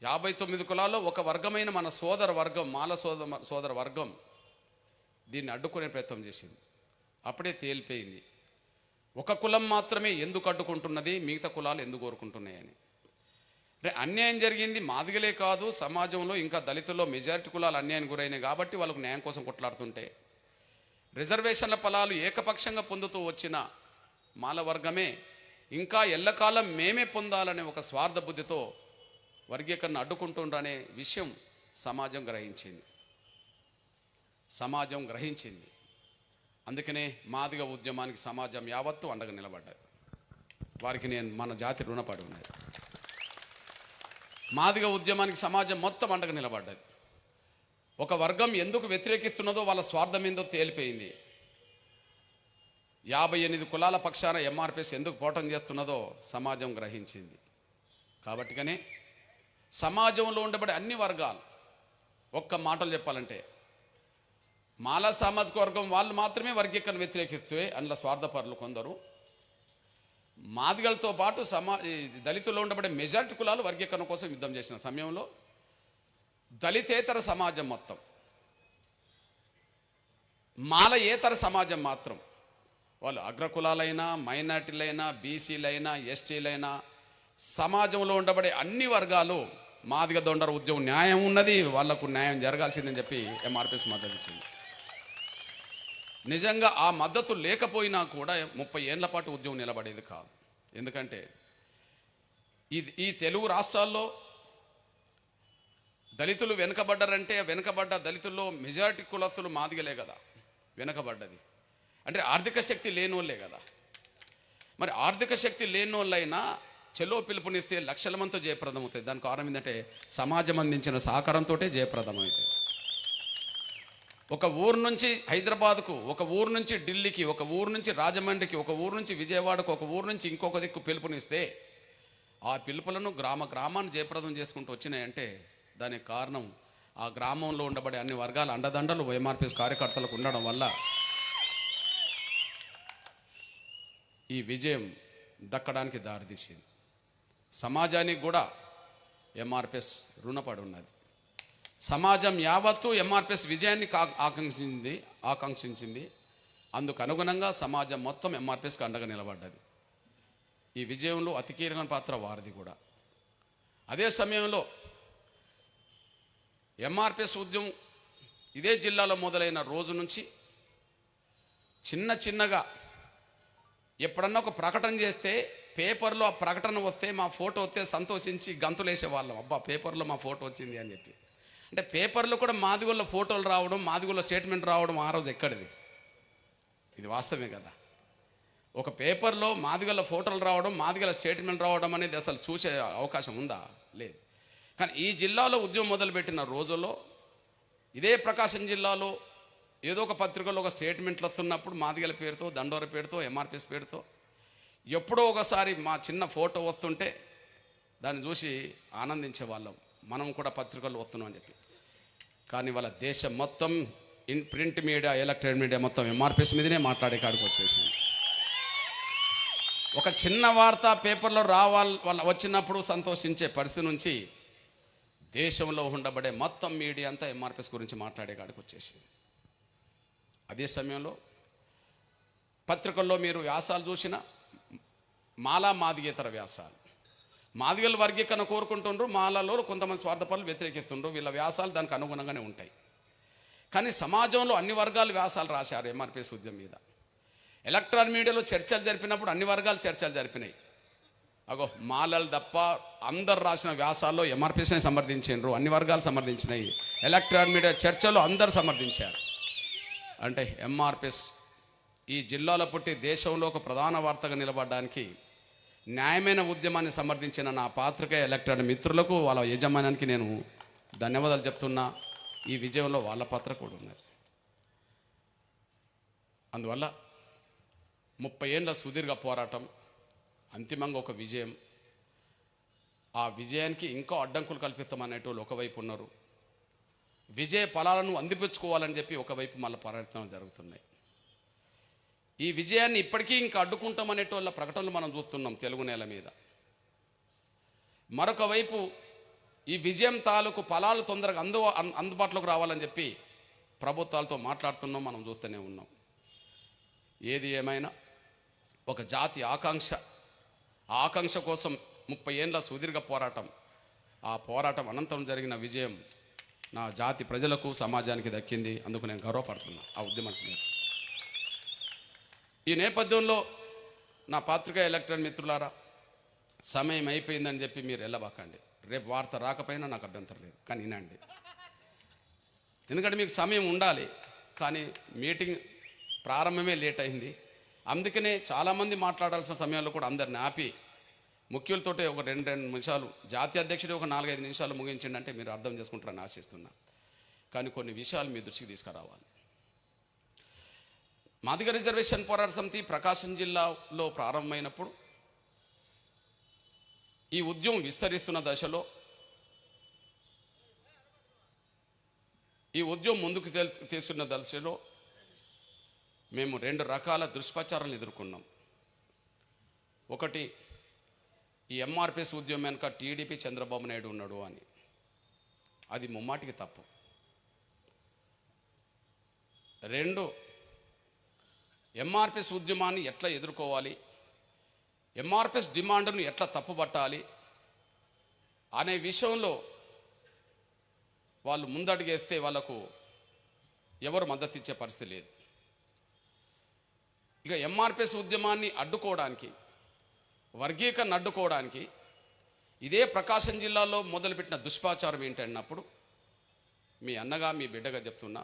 59 కులాల్లో ఒక వర్గమైన మన సోదర వర్గం మాల సోదర వర్గం దీన్ని అడ్డుకునే ప్రయత్నం చేసింది. అప్పుడే తేలిపోయింది ఒక కులం మాత్రమే ఎందుకు అడ్డుకుంటున్నది, మిగతా కులాలు ఎందుకు కోరుకుంటున్నాయని. అంటే అన్యాయం జరిగింది మాదిగలే కాదు, సమాజంలో ఇంకా దళితుల్లో మెజారిటీ కులాలు అన్యాయం గురైనాయి కాబట్టి వాళ్ళకు న్యాయం కోసం కొట్లాడుతుంటే, రిజర్వేషన్ల ఫలాలు ఏకపక్షంగా పొందుతూ వచ్చిన మాల వర్గమే ఇంకా ఎల్లకాలం మేమే పొందాలనే ఒక స్వార్థ బుద్ధితో వర్గీకరణ అడ్డుకుంటుండ్రనే విషయం సమాజం గ్రహించింది. అందుకనే మాదిగ ఉద్యమానికి సమాజం యావత్తు అండగా నిలబడ్డది. వారికి నేను మన జాతి రుణపడి ఉన్నది. మాదిగ ఉద్యమానికి సమాజం మొత్తం అండగా నిలబడ్డది. ఒక వర్గం ఎందుకు వ్యతిరేకిస్తున్నదో వాళ్ళ స్వార్థం ఏందో తేలిపోయింది. 58 కులాల పక్షాన ఎంఆర్పిఎస్ ఎందుకు పోరాటం చేస్తున్నదో సమాజం గ్రహించింది. కాబట్టిగానే సమాజంలో ఉండబడే అన్ని వర్గాలు, ఒక్క మాటలు చెప్పాలంటే మాలా సామాజిక వర్గం వాళ్ళు మాత్రమే వర్గీకరణ వ్యతిరేకిస్తే అందులో స్వార్థపరులు కొందరు, మాదిగలతో పాటు దళితుల్లో ఉండబడే మెజారిటీ కులాలు వర్గీకరణ కోసం యుద్ధం చేసిన సమయంలో దళితేతర సమాజం మొత్తం, మాలయేతర సమాజం మాత్రం, వాళ్ళు అగ్రకులాలైనా మైనార్టీలైనా బీసీలైనా ఎస్టీలైనా సమాజంలో ఉండబడే అన్ని వర్గాలు మాదిగ దొండర ఉద్యమం న్యాయం ఉన్నది, వాళ్లకు న్యాయం జరగాల్సిందని చెప్పి ఎంఆర్పిఎస్ మద్దతు ఇచ్చింది. నిజంగా ఆ మద్దతు లేకపోయినా కూడా 30 ఏళ్ల పాటు ఉద్యమం నిలబడేది కాదు. ఎందుకంటే ఈ తెలుగు రాష్ట్రాల్లో దళితులు వెనుకబడ్డారంటే వెనుకబడ్డ దళితుల్లో మెజారిటీ కులస్తులు మాదిగలే కదా వెనుకబడ్డది. అంటే ఆర్థిక శక్తి లేని వాళ్ళే కదా. మరి ఆర్థిక శక్తి లేని వాళ్ళైనా చెలో పిలుపునిస్తే లక్షల మందితో జయప్రదం అవుతుంది. దానికి కారణం ఏంటంటే సమాజం అందించిన సహకారంతో జయప్రదం అవుతుంది. ఒక ఊరు నుంచి హైదరాబాద్కు, ఒక ఊరు నుంచి ఢిల్లీకి, ఒక ఊరు నుంచి రాజమండ్రికి, ఒక ఊరు నుంచి విజయవాడకు, ఒక ఊరు నుంచి ఇంకొక దిక్కు పిలుపునిస్తే ఆ పిలుపులను గ్రామాన్ని జయప్రదం చేసుకుంటూ వచ్చినాయంటే దానికి కారణం ఆ గ్రామంలో ఉండబడే అన్ని వర్గాల అండదండలు ఎంఆర్పిఎస్ కార్యకర్తలకు ఉండడం వల్ల ఈ విజయం దక్కడానికి దారితీసింది. సమాజానికి కూడా ఎంఆర్పిఎస్ రుణపడి ఉన్నది. సమాజం యావత్తు ఎంఆర్పిఎస్ విజయాన్ని ఆకాంక్షించింది. అందుకు అనుగుణంగా సమాజం మొత్తం ఎంఆర్పిఎస్కి అండగా నిలబడ్డది. ఈ విజయంలో అతి కీలకమైన పాత్ర వారిది కూడా. అదే సమయంలో ఎంఆర్పిఎస్ ఉద్యమం ఇదే జిల్లాలో మొదలైన రోజు నుంచి చిన్నగా ఎప్పుడన్నా ఒక ప్రకటన చేస్తే పేపర్లో ఆ ప్రకటన వస్తే మా ఫోటో వస్తే సంతోషించి గంతులేసేవాళ్ళం, అబ్బా పేపర్లో మా ఫోటో వచ్చింది అని చెప్పి. అంటే పేపర్లో కూడా మాదిగోళ్ళ ఫోటోలు రావడం, మాదిగోళ్ళ స్టేట్మెంట్ రావడం ఆ రోజు ఎక్కడిది? ఇది వాస్తవమే కదా. ఒక పేపర్లో మాదిగోళ్ళ ఫోటోలు రావడం, మాదిగోళ్ళ స్టేట్మెంట్ రావడం అనేది అసలు చూసే అవకాశం ఉందా? లేదు. కానీ ఈ జిల్లాలో ఉద్యమం మొదలుపెట్టిన రోజుల్లో ఇదే ప్రకాశం జిల్లాలో ఏదో ఒక పత్రికలో ఒక స్టేట్మెంట్లు వస్తున్నప్పుడు మాదిగల పేరుతో, దండోర పేరుతో, ఎంఆర్పిఎస్ పేరుతో ఎప్పుడో ఒకసారి మా చిన్న ఫోటో వస్తుంటే దాన్ని చూసి ఆనందించే వాళ్ళం, మనం కూడా పత్రికలు వస్తున్నాం అని చెప్పి. కానీ వాళ్ళ దేశం మొత్తం ప్రింట్ మీడియా, ఎలక్ట్రానిక్ మీడియా మొత్తం ఎంఆర్పిఎస్ మీదనే మాట్లాడే కాడికి వచ్చేసింది. ఒక చిన్న వార్త పేపర్లో వాళ్ళ వచ్చినప్పుడు సంతోషించే పరిస్థితి నుంచి దేశంలో ఉండబడే మొత్తం మీడియా అంతా ఎంఆర్పిఎస్ గురించి మాట్లాడే కాడికి వచ్చేసింది. అదే సమయంలో పత్రికల్లో మీరు వ్యాసాలు చూసిన మాదిగేతర వ్యాసాలు, మాదిగల వర్గీకరణ కోరుకుంటుండ్రు, మాలలో కొంతమంది స్వార్థపరులు వ్యతిరేకిస్తుండ్రు. వీళ్ళ వ్యాసాలు దానికి అనుగుణంగానే ఉంటాయి. కానీ సమాజంలో అన్ని వర్గాలు వ్యాసాలు రాశారు ఎంఆర్పిఎస్ ఉద్యమం మీద. ఎలక్ట్రానిక్ మీడియాలో చర్చలు జరిపినప్పుడు అన్ని వర్గాలు చర్చలు జరిపినాయి. అగో మాలలు తప్ప అందరు రాసిన వ్యాసాల్లో ఎంఆర్పిఎస్ని సమర్థించారు, అన్ని వర్గాలు సమర్థించినాయి. ఎలక్ట్రానిక్ మీడియా చర్చలు అందరు సమర్థించారు. అంటే ఎంఆర్పిఎస్ ఈ జిల్లాలో పుట్టి దేశంలో ఒక ప్రధాన వార్తగా నిలబడడానికి న్యాయమైన ఉద్యమాన్ని సమర్థించిన నా పాత్రికేయ ఎలక్ట్రానిక్ మిత్రులకు, వాళ్ళ యజమానానికి నేను ధన్యవాదాలు చెప్తున్నా. ఈ విజయంలో వాళ్ళ పాత్ర కూడా ఉన్నది. అందువల్ల 30 ఏళ్ళ సుదీర్ఘ పోరాటం అంతిమంగా ఒక విజయం. ఆ విజయానికి ఇంకా అడ్డంకులు కల్పిస్తామనేటోళ్ళు ఒకవైపు ఉన్నారు. విజయ ఫలాలను అందిపుచ్చుకోవాలని చెప్పి ఒకవైపు మళ్ళీ ప్రయత్నాలు జరుగుతున్నాయి. ఈ విజయాన్ని ఇప్పటికీ ఇంకా అడ్డుకుంటామనేటోళ్ళ ప్రకటనలు మనం చూస్తున్నాం తెలుగు నేల మీద. మరొక వైపు ఈ విజయం తాలూకు ఫలాలు తొందరగా అందుబాటులోకి రావాలని చెప్పి ప్రభుత్వాలతో మాట్లాడుతున్నాం, మనం చూస్తూనే ఉన్నాం. ఏది ఏమైనా ఒక జాతి ఆకాంక్ష కోసం 30 ఏళ్ళ సుదీర్ఘ పోరాటం, ఆ పోరాటం అనంతరం జరిగిన విజయం నా జాతి ప్రజలకు సమాజానికి దక్కింది. అందుకు నేను గర్వపడుతున్నా ఆ ఉద్యమానికి. ఈ నేపథ్యంలో నా పాత్రికా ఎలక్ట్రానిక్ మిత్రులారా, సమయం అయిపోయిందని చెప్పి మీరు వెళ్ళబాకండి. రేపు వార్త రాకపోయినా నాకు అభ్యంతరం లేదు, కానీ వినండి. ఎందుకంటే మీకు సమయం ఉండాలి, కానీ మీటింగ్ ప్రారంభమే లేట్ అయింది. అందుకనే చాలామంది మాట్లాడాల్సిన సమయంలో కూడా అందరిని ఆపి ముఖ్యులతోటే ఒక 2 నిమిషాలు, జాతీయ అధ్యక్షుడు ఒక 4-5 నిమిషాలు ముగించిందంటే మీరు అర్థం చేసుకుంటారని ఆశిస్తున్నా. కానీ కొన్ని విషయాలు మీ దృష్టికి తీసుకురావాలి. మాదిగ రిజర్వేషన్ పోరాట సమితి ప్రకాశం జిల్లాలో ప్రారంభమైనప్పుడు ఈ ఉద్యమం విస్తరిస్తున్న దశలో, ఈ ఉద్యమం ముందుకు తీసుకున్న దశలో మేము 2 రకాల దుష్ప్రచారాలను ఎదుర్కొన్నాం. ఒకటి, ఈ ఎంఆర్పిఎస్ ఉద్యమం వెనుక టీడీపీ చంద్రబాబు నాయుడు ఉన్నాడు అని. అది ముమ్మాటికి తప్పు. 2, ఎంఆర్పిఎస్ ఉద్యమాన్ని ఎట్లా ఎదుర్కోవాలి, ఎంఆర్పిఎస్ డిమాండ్ను ఎట్లా తప్పుపట్టాలి అనే విషయంలో వాళ్ళు ముందడుగేస్తే వాళ్ళకు ఎవరు మద్దతు ఇచ్చే పరిస్థితి లేదు. ఇక ఎంఆర్పిఎస్ ఉద్యమాన్ని అడ్డుకోవడానికి, వర్గీకరణ అడ్డుకోవడానికి ఇదే ప్రకాశం జిల్లాలో మొదలుపెట్టిన దుష్ప్రచారం ఏంటన్నప్పుడు మీ అన్నగా మీ బిడ్డగా చెప్తున్నా,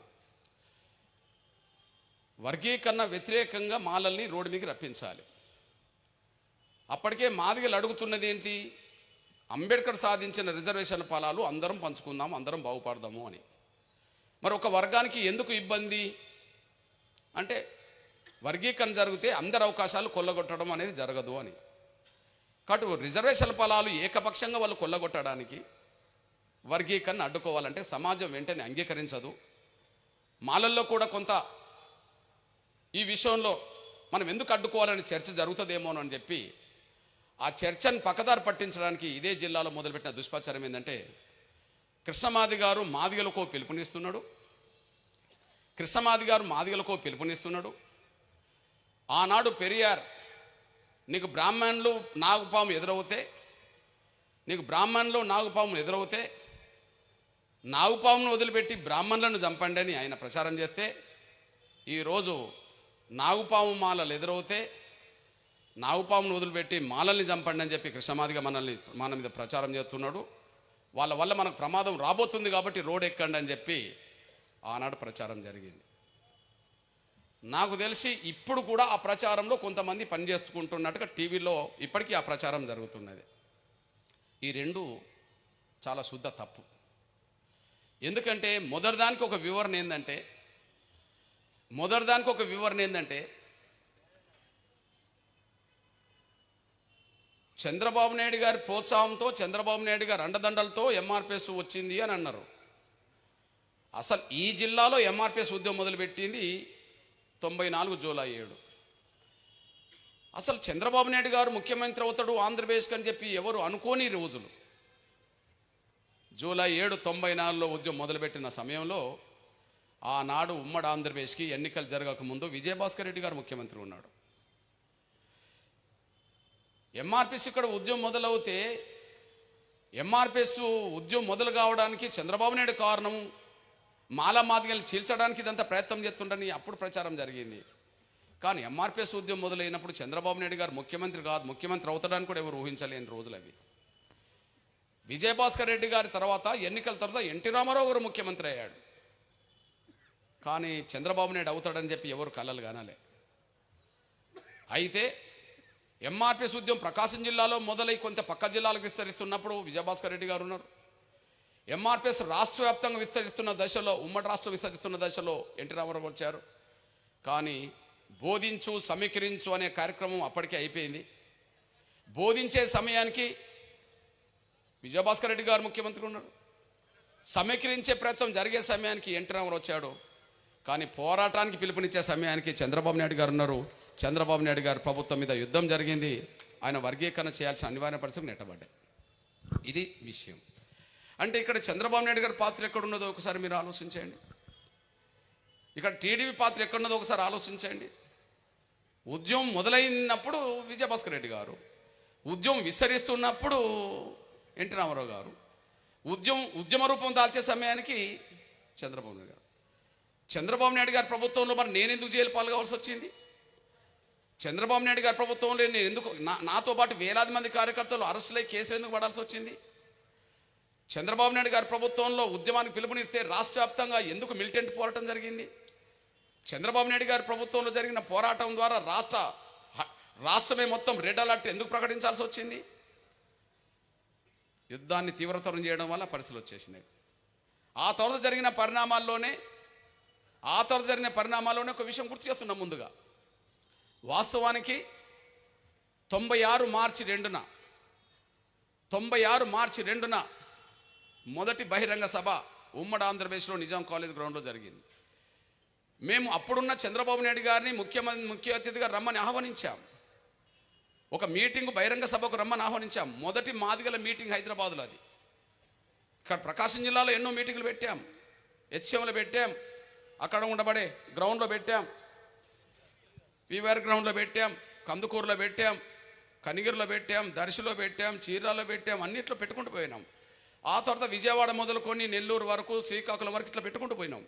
వర్గీకరణ వ్యతిరేకంగా మాలల్ని రోడ్డు మీదకి రప్పించాలి. అప్పటికే మాదిగలు అడుగుతున్నది ఏంటి, అంబేద్కర్ సాధించిన రిజర్వేషన్ ఫలాలు అందరం పంచుకుందాం, అందరం బాగుపడదాము అని. మరి ఒక వర్గానికి ఎందుకు ఇబ్బంది అంటే, వర్గీకరణ జరిగితే అందరి అవకాశాలు కొల్లగొట్టడం అనేది జరగదు అని. కాబట్టి రిజర్వేషన్ ఫలాలు ఏకపక్షంగా వాళ్ళు కొల్లగొట్టడానికి వర్గీకరణ అడ్డుకోవాలంటే సమాజం వెంటనే అంగీకరించదు. మాలల్లో కూడా కొంత ఈ విషయంలో మనం ఎందుకు అడ్డుకోవాలని చర్చ జరుగుతుందేమోనని చెప్పి ఆ చర్చను పక్కదారి పట్టించడానికి ఇదే జిల్లాలో మొదలుపెట్టిన దుష్ప్రచారం ఏంటంటే, కృష్ణమాది గారు మాదిగలకో పిలుపునిస్తున్నాడు, ఆనాడు పెరియార్ నీకు బ్రాహ్మణులు నాగుపాము ఎదురవుతే నాగుపామును వదిలిపెట్టి బ్రాహ్మణులను చంపండి అని ఆయన ప్రచారం చేస్తే, ఈరోజు నాగుపాము మాలలు ఎదురవుతే నాగుపామును వదిలిపెట్టి మాలల్ని చంపండి అని చెప్పి కృష్ణమాదిగా మన మీద ప్రచారం చేస్తున్నాడు. వాళ్ళ వల్ల మనకు ప్రమాదం రాబోతుంది కాబట్టి రోడ్ ఎక్కండి అని చెప్పి ఆనాడు ప్రచారం జరిగింది. నాకు తెలిసి ఇప్పుడు కూడా ఆ ప్రచారంలో కొంతమంది పనిచేసుకుంటున్నట్టుగా టీవీలో ఇప్పటికీ ఆ ప్రచారం జరుగుతున్నది. ఈ 2 చాలా శుద్ధ తప్పు. ఎందుకంటే మొదటిదానికి ఒక వివరణ ఏంటంటే చంద్రబాబు నాయుడు గారి ప్రోత్సాహంతో, చంద్రబాబు నాయుడు గారి అండదండలతో ఎంఆర్పిఎస్ వచ్చింది అని అన్నారు. అసలు ఈ జిల్లాలో ఎంఆర్పిఎస్ ఉద్యమం మొదలుపెట్టింది 94 జూలై 7. అసలు చంద్రబాబు నాయుడు గారు ముఖ్యమంత్రి అవుతాడు ఆంధ్రప్రదేశ్కి అని చెప్పి ఎవరు అనుకోని రోజులు. జూలై 7, 94లో ఉద్యమం మొదలుపెట్టిన సమయంలో ఆనాడు ఉమ్మడి ఆంధ్రప్రదేశ్కి ఎన్నికలు జరగకముందు విజయభాస్కర్ రెడ్డి గారు ముఖ్యమంత్రి ఉన్నాడు. ఎంఆర్పిఎస్ ఇక్కడ ఉద్యమం మొదలవుతే, ఎంఆర్పిఎస్ ఉద్యమం మొదలు కావడానికి చంద్రబాబు నాయుడు కారణం, మాదిగల్ని చీల్చడానికి ఇదంతా ప్రయత్నం చేస్తుండని అప్పుడు ప్రచారం జరిగింది. కానీ ఎంఆర్పిఎస్ ఉద్యమం మొదలైనప్పుడు చంద్రబాబు నాయుడు గారు ముఖ్యమంత్రి అవుతాడని కూడా ఎవరు ఊహించలేని రోజులు అవి. విజయభాస్కర్ రెడ్డి గారి తర్వాత, ఎన్నికల తర్వాత ఎన్టీ రామారావు గారు ముఖ్యమంత్రి అయ్యాడు. కానీ చంద్రబాబు నాయుడు అవుతాడని చెప్పి ఎవరు కలలు కానాలే. అయితే ఎంఆర్పిఎస్ ఉద్యమం ప్రకాశం జిల్లాలో మొదలై కొంత పక్క జిల్లాలకు విస్తరిస్తున్నప్పుడు విజయభాస్కర్ రెడ్డి గారు ఉన్నారు. ఎంఆర్పిఎస్ రాష్ట్ర వ్యాప్తంగా విస్తరిస్తున్న దశలో, ఉమ్మడి రాష్ట్రం విస్తరిస్తున్న దశలో ఎన్టీ రామారావు వచ్చారు. కానీ బోధించు సమీకరించు అనే కార్యక్రమం అప్పటికే అయిపోయింది. బోధించే సమయానికి విజయభాస్కర్ రెడ్డి గారు ముఖ్యమంత్రి ఉన్నాడు. సమీకరించే ప్రయత్నం జరిగే సమయానికి ఎన్టీ రామారావు వచ్చాడు. కానీ పోరాటానికి పిలుపునిచ్చే సమయానికి చంద్రబాబు నాయుడు గారు ఉన్నారు. చంద్రబాబు నాయుడు గారు ప్రభుత్వం మీద యుద్ధం జరిగింది. ఆయన వర్గీకరణ చేయాల్సిన అనివార్య పరిస్థితులు నెట్టబడ్డాయి. ఇది విషయం. అంటే ఇక్కడ చంద్రబాబు నాయుడు గారి పాత్ర ఎక్కడున్నదో ఒకసారి మీరు ఆలోచించండి. ఇక్కడ టీడీపీ పాత్ర ఎక్కడున్నదో ఒకసారి ఆలోచించండి. ఉద్యమం మొదలైనప్పుడు విజయభాస్కర్ రెడ్డి గారు, ఉద్యమం విస్తరిస్తున్నప్పుడు ఎన్టీ రామారావు గారు, ఉద్యమ రూపం దాల్చే సమయానికి చంద్రబాబు నాయుడు గారు. చంద్రబాబు నాయుడు గారి ప్రభుత్వంలో మరి నేను ఎందుకు జైలు పాల్గొవాల్సి వచ్చింది? చంద్రబాబు నాయుడు గారి ప్రభుత్వంలో నేను ఎందుకు నాతో పాటు వేలాది మంది కార్యకర్తలు అరెస్టులై కేసులు ఎందుకు పడాల్సి వచ్చింది? చంద్రబాబు నాయుడు గారి ప్రభుత్వంలో ఉద్యమానికి పిలుపునిస్తే రాష్ట్ర వ్యాప్తంగా ఎందుకు మిలిటెంట్ పోరాటం జరిగింది? చంద్రబాబు నాయుడు గారి ప్రభుత్వంలో జరిగిన పోరాటం ద్వారా రాష్ట్రమే మొత్తం రెడ్ అలర్ట్ ఎందుకు ప్రకటించాల్సి వచ్చింది? యుద్ధాన్ని తీవ్రతరం చేయడం వల్ల పరిస్థితులు వచ్చేసినాయి. ఆ తర్వాత జరిగిన పరిణామాల్లోనే ఒక విషయం గుర్తు చేస్తున్నాం. ముందుగా వాస్తవానికి 96 మార్చి 2న మొదటి బహిరంగ సభ ఉమ్మడి ఆంధ్రప్రదేశ్లో నిజాం కాలేజ్ గ్రౌండ్లో జరిగింది. మేము అప్పుడున్న చంద్రబాబు నాయుడు గారిని ముఖ్య అతిథిగా రమ్మని ఆహ్వానించాం. ఒక మీటింగ్ బహిరంగ సభకు రమ్మని ఆహ్వానించాం. మొదటి మాదిగల మీటింగ్ హైదరాబాద్లో. అది ఇక్కడ ప్రకాశం జిల్లాలో ఎన్నో మీటింగ్లు పెట్టాం. హెచ్ఎంలో పెట్టాం, అక్కడ ఉండబడే గ్రౌండ్లో పెట్టాం, పీవీఆర్ గ్రౌండ్లో పెట్టాం, కందుకూరులో పెట్టాం, కనిగిరిలో పెట్టాం, దర్శిలో పెట్టాం, చీరాల్లో పెట్టాం, అన్నిట్లో పెట్టుకుంటూ పోయినాం. ఆ తర్వాత విజయవాడ మొదలుకొని నెల్లూరు వరకు, శ్రీకాకుళం వరకు ఇట్లా పెట్టుకుంటూ పోయినాం.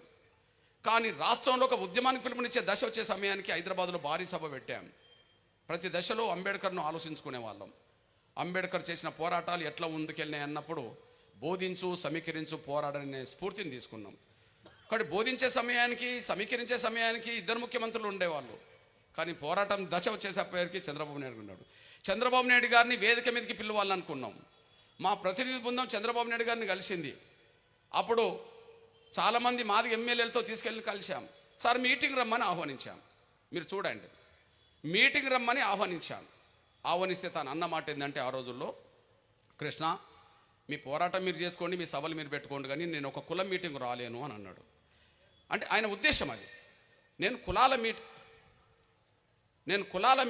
కానీ రాష్ట్రంలో ఒక ఉద్యమానికి పిలుపునిచ్చే దశ వచ్చే సమయానికి హైదరాబాద్లో భారీ సభ పెట్టాం. ప్రతి దశలో అంబేద్కర్ను ఆలోచించుకునే వాళ్ళం. అంబేద్కర్ చేసిన పోరాటాలు ఎట్లా ముందుకెళ్ళినాయి అన్నప్పుడు బోధించు, సమీకరించు, పోరాడనే స్ఫూర్తిని తీసుకున్నాం. కాబట్టి బోధించే సమయానికి, సమీకరించే సమయానికి ఇద్దరు ముఖ్యమంత్రులు ఉండేవాళ్ళు. కానీ పోరాటం దశ వచ్చేసరికి చంద్రబాబు నాయుడు ఉన్నాడు. చంద్రబాబు నాయుడు గారిని వేదిక మీదకి పిలవాలనుకున్నాం. మా ప్రతినిధి బృందం చంద్రబాబు నాయుడు గారిని కలిసింది. అప్పుడు చాలామంది మాది ఎమ్మెల్యేలతో తీసుకెళ్ళి కలిశాం. సార్ మీటింగ్ రమ్మని ఆహ్వానించాం. మీరు చూడండి, మీటింగ్ రమ్మని ఆహ్వానిస్తే తాను అన్న మాట ఏంటంటే, ఆ రోజుల్లో కృష్ణ మీ పోరాటం మీరు చేసుకోండి, మీ సభలు మీరు పెట్టుకోండి, కానీ నేను ఒక కుల మీటింగ్ రాలేను అని అన్నాడు. అంటే ఆయన ఉద్దేశం అది. నేను కులాల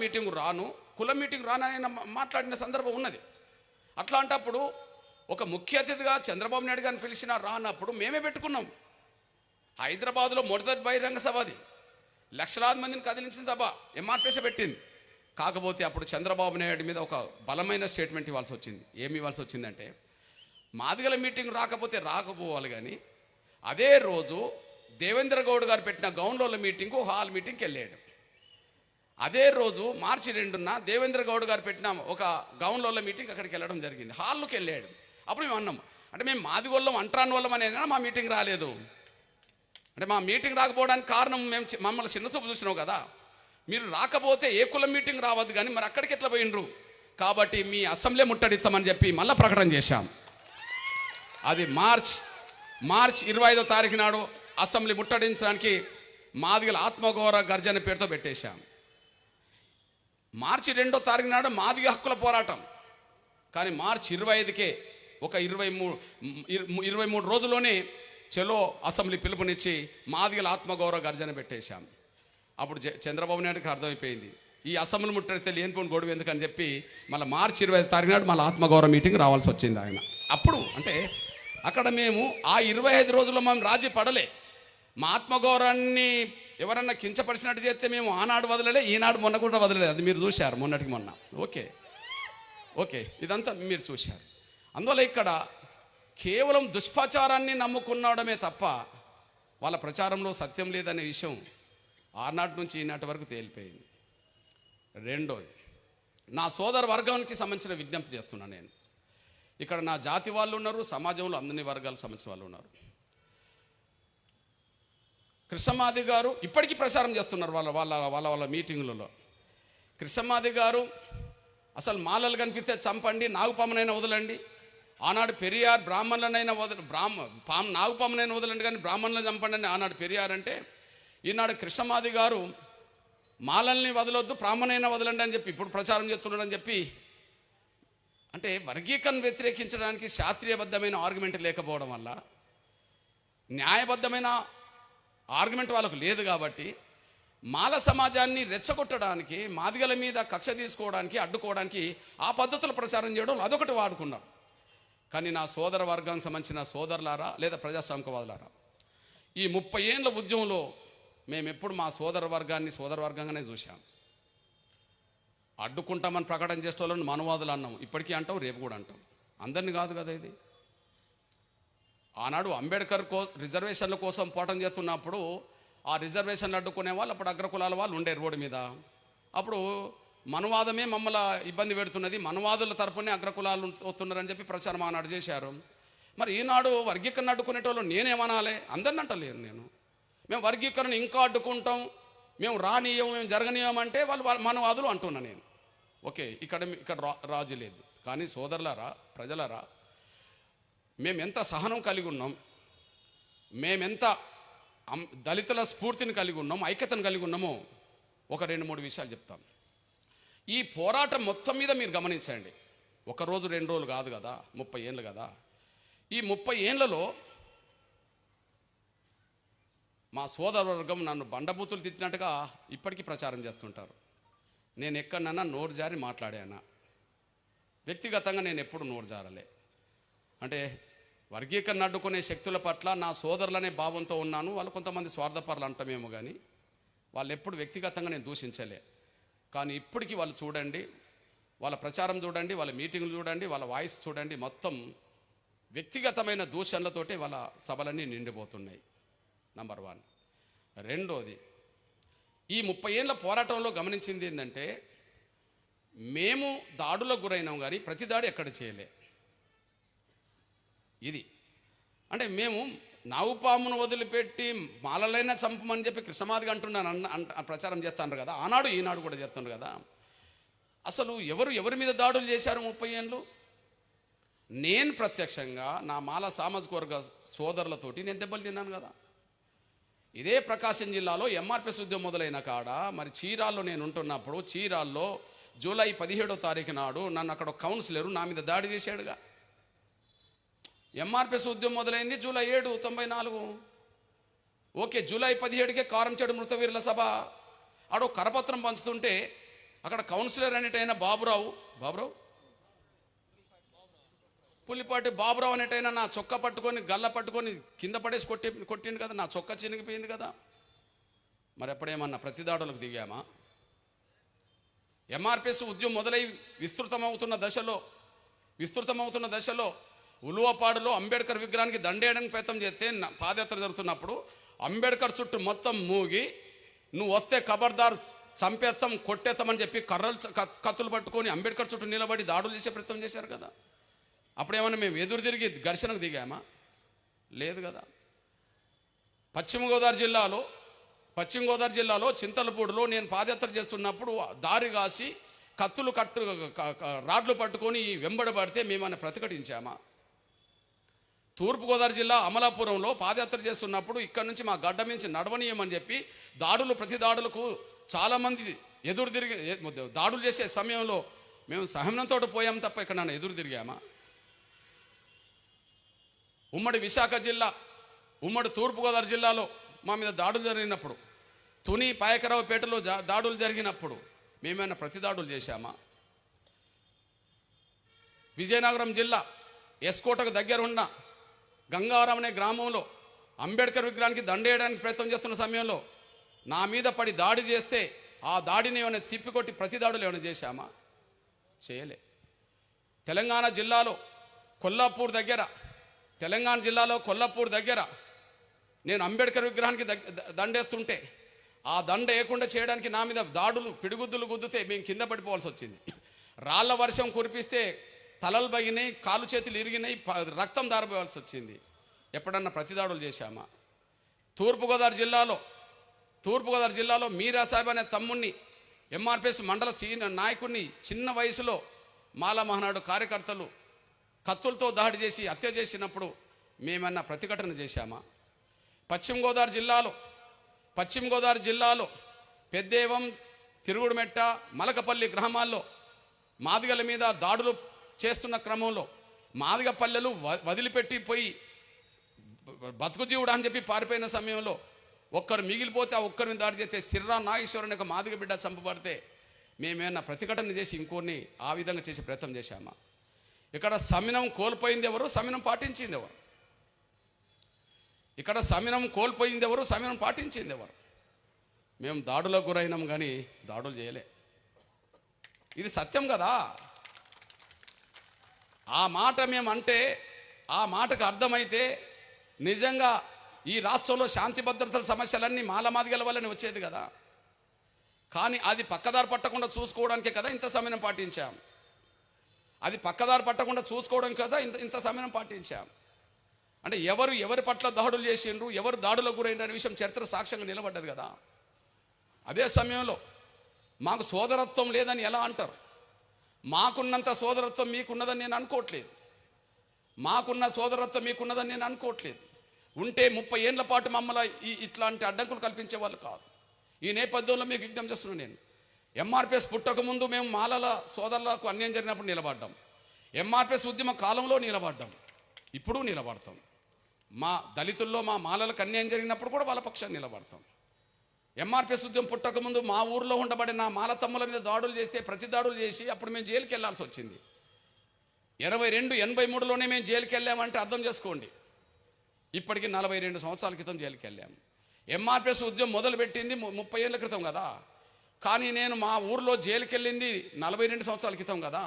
మీటింగ్ రాను, కుల మీటింగ్ రాను ఆయన మాట్లాడిన సందర్భం ఉన్నది. అట్లాంటప్పుడు ఒక ముఖ్య అతిథిగా చంద్రబాబు నాయుడు గారిని పిలిచినా రానప్పుడు మేమే పెట్టుకున్నాం. హైదరాబాద్లో మొదటి బహిరంగ సభ, అది లక్షలాది మందిని కదిలించిన సభ ఎంఆర్పీసీ పెట్టింది. కాకపోతే అప్పుడు చంద్రబాబు నాయుడు మీద ఒక బలమైన స్టేట్మెంట్ ఇవ్వాల్సి వచ్చింది. ఏమి ఇవ్వాల్సి వచ్చిందంటే, మాదిగల మీటింగ్ రాకపోవాలి, కానీ అదే రోజు దేవేంద్ర గౌడ్ గారు పెట్టిన గౌన్లోల మీటింగు హాల్ మీటింగ్కి వెళ్ళాడు. అదే రోజు మార్చి 2న దేవేంద్ర గౌడ్ గారు పెట్టిన ఒక గౌన్లోల మీటింగ్ అక్కడికి వెళ్ళడం జరిగింది. హాల్లోకి వెళ్ళాడు. అప్పుడు మేము అన్నాం, అంటే మేము మాదిగోళ్ళం అంటరాని వాళ్ళం అనేనా మా మీటింగ్ రాలేదు? అంటే మా మీటింగ్ రాకపోవడానికి కారణం మమ్మల్ని చిన్నచూపు చూసినావు కదా, మీరు రాకపోతే ఏ కుల మీటింగ్ రావద్దు, కానీ మరి అక్కడికి ఎట్లా పోయినరు? కాబట్టి మీ అసెంబ్లీ ముట్టడిస్తామని చెప్పి మళ్ళీ ప్రకటన చేశాం. అది మార్చ్ 25వ తారీఖు నాడు అసెంబ్లీ ముట్టడించడానికి మాదిగల ఆత్మగౌరవ గర్జన పేరుతో పెట్టేశాం. మార్చి 2వ తారీఖు నాడు మాదిగ హక్కుల పోరాటం. కానీ మార్చి 25కే ఒక 23 రోజుల్లోనే చలో అసెంబ్లీ పిలుపునిచ్చి మాదిగల ఆత్మగౌరవ గర్జన పెట్టేశాం. అప్పుడు చంద్రబాబు నాయుడుకి అర్థమైపోయింది, ఈ అసెంబ్లీ ముట్టడితే లేనిపోని గొడవ ఎందుకని చెప్పి మళ్ళీ మార్చి 25వ తారీఖు నాడు మళ్ళీ ఆత్మగౌరవ మీటింగ్ రావాల్సి వచ్చింది ఆయన. అప్పుడు అంటే అక్కడ మేము ఆ 25 రోజుల్లో మేము రాజీ పడలే. మా ఆత్మగౌరవాన్ని ఎవరన్నా కించపరిచినట్టు చేస్తే మేము ఆనాడు వదలలే, ఈనాడు మొన్న కూడా వదలలేదు. అది మీరు చూశారు మొన్నటికి మొన్న. ఓకే ఇదంతా మీరు చూశారు. అందువల్ల ఇక్కడ కేవలం దుష్ప్రచారాన్ని నమ్ముకున్నాడమే తప్ప వాళ్ళ ప్రచారంలో సత్యం లేదనే విషయం ఆనాటి నుంచి ఈనాటి వరకు తేలిపోయింది. రెండోది, నా సోదర వర్గానికి సంబంధించిన విజ్ఞప్తి చేస్తున్నాను నేను. ఇక్కడ నా జాతి వాళ్ళు ఉన్నారు, సమాజంలో అన్ని వర్గాలకు సంబంధించిన వాళ్ళు ఉన్నారు. కృష్ణమాది గారు ఇప్పటికీ ప్రచారం చేస్తున్నారు వాళ్ళ మీటింగులలో. కృష్ణమాది గారు అసలు మాలలు కనిపిస్తే చంపండి, నాగుపామునైనా వదలండి, ఆనాడు పెరియార్ బ్రాహ్మణులనైనా నాగుపామునైనా వదలండి, కానీ బ్రాహ్మణులను చంపండి అని ఆనాడు పెరియార్ అంటే, ఈనాడు కృష్ణమాది గారు మాలల్ని వదలొద్దు, బ్రాహ్మణైనా వదలండి అని చెప్పి ఇప్పుడు ప్రచారం చేస్తున్నాడని చెప్పి, అంటే వర్గీకరణ వ్యతిరేకించడానికి శాస్త్రీయబద్ధమైన ఆర్గ్యుమెంట్ లేకపోవడం వల్ల, న్యాయబద్ధమైన ఆర్గ్యుమెంట్ వాళ్ళకు లేదు కాబట్టి మాల సమాజాన్ని రెచ్చగొట్టడానికి, మాదిగల మీద కక్ష తీసుకోవడానికి, అడ్డుకోవడానికి ఆ పద్ధతులు ప్రచారం చేయడం అదొకటి వాడుకున్నారు. కానీ నా సోదర వర్గానికి సంబంధించిన సోదరులారా లేదా ప్రజాస్వామికవాదులారా, ఈ 30 ఏళ్ళ ఉద్యమంలో మేము ఎప్పుడు మా సోదర వర్గంగానే చూసాం. అడ్డుకుంటామని ప్రకటన చేసే వాళ్ళని మనవాదులు అన్నాం, ఇప్పటికీ అంటాం, రేపు కూడా అంటాం. అందరినీ కాదు కదా ఇది. ఆనాడు అంబేద్కర్ రిజర్వేషన్ల కోసం పోరాటం చేస్తున్నప్పుడు ఆ రిజర్వేషన్లు అడ్డుకునే వాళ్ళు అప్పుడు అగ్రకులాల వాళ్ళు ఉండే రోడ్డు మీద. అప్పుడు మనవాదమే మమ్మల్ని ఇబ్బంది పెడుతున్నది, మనవాదుల తరపునే అగ్రకులాలు వస్తున్నారని చెప్పి ప్రచారం ఆనాడు చేశారు. మరి ఈనాడు వర్గీకరణ అడ్డుకునేటోళ్ళు నేనేమనాలి? అందరిని అంటలేను నేను. మేము వర్గీకరణ ఇంకా అడ్డుకుంటాం, మేము రానీయం, మేము జరగనీయమంటే వాళ్ళు మనవాదులు అంటున్నా నేను. ఓకే, ఇక్కడ రాజు లేదు. కానీ సోదరులారా, ప్రజలారా, మేము ఎంత సహనం కలిగి ఉన్నాం, మేమెంత దళితుల స్ఫూర్తిని కలిగి ఉన్నాం, ఐక్యతను కలిగి ఉన్నామో ఒక 2-3 విషయాలు చెప్తాను. ఈ పోరాటం మొత్తం మీద మీరు గమనించండి. 1 రోజు 2 రోజులు కాదు కదా, 30 ఏళ్ళు కదా. ఈ 30 ఏళ్లలో మా సోదరవర్గం నన్ను బండబూతులు తిట్టినట్టుగా ఇప్పటికీ ప్రచారం చేస్తుంటారు. నేను ఎక్కడన్నా నోరు జారి మాట్లాడానా? వ్యక్తిగతంగా నేను ఎప్పుడు నోరు జారలే. అంటే వర్గీకరణ అడ్డుకునే శక్తుల పట్ల నా సోదరులనే భావంతో ఉన్నాను. వాళ్ళు కొంతమంది స్వార్థపరులు అంటామేమో, కానీ వాళ్ళు ఎప్పుడు వ్యక్తిగతంగా నేను దూషించలే. కానీ ఇప్పటికీ వాళ్ళు చూడండి, వాళ్ళ ప్రచారం చూడండి, వాళ్ళ మీటింగ్లు చూడండి, వాళ్ళ వాయిస్ చూడండి, మొత్తం వ్యక్తిగతమైన దూషణలతోటి వాళ్ళ సభలన్నీ నిండిపోతున్నాయి. నంబర్ 1. రెండోది, ఈ 30 ఏళ్ళ పోరాటంలో గమనించింది ఏంటంటే, మేము దాడులకు గురైనాం కానీ ప్రతి దాడి ఎక్కడ చేయలే. ఇది అంటే మేము నావుపామును వదిలిపెట్టి మాలలైనా చంపమని చెప్పి కృష్ణమాదిగా అంటున్నాను ప్రచారం చేస్తాను కదా, ఆనాడు ఈనాడు కూడా చేస్తున్నారు కదా. అసలు ఎవరి మీద దాడులు చేశారు 30 ఏళ్ళు? నేను ప్రత్యక్షంగా నా మాల సామాజిక వర్గ సోదరులతోటి నేను దెబ్బలు తిన్నాను కదా. ఇదే ప్రకాశం జిల్లాలో ఎంఆర్పిఎస్ ఉద్యమం మొదలైన కాడ, మరి చీరాల్లో నేను ఉంటున్నప్పుడు, చీరాల్లో జూలై 17వ తారీఖు నాడు నన్ను అక్కడ కౌన్సిలరు నా మీద దాడి చేశాడుగా. ఎంఆర్పిఎస్ ఉద్యమం మొదలైంది జూలై 7, 1994. ఓకే, జూలై 17కే కారంచేడు మృతవీరుల సభ ఆడో కరపత్రం పంచుతుంటే అక్కడ కౌన్సిలర్ అనేటైనా పుల్లిపాటి బాబురావు అనేటైనా నా చొక్కా పట్టుకొని గల్ల పట్టుకొని కింద పడేసి కొట్టిండు కదా, నా చొక్కా చినిగిపోయింది కదా. మరి ఎప్పుడేమన్నా ప్రతిదాడులకు దిగామా? ఎంఆర్పిఎస్ ఉద్యమం మొదలై విస్తృతమవుతున్న దశలో ఉలువపాడులో అంబేద్కర్ విగ్రహానికి దండేయడానికి ప్రయత్నం చేస్తే పాదయాత్ర జరుగుతున్నప్పుడు అంబేద్కర్ చుట్టూ మొత్తం మూగి, నువ్వు వస్తే ఖబర్దార్ చంపేస్తాం, కొట్టేస్తామని చెప్పి కత్తులు పట్టుకొని అంబేద్కర్ చుట్టూ నిలబడి దాడులు చేసే ప్రయత్నం చేశారు కదా. అప్పుడేమన్నా మేము ఎదురు తిరిగి ఘర్షణకు దిగామా? లేదు కదా. పశ్చిమ గోదావరి జిల్లాలో చింతలపూడిలో నేను పాదయాత్ర చేస్తున్నప్పుడు దారి కాసి కత్తులు రాడ్లు పట్టుకొని వెంబడబడితే మేమన్నా ప్రతిఘటించామా? తూర్పుగోదావరి జిల్లా అమలాపురంలో పాదయాత్ర చేస్తున్నప్పుడు ఇక్కడ నుంచి మా గడ్డ నుంచి నడవనీయమని చెప్పి ప్రతి దాడులకు చాలామంది ఎదురు తిరిగి దాడులు చేసే సమయంలో మేము సహనంతో పోయాం తప్ప ఇక్కడ నన్ను ఎదురు తిరిగామా? ఉమ్మడి విశాఖ జిల్లా, ఉమ్మడి తూర్పుగోదావరి జిల్లాలో మా మీద దాడులు జరిగినప్పుడు, తుని పాయకరావుపేటలో దాడులు జరిగినప్పుడు మేమైనా ప్రతిదాడులు చేశామా? విజయనగరం జిల్లా ఎస్కోటకు దగ్గర ఉన్న గంగారం అనే గ్రామంలో అంబేద్కర్ విగ్రహానికి దండేయడానికి ప్రయత్నం చేస్తున్న సమయంలో నా మీద పడి దాడి చేస్తే ఆ దాడిని ఏమైనా తిప్పికొట్టి ప్రతిదాడులు ఏమైనా చేశామా? చేయలే. తెలంగాణ జిల్లాలో కొల్లాపూర్ దగ్గర నేను అంబేద్కర్ విగ్రహానికి దండేస్తుంటే ఆ దండ వేయకుండా చేయడానికి నా మీద దాడులు పిడిగుద్దులు గుద్దితే మేము కింద పడిపోవాల్సి వచ్చింది. రాళ్ల వర్షం కురిపిస్తే తలలు బగినాయి, కాలు చేతులు ఇరిగినాయి, రక్తం దారబోవాల్సి వచ్చింది. ఎప్పుడన్నా ప్రతిదాడులు చేశామా? తూర్పుగోదావరి జిల్లాలో మీరా సాహెబ్ అనే తమ్ముణ్ణి, ఎంఆర్పిఎస్ మండల సీనియర్ నాయకుడిని చిన్న వయసులో మాలా మహానాడు కార్యకర్తలు కత్తులతో దాడి చేసి హత్య చేసినప్పుడు మేమన్నా ప్రతిఘటన చేశామా? పశ్చిమ గోదావరి జిల్లాలో పెద్దేవం, తిరుగుడుమెట్ట, మలకపల్లి గ్రామాల్లో మాదిగల మీద దాడులు చేస్తున్న క్రమంలో మాదిగ పల్లెలు వదిలిపెట్టి పోయి బతుకు జీవుడు అని చెప్పి పారిపోయిన సమయంలో ఒక్కరు మిగిలిపోతే ఆ ఒక్కరిని దాడి చేస్తే సిర్రా నాగేశ్వరుని ఒక మాదిగ బిడ్డ చంపబడితే మేమేమన్నా ప్రతిఘటన చేసి ఇంకోరిని ఆ విధంగా చేసే ప్రయత్నం చేశామా? ఇక్కడ సమినం కోల్పోయింది ఎవరు, సమినం పాటించింది ఎవరు? ఇక్కడ సమినం కోల్పోయింది ఎవరు, సమినం పాటించింది ఎవరు? మేము దాడులకు గురైనాం కానీ దాడులు చేయలే. ఇది సత్యం కదా. ఆ మాట మేమంటే, ఆ మాటకు అర్థమైతే నిజంగా ఈ రాష్ట్రంలో శాంతి భద్రతల సమస్యలన్నీ మాలమాదిగల వల్లనే వచ్చేది కదా. కానీ అది పక్కదారి పట్టకుండా చూసుకోవడానికే కదా ఇంత సమయం పాటించాం. అది పక్కదారి పట్టకుండా చూసుకోవడం కదా ఇంత సమయం పాటించాం. అంటే ఎవరి పట్ల దాడులు చేసిండ్రు, ఎవరు దాడులకు గురైన విషయం చరిత్ర సాక్ష్యంగా నిలబడ్డది కదా. అదే సమయంలో మాకు సోదరత్వం లేదని ఎలా అంటారు? మాకున్నంత సోదరత్వం మీకున్నదని నేను అనుకోవట్లేదు. మాకున్న సోదరత్వం మీకున్నదని నేను అనుకోవట్లేదు. ఉంటే 30 ఏళ్ల పాటు మమ్మల్ని ఇట్లాంటి అడ్డంకులు కల్పించే వాళ్ళు కాదు. ఈ నేపథ్యంలో మీకు విజ్ఞప్తి చేస్తున్నాను. నేను ఎంఆర్పిఎస్ పుట్టకముందు మేము మాలల సోదరులకు అన్యాయం జరిగినప్పుడు నిలబడ్డాం. ఎంఆర్పిఎస్ ఉద్యమ కాలంలో నిలబడ్డాం, ఇప్పుడు నిలబడతాం. మా దళితుల్లో మా మాలలకు అన్యాయం జరిగినప్పుడు కూడా వాళ్ళ పక్షాన్ని నిలబడతాం. ఎంఆర్పిఎస్ ఉద్యమం పుట్టకముందు మా ఊర్లో ఉండబడిన మాల తమ్ముల మీద దాడులు చేస్తే ప్రతి దాడులు చేసి అప్పుడు మేము జైలుకి వెళ్ళాల్సి వచ్చింది. 82, 83లోనే మేము జైలుకి వెళ్ళామంటే అర్థం చేసుకోండి. ఇప్పటికి 42 సంవత్సరాల క్రితం జైలుకి వెళ్ళాము. ఎంఆర్పిఎస్ ఉద్యమం మొదలుపెట్టింది 30 ఏళ్ళ క్రితం కదా. కానీ నేను మా ఊర్లో జైలుకి వెళ్ళింది 42 సంవత్సరాల క్రితం కదా.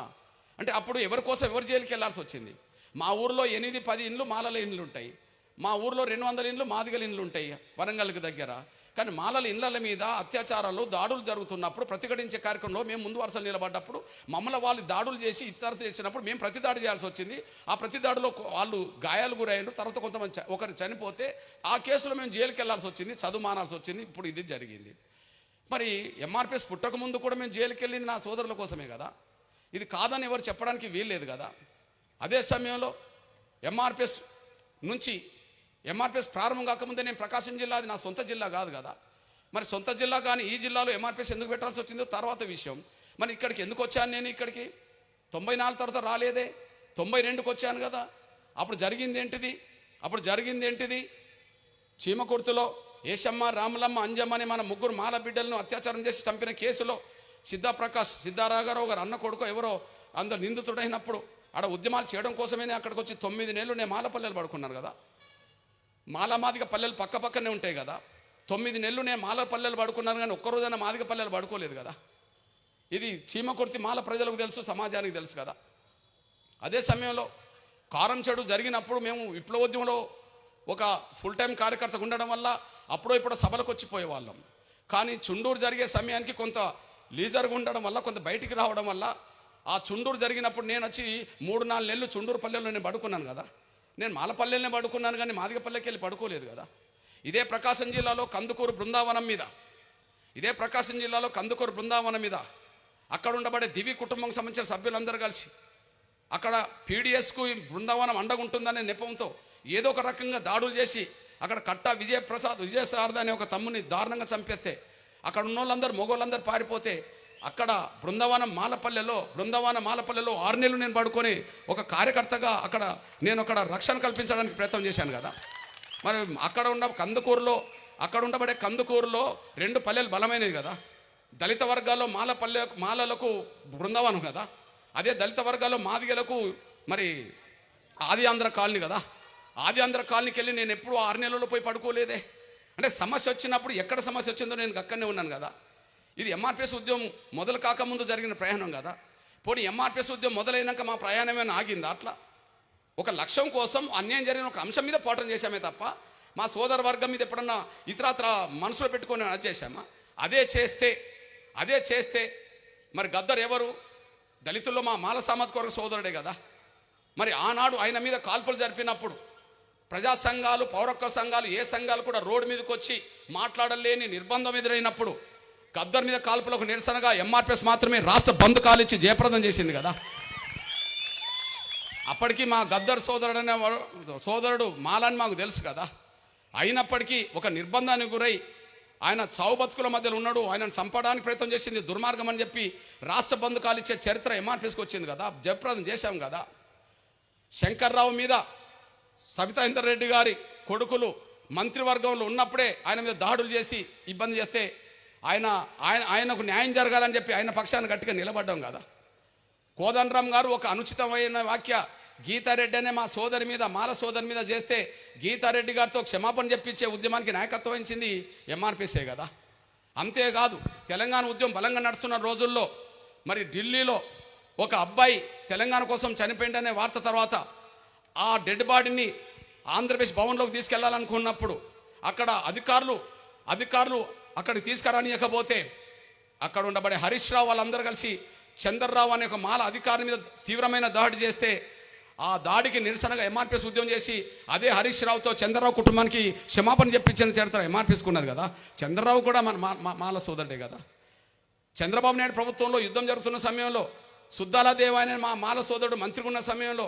అంటే అప్పుడు ఎవరి కోసం ఎవరు జైలుకి వెళ్ళాల్సి వచ్చింది? మా ఊర్లో 8-10 ఇండ్లు మాలల ఇండ్లు ఉంటాయి. మా ఊర్లో 200 ఇండ్లు మాదిగల ఇండ్లు ఉంటాయి వరంగల్కి దగ్గర. కానీ మాలల ఇండ్ల మీద అత్యాచారాలు, దాడులు జరుగుతున్నప్పుడు ప్రతిఘటించే కార్యక్రమంలో మేము ముందు వరుసలు నిలబడ్డప్పుడు మమ్మల్ని వాళ్ళు దాడులు చేసి ఇతరత చేసినప్పుడు మేము ప్రతి దాడి చేయాల్సి వచ్చింది. ఆ ప్రతి దాడిలో వాళ్ళు గాయాలు గురయ్యారు. తర్వాత కొంతమంది ఒకరు చనిపోతే ఆ కేసులో మేము జైలుకి వెళ్ళాల్సి వచ్చింది, చదువు మానాల్సి వచ్చింది. ఇప్పుడు ఇది జరిగింది. మరి ఎంఆర్పిఎస్ పుట్టక ముందు కూడా మేము జైలుకి వెళ్ళింది నా సోదరుల కోసమే కదా. ఇది కాదని ఎవరు చెప్పడానికి వీల్లేదు కదా. అదే సమయంలో ఎంఆర్పిఎస్ ప్రారంభం కాకముందే నేను ప్రకాశం జిల్లా, అది నా సొంత జిల్లా కాదు కదా. మరి సొంత జిల్లా కానీ ఈ జిల్లాలో ఎంఆర్పిఎస్ ఎందుకు పెట్టాల్సి వచ్చిందో తర్వాత విషయం. మరి ఇక్కడికి ఎందుకు వచ్చాను నేను? ఇక్కడికి 94 తర్వాత రాలేదే, 92కి వచ్చాను కదా. అప్పుడు జరిగింది ఏంటిది? చీమకుర్తిలో ఏషమ్మ, రాములమ్మ, అంజమ్మ అనే మన 3 మాల బిడ్డలను అత్యాచారం చేసి చంపిన కేసులో సిద్ధారాఘరావు గారు అన్న కొడుకు ఎవరో అందరు నిందితుడైనప్పుడు ఆడ ఉద్యమాలు చేయడం కోసమే అక్కడికి వచ్చి 9 నెలలు నేను మాల పల్లెలు పడుకున్నాను కదా. మాదిగ పల్లెలు పక్కనే ఉంటాయి కదా. 9 నెలలు నేను మాల పల్లెలు పడుకున్నాను కానీ ఒక్కరోజైనా మాదిగ పల్లెలు పడుకోలేదు కదా. ఇది చీమకుర్తి మాల ప్రజలకు తెలుసు, సమాజానికి తెలుసు కదా. అదే సమయంలో కారం చెడు జరిగినప్పుడు మేము విప్లవోద్యమంలో ఒక ఫుల్ టైం కార్యకర్తగా ఉండడం వల్ల ఇప్పుడు సభలకు వచ్చిపోయేవాళ్ళం. కానీ చుండూరు జరిగే సమయానికి కొంత లీజర్గా ఉండడం వల్ల, కొంత బయటికి రావడం వల్ల ఆ చుండూరు జరిగినప్పుడు నేను వచ్చి 3-4 నెలలు చుండూరు పల్లెల్లో నేను పడుకున్నాను కదా. నేను మాలపల్లెల్నే పడుకున్నాను కానీ మాదిగపల్లెకి వెళ్ళి పడుకోలేదు కదా. ఇదే ప్రకాశం జిల్లాలో కందుకూరు బృందావనం మీద అక్కడ ఉండబడే దివి కుటుంబం సంబంధించిన సభ్యులందరూ కలిసి అక్కడ పీడిఎస్కు బృందావనం అండగుంటుందనే నెపంతో ఏదో ఒక రకంగా దాడులు చేసి అక్కడ కట్టా విజయసారథి అనే ఒక తమ్ముని దారుణంగా చంపేస్తే అక్కడ ఉన్న వాళ్ళందరూ మగోళ్ళందరూ పారిపోతే అక్కడ బృందావనం మాలపల్లెలో 6 నెలలు నేను పడుకొని ఒక కార్యకర్తగా నేను రక్షణ కల్పించడానికి ప్రయత్నం చేశాను కదా. మరి అక్కడ ఉండబడే కందుకూరులో 2 పల్లెలు బలమైనవి కదా. దళిత వర్గాల్లో మాలలకు బృందావనం కదా. అదే దళిత వర్గాల్లో మాదిగలకు మరి ఆది ఆంధ్ర కాలనీ కదా. ఆది ఆంధ్ర కాలనీకి వెళ్ళి నేను ఎప్పుడూ 6 నెలల్లో పోయి పడుకోలేదే. అంటే సమస్య వచ్చినప్పుడు ఎక్కడ సమస్య వచ్చిందో నేను అక్కడనే ఉన్నాను కదా. ఇది ఎంఆర్పిఎస్ ఉద్యమం మొదలు కాకముందు జరిగిన ప్రయాణం కదా. పోనీ ఎంఆర్పిఎస్ ఉద్యమం మొదలైనాక మా ప్రయాణమేమైనా ఆగిందా? అట్లా ఒక లక్ష్యం కోసం అన్యాయం జరిగిన ఒక అంశం మీద పోరాటం చేశామే తప్ప మా సోదర వర్గం మీద ఎప్పుడన్నా ఇతరత్ర మనసులో పెట్టుకొని అది చేశామా? అదే చేస్తే మరి గద్దర్ ఎవరు? దళితుల్లో మా మాల సామాజిక వర్గ సోదరుడే కదా. మరి ఆనాడు ఆయన మీద కాల్పులు జరిపినప్పుడు ప్రజా సంఘాలు, పౌరత్వ సంఘాలు, ఏ సంఘాలు కూడా రోడ్డు మీదకి వచ్చి మాట్లాడలేని నిర్బంధం ఎదురైనప్పుడు గద్దర్ మీద కాల్పులకు నిరసనగా ఎంఆర్పిఎస్ మాత్రమే రాష్ట్ర బంద్ కాలిచ్చి జయప్రదం చేసింది కదా. అప్పటికి మా గద్దర్ సోదరుడు మాలని మాకు తెలుసు కదా. అయినప్పటికీ ఒక నిర్బంధానికి గురై ఆయన చావు బతుకుల మధ్యలో ఉన్నాడు. ఆయనను చంపడానికి ప్రయత్నం చేసింది దుర్మార్గం అని చెప్పి రాష్ట్ర బంద్ కాలిచ్చే చరిత్ర ఎంఆర్పిఎస్కి వచ్చింది కదా. జయప్రదం చేశాం కదా. శంకర్రావు మీద సబితాయిందర్ రెడ్డి గారి కొడుకులు మంత్రివర్గంలో ఉన్నప్పుడే ఆయన మీద దాడులు చేసి ఇబ్బంది చేస్తే ఆయనకు న్యాయం జరగాలని చెప్పి ఆయన పక్షాన్ని గట్టిగా నిలబడ్డాం కదా. కోదండరామ్ గారు ఒక అనుచితమైన వ్యాఖ్య గీతారెడ్డి అనే మా సోదరి మీద, మాల సోదరి మీద చేస్తే గీతారెడ్డి గారితో క్షమాపణ చెప్పించే ఉద్యమానికి నాయకత్వం వహించింది ఎంఆర్పిసే కదా. అంతేకాదు తెలంగాణ ఉద్యమం బలంగా నడుస్తున్న రోజుల్లో మరి ఢిల్లీలో ఒక అబ్బాయి తెలంగాణ కోసం చనిపోయిందనే వార్త తర్వాత ఆ డెడ్ బాడీని ఆంధ్రప్రదేశ్ భవన్లోకి తీసుకెళ్లాలనుకున్నప్పుడు అక్కడ అధికారులు అక్కడికి తీసుకురానియకపోతే అక్కడ ఉండబడే హరీష్ రావు వాళ్ళందరూ కలిసి చంద్రరావు అనే ఒక మాల అధికారి మీద తీవ్రమైన దాడి చేస్తే ఆ దాడికి నిరసనగా ఎంఆర్పిఎస్ ఉద్యమం చేసి అదే హరీష్ రావుతో చంద్రరావు కుటుంబానికి క్షమాపణ చెప్పించిన చరిత్ర ఎంఆర్పిఎస్కి ఉన్నది కదా. చంద్రరావు కూడా మాల సోదరుడే కదా. చంద్రబాబు నాయుడు ప్రభుత్వంలో యుద్ధం జరుగుతున్న సమయంలో సుద్దాలదేవ్ అనే మా మాల సోదరుడు మంత్రిగా ఉన్న సమయంలో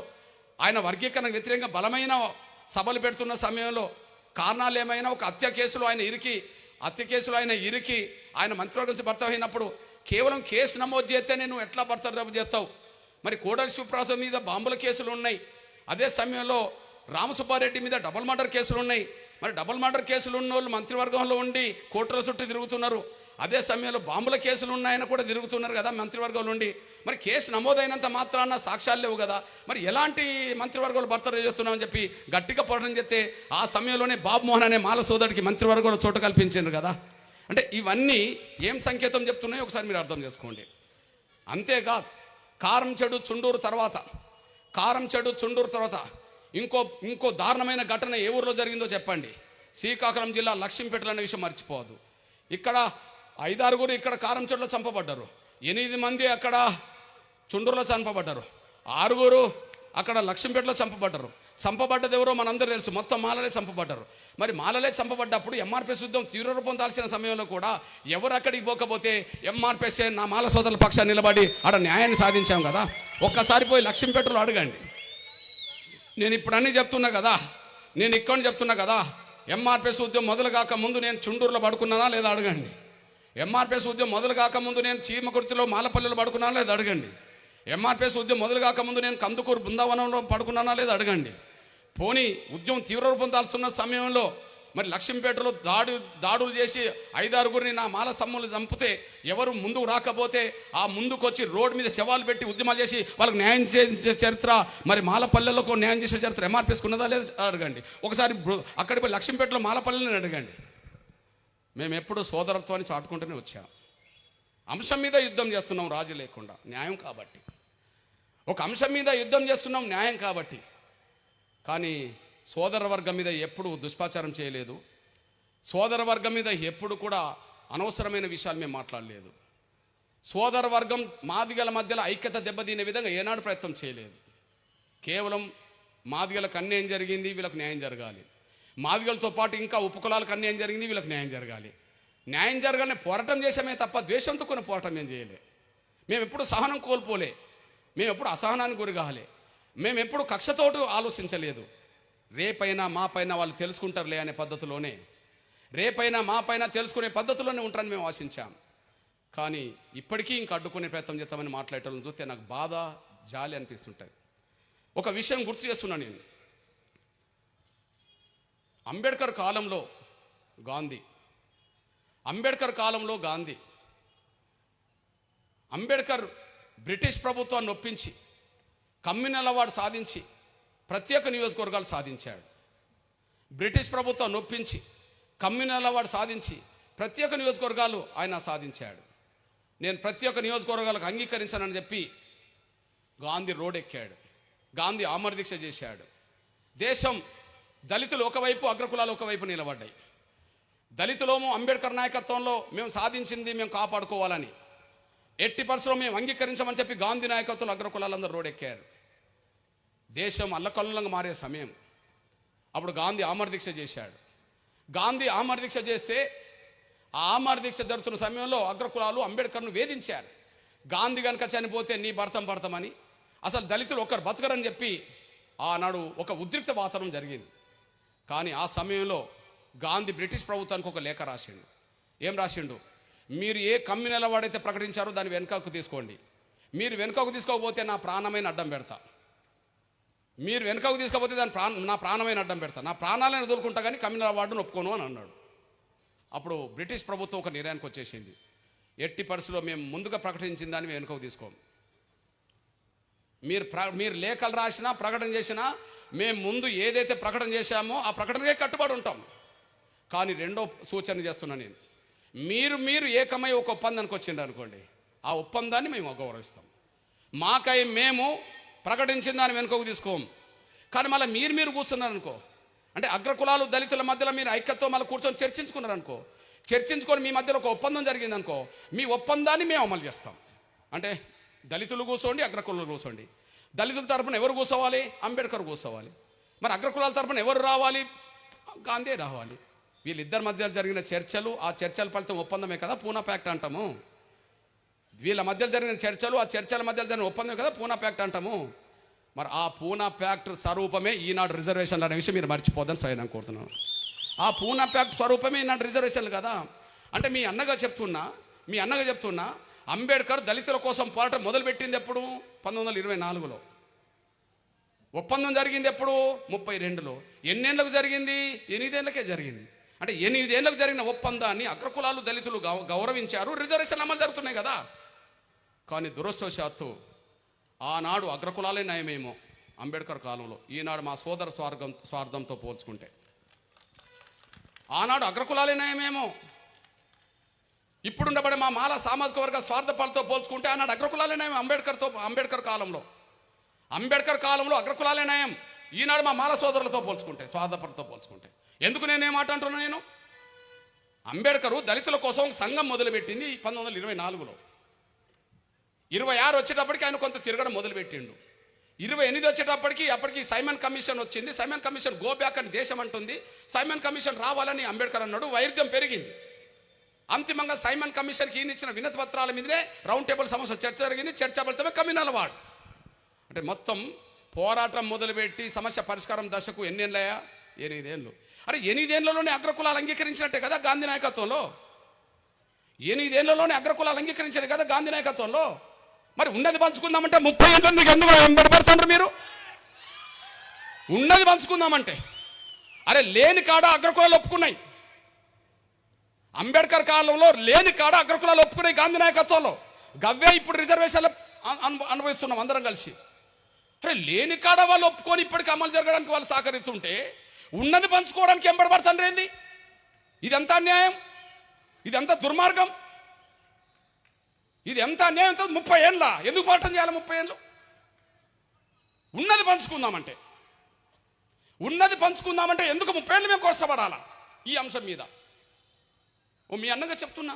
ఆయన వర్గీకరణకు వ్యతిరేకంగా బలమైన సభలు పెడుతున్న సమయంలో కారణాలు ఏమైనా ఒక హత్య కేసులో ఆయన ఇరికి ఆయన మంత్రివర్గం నుంచి భర్త అయినప్పుడు కేవలం కేసు నమోదు చేస్తేనే నువ్వు ఎట్లా బర్తరఫ్ చేస్తావు? మరి కోడలి శివప్రసాద్ మీద బాంబుల కేసులు ఉన్నాయి. అదే సమయంలో రామసుబ్బారెడ్డి మీద డబుల్ మర్డర్ కేసులు ఉన్నాయి. మరి డబుల్ మర్డర్ కేసులు ఉన్న వాళ్ళు మంత్రివర్గంలో ఉండి కోర్టుల చుట్టూ తిరుగుతున్నారు. అదే సమయంలో బాంబుల కేసులు ఉన్నాయని కూడా తిరుగుతున్నారు కదా మంత్రివర్గంలో ఉండి. మరి కేసు నమోదైనంత మాత్రాన సాక్ష్యాలు లేవు కదా. మరి ఎలాంటి మంత్రివర్గంలో బర్తరఫ్ చేస్తున్నామని చెప్పి గట్టిగా పోరాటం చేస్తే ఆ సమయంలోనే బాబు మోహన్ అనే మాల సోదరుడికి మంత్రివర్గంలో చోటు కల్పించారు కదా. అంటే ఇవన్నీ ఏం సంకేతం చెప్తున్నాయో ఒకసారి మీరు అర్థం చేసుకోండి. అంతేకాదు కారం చెడు చుండూరు తర్వాత ఇంకో దారుణమైన ఘటన ఏ ఊరిలో జరిగిందో చెప్పండి. శ్రీకాకుళం జిల్లా లక్ష్మీపేటలో అనే విషయం మర్చిపోవద్దు. ఇక్కడ 5-6 ఇక్కడ కారం చెడులో చంపబడ్డారు. 8 మంది అక్కడ చుండూరులో చంపబడ్డారు. 6 అక్కడ లక్ష్మీపేటలో చంపబడ్డారు. చంపబడ్డది ఎవరో మనందరూ తెలుసు, మొత్తం మాలలే చంపబడ్డారు. మరి మాలలే చంపబడ్డప్పుడు ఎంఆర్పిఎస్ యుద్ధం తీవ్ర రూపం దాల్చిన సమయంలో కూడా ఎవరు అక్కడికి పోకపోతే ఎంఆర్పిఎస్ నా మాల సోదరుల పక్షాన్ని నిలబడి ఆడ న్యాయాన్ని సాధించాం కదా. ఒక్కసారి పోయి లక్ష్మీపేటలో అడగండి. నేను ఇప్పుడు అన్నీ చెప్తున్నా కదా, నేను ఇక్కడ చెప్తున్నా కదా. ఎంఆర్పిఎస్ ఉద్యమం మొదలు కాక ముందు నేను చుండూరులో పడుకున్నానా లేదా అడగండి. ఎంఆర్పిఎస్ ఉద్యమం మొదలు కాకముందు నేను చీమకుర్తిలో మాలపల్లిలో పడుకున్నానా లేదా అడగండి. ఎంఆర్పిఎస్ ఉద్యమం మొదలు కాకముందు నేను కందుకూరు బృందావనంలో పడుకున్నానా లేదా అడగండి. పోనీ ఉద్యమం తీవ్ర రూపం దాల్చున్న సమయంలో మరి లక్ష్మీపేటలో దాడులు చేసి 5-6 నా మాల తమ్ముళ్ళు చంపితే ఎవరు ముందుకు రాకపోతే ఆ ముందుకు వచ్చి రోడ్డు మీద శవాలు పెట్టి ఉద్యమాలు చేసి వాళ్ళకి న్యాయం చేసే చరిత్ర మరి మాలపల్లెలకు న్యాయం చేసే చరిత్ర ఎంఆర్పిఎస్కి ఉన్నదా లేదా అడగండి. ఒకసారి అక్కడికి పోయి లక్ష్మీపేటలో మాలపల్లెని అడగండి. మేము ఎప్పుడూ సోదరత్వాన్ని చాటుకుంటూనే వచ్చాం. అంశం మీద యుద్ధం చేస్తున్నాం రాజు లేకుండా, న్యాయం కాబట్టి. ఒక అంశం మీద యుద్ధం చేస్తున్నాం న్యాయం కాబట్టి. కానీ సోదర వర్గం మీద ఎప్పుడు దుష్ప్రచారం చేయలేదు. సోదర వర్గం మీద ఎప్పుడు కూడా అనవసరమైన విషయాలు మేము మాట్లాడలేదు. సోదర వర్గం మాదిగల మధ్యలో ఐక్యత దెబ్బతినే విధంగా ఏనాడు ప్రయత్నం చేయలేదు. కేవలం మాదిగలకు అన్యాయం జరిగింది, వీళ్ళకు న్యాయం జరగాలి. మాదిగలతో పాటు ఇంకా ఉపకులాలకు అన్యాయం జరిగింది, వీళ్ళకి న్యాయం జరగాలి. న్యాయం జరగాలని పోరాటం చేసామే తప్ప ద్వేషంతో కొన్ని పోరాటం ఏం చేయలే. మేము ఎప్పుడు సహనం కోల్పోలే, మేము ఎప్పుడు అసహనానికి గురికాలే, మేము ఎప్పుడు కక్షతోటి ఆలోచించలేదు. రేపైనా మా పైన వాళ్ళు తెలుసుకుంటారులే అనే పద్ధతిలోనే, రేపైనా మా పైన తెలుసుకునే పద్ధతిలోనే ఉంటారని మేము ఆశించాం. కానీ ఇప్పటికీ ఇంకా అడ్డుకునే ప్రయత్నం చేస్తామని మాట్లాడటం చూస్తే నాకు బాధ, జాలి అనిపిస్తుంటుంది. ఒక విషయం గుర్తు చేస్తున్నా నేను. అంబేద్కర్ కాలంలో గాంధీ అంబేద్కర్ బ్రిటిష్ ప్రభుత్వాన్ని ఒప్పించి కమ్యూనల్ అవార్డు సాధించి ప్రత్యేక నియోజకవర్గాలు సాధించాడు. బ్రిటిష్ ప్రభుత్వాన్ని ఒప్పించి కమ్యూనల్ అవార్డు సాధించి ప్రత్యేక నియోజకవర్గాలు ఆయన సాధించాడు. నేను ప్రత్యేక నియోజకవర్గాలకు అంగీకరించానని చెప్పి గాంధీ రోడ్ ఎక్కాడు. గాంధీ ఆమర దీక్ష చేశాడు. దేశం దళితులు ఒకవైపు, అగ్రకులాలు ఒకవైపు నిలబడ్డాయి. దళితులోమో అంబేద్కర్ నాయకత్వంలో మేము సాధించింది మేము కాపాడుకోవాలని, ఎట్టి పరిస్థితుల్లో మేము అంగీకరించమని చెప్పి గాంధీ నాయకత్వంలో అగ్రకులాలందరూ రోడ్ ఎక్కారు. దేశం అల్లకల్లంగా మారే సమయం. అప్పుడు గాంధీ ఆమర దీక్ష చేశాడు. గాంధీ ఆమర దీక్ష చేస్తే ఆ ఆమర దీక్ష జరుగుతున్న సమయంలో అగ్రకులాలు అంబేద్కర్ను వేధించారు. గాంధీ కనుక చనిపోతే నీ భర్తమని, అసలు దళితులు ఒక్కరు బతకరని చెప్పి ఆనాడు ఒక ఉద్రిక్త వాతావరణం జరిగింది. కానీ ఆ సమయంలో గాంధీ బ్రిటిష్ ప్రభుత్వానికి ఒక లేఖ రాసిండు. ఏం రాసిండు? మీరు ఏ కమ్యూనల్ అవార్డు అయితే ప్రకటించారో దాన్ని వెనుకకు తీసుకోండి. మీరు వెనుకకు తీసుకోకపోతే నా ప్రాణమైన అడ్డం పెడతా. మీరు వెనుకకు తీసుకోకపోతే నా ప్రాణమైన అడ్డం పెడతా. నా ప్రాణాలను వదులుకుంటా కానీ కమ్యూనల్ అవార్డును ఒప్పుకోను అని అన్నాడు. అప్పుడు బ్రిటిష్ ప్రభుత్వం ఒక నిర్ణయానికి వచ్చేసింది. ఎట్టి పరిస్థితుల్లో మేము ముందుగా ప్రకటించిన దాన్ని వెనుకకు తీసుకోము. మీరు లేఖలు రాసినా ప్రకటన చేసినా మేము ముందు ఏదైతే ప్రకటన చేశామో ఆ ప్రకటనకే కట్టుబడి ఉంటాం. కానీ రెండో సూచన చేస్తున్నా నేను, మీరు ఏకమై ఒక ఒప్పందానికి వచ్చిండ్రు అనుకోండి, ఆ ఒప్పందాన్ని మేము గౌరవిస్తాం. మాకై మేము ప్రకటించిన దాన్ని వెనుకకు తీసుకోం. కానీ మళ్ళీ మీరు కూర్చున్నారు అనుకో, అంటే అగ్రకులాలు దళితుల మధ్యలో మీరు ఐక్యతతో మళ్ళీ కూర్చొని చర్చించుకున్నారు అనుకో, చర్చించుకొని మీ మధ్యలో ఒక ఒప్పందం జరిగింది అనుకో, మీ ఒప్పందాన్ని మేము అమలు చేస్తాం. అంటే దళితులు కూర్చోండి, అగ్రకులాలు కూర్చోండి. దళితుల తరపున ఎవరు కూర్చోవాలి? అంబేద్కర్ కూర్చోవాలి. మరి అగ్రకులాల తరపున ఎవరు రావాలి? గాంధీ రావాలి. వీళ్ళిద్దరి మధ్య జరిగిన చర్చలు, ఆ చర్చల ఫలితం ఒప్పందమే కదా పూనా ప్యాక్ట్ అంటాము. వీళ్ళ మధ్యలో జరిగిన చర్చలు, ఆ చర్చల మధ్యలో జరిగిన ఒప్పందమే కదా పూనా ప్యాక్ట్ అంటాము. మరి ఆ పూనా ప్యాక్ట్ స్వరూపమే ఈనాడు రిజర్వేషన్లు అనే విషయం మీరు మర్చిపోద్దని సరే కోరుతున్నాను. ఆ పూనా ప్యాక్ట్ స్వరూపమే ఈనాడు రిజర్వేషన్లు కదా. అంటే మీ అన్నగా చెప్తున్నా అంబేద్కర్ దళితుల కోసం పోరాటం మొదలుపెట్టింది ఎప్పుడు? 1924లో. ఒప్పందం జరిగింది ఎప్పుడు? 32లో. ఎన్నేళ్లకు జరిగింది? 8 ఏళ్లకే జరిగింది. అంటే 8 ఏళ్లకు జరిగిన ఒప్పందాన్ని అగ్రకులాలు దళితులు గౌరవించారు, రిజర్వేషన్ అమలు జరుగుతున్నాయి కదా. కానీ దురదృష్టవశాత్తు ఆనాడు అగ్రకులాలే నయమేమో అంబేద్కర్ కాలంలో, ఈనాడు మా సోదర స్వార్థంతో పోల్చుకుంటే ఆనాడు అగ్రకులాలే నయమేమో. ఇప్పుడుండబడే మా మాల సామాజిక వర్గ స్వార్థపాలతో పోల్చుకుంటే ఆనాడు అగ్రకులాలే నయం. అంబేద్కర్ కాలంలో అగ్రకులాలే నయం. ఈనాడు మా మాల సోదరులతో పోల్చుకుంటే, స్వార్థపలతో పోల్చుకుంటే. ఎందుకు నేనేం మాట అంటున్నా? నేను అంబేద్కరు దళితుల కోసం సంఘం మొదలుపెట్టింది 1924లో. 26 వచ్చేటప్పటికి ఆయన కొంత తిరగడం మొదలుపెట్టిండు. 28 వచ్చేటప్పటికి అప్పటికి సైమన్ కమిషన్ వచ్చింది. సైమన్ కమిషన్ గో బ్యాక్ అని దేశం అంటుంది. సైమన్ కమిషన్ రావాలని అంబేద్కర్ అన్నాడు. వైరుధ్యం పెరిగింది. అంతిమంగా సైమన్ కమిషన్కి ఈయన ఇచ్చిన వినతి పత్రాల మీదనే రౌండ్ టేబుల్ సమస్య చర్చ జరిగింది. చర్చ ఫలితమే కమ్యూనల్ వార్డ్. అంటే మొత్తం పోరాటం మొదలుపెట్టి సమస్య పరిష్కారం దశకు ఎన్నేళ్ళయా? 8 ఏళ్ళు. అరే 8 ఏళ్లలోనే అగ్రకులాలు అంగీకరించినట్టే కదా గాంధీ నాయకత్వంలో. 8 ఏళ్లలోనే అగ్రకులాలు అంగీకరించారు కదా గాంధీ నాయకత్వంలో. మరి ఉన్నది పంచుకుందామంటే 30 ఏళ్ళకి ఎందుకు వెంబడిపడుతున్నారు మీరు? ఉన్నది పంచుకుందామంటే అరే లేని కాడ అగ్రకులాలు ఒప్పుకున్నాయి. అంబేద్కర్ కాలంలో లేని కాడ అగ్రకులాలు ఒప్పుకున్నాయి గాంధీ నాయకత్వంలో. గవ్వే ఇప్పుడు రిజర్వేషన్లు అనుభవిస్తున్నాం అందరం కలిసి. అరే లేని కాడ వాళ్ళు ఒప్పుకొని ఇప్పటికీ అమలు జరగడానికి వాళ్ళు సహకరిస్తుంటే ఉన్నది పంచుకోవడానికి ఎంబడబడుతుంది ఏంది? ఇదంతా అన్యాయం, ఇదంతా దుర్మార్గం, ఇది ఎంత అన్యాయం. 30 ఏళ్ళ ఎందుకు పోరాటం చేయాలి? 30 ఏళ్ళు ఉన్నది పంచుకుందామంటే ఎందుకు 30 ఏళ్ళు మేము కష్టపడాలా ఈ అంశం మీద? మీ అన్నగా చెప్తున్నా,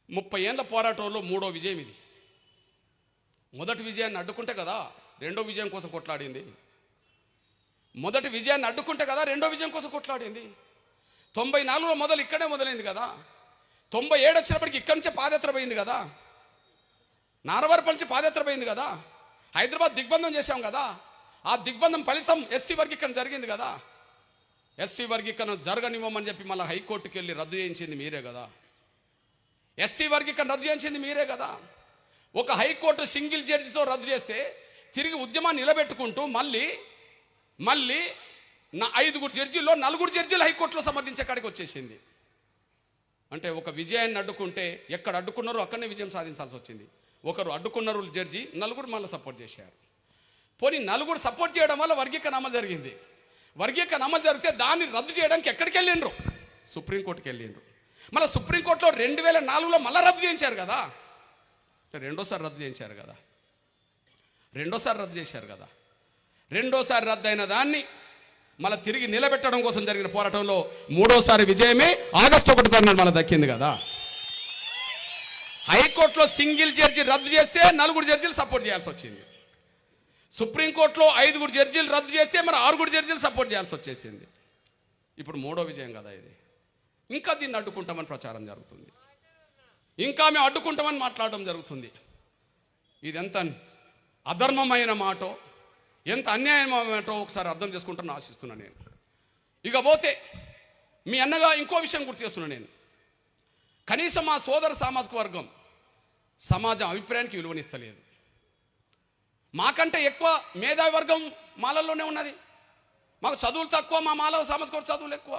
30 ఏళ్ళ పోరాటంలో 3వ విజయం ఇది. మొదటి విజయాన్ని అడ్డుకుంటే కదా రెండో విజయం కోసం కొట్లాడింది. మొదటి విజయాన్ని అడ్డుకుంటే కదా రెండో విజయం కోసం కొట్లాడింది. 94లో మొదలు ఇక్కడే మొదలైంది కదా. 97 వచ్చినప్పటికి ఇక్కడి నుంచే పాదయాత్ర పోయింది కదా. నారవరపల్లి నుంచి పాదయాత్ర పోయింది కదా. హైదరాబాద్ దిగ్బంధం చేశాం కదా. ఆ దిగ్బంధం ఫలితం ఎస్సీ వర్గీకరణ జరిగింది కదా. ఎస్సీ వర్గీకరణ జరగనివ్వమని చెప్పి మళ్ళీ హైకోర్టుకి వెళ్ళి రద్దు చేయించింది మీరే కదా. ఎస్సీ వర్గీకరణ రద్దు చేయించింది మీరే కదా. ఒక హైకోర్టు సింగిల్ జడ్జితో రద్దు చేస్తే తిరిగి ఉద్యమాన్ని నిలబెట్టుకుంటూ మళ్ళీ 5 జడ్జీల్లో 4 జడ్జీలు హైకోర్టులో సమర్థించే కాడికి వచ్చేసింది. అంటే ఒక విజయాన్ని అడ్డుకుంటే ఎక్కడ అడ్డుకున్నారో అక్కడనే విజయం సాధించాల్సి వచ్చింది. ఒకరు అడ్డుకున్నారు జడ్జి, 4 మళ్ళీ సపోర్ట్ చేశారు. పోనీ 4 సపోర్ట్ చేయడం వల్ల వర్గీకరణ అమలు జరిగింది. వర్గీకరణ అమలు జరిగితే దాన్ని రద్దు చేయడానికి ఎక్కడికి వెళ్ళిండ్రు? సుప్రీంకోర్టుకి వెళ్ళిండ్రు. మళ్ళీ సుప్రీంకోర్టులో 2004లో మళ్ళీ రద్దు చేయించారు కదా. రెండోసారి రద్దు చేశారు కదా. రెండోసారి రద్దు అయిన దాన్ని మళ్ళీ తిరిగి నిలబెట్టడం కోసం జరిగిన పోరాటంలో 3వసారి విజయమే ఆగస్టు 1 తారీఖున మళ్ళీ దక్కింది కదా. హైకోర్టులో సింగిల్ జడ్జి రద్దు చేస్తే 4 జడ్జీలు సపోర్ట్ చేయాల్సి వచ్చింది. సుప్రీంకోర్టులో 5 జడ్జీలు రద్దు చేస్తే మరి 6 జడ్జీలు సపోర్ట్ చేయాల్సి వచ్చేసింది. ఇప్పుడు 3వ విజయం కదా ఇది. ఇంకా దీన్ని అడ్డుకుంటామని ప్రచారం జరుగుతుంది, ఇంకా మేము అడ్డుకుంటామని మాట్లాడడం జరుగుతుంది. ఇది ఎంత అధర్మమైన మాటో, ఎంత అన్యాయమేటో ఒకసారి అర్థం చేసుకుంటానని ఆశిస్తున్నాను నేను. ఇక పోతే మీ అన్నగా ఇంకో విషయం గుర్తు చేస్తున్నాను నేను. కనీసం మా సోదర సామాజిక వర్గం సమాజం అభిప్రాయానికి విలువనిస్తలేదు. మాకంటే ఎక్కువ మేధావి వర్గం మాలల్లోనే ఉన్నది. మాకు చదువులు తక్కువ, మా మాల సామాజిక వర్గం చదువులు ఎక్కువ.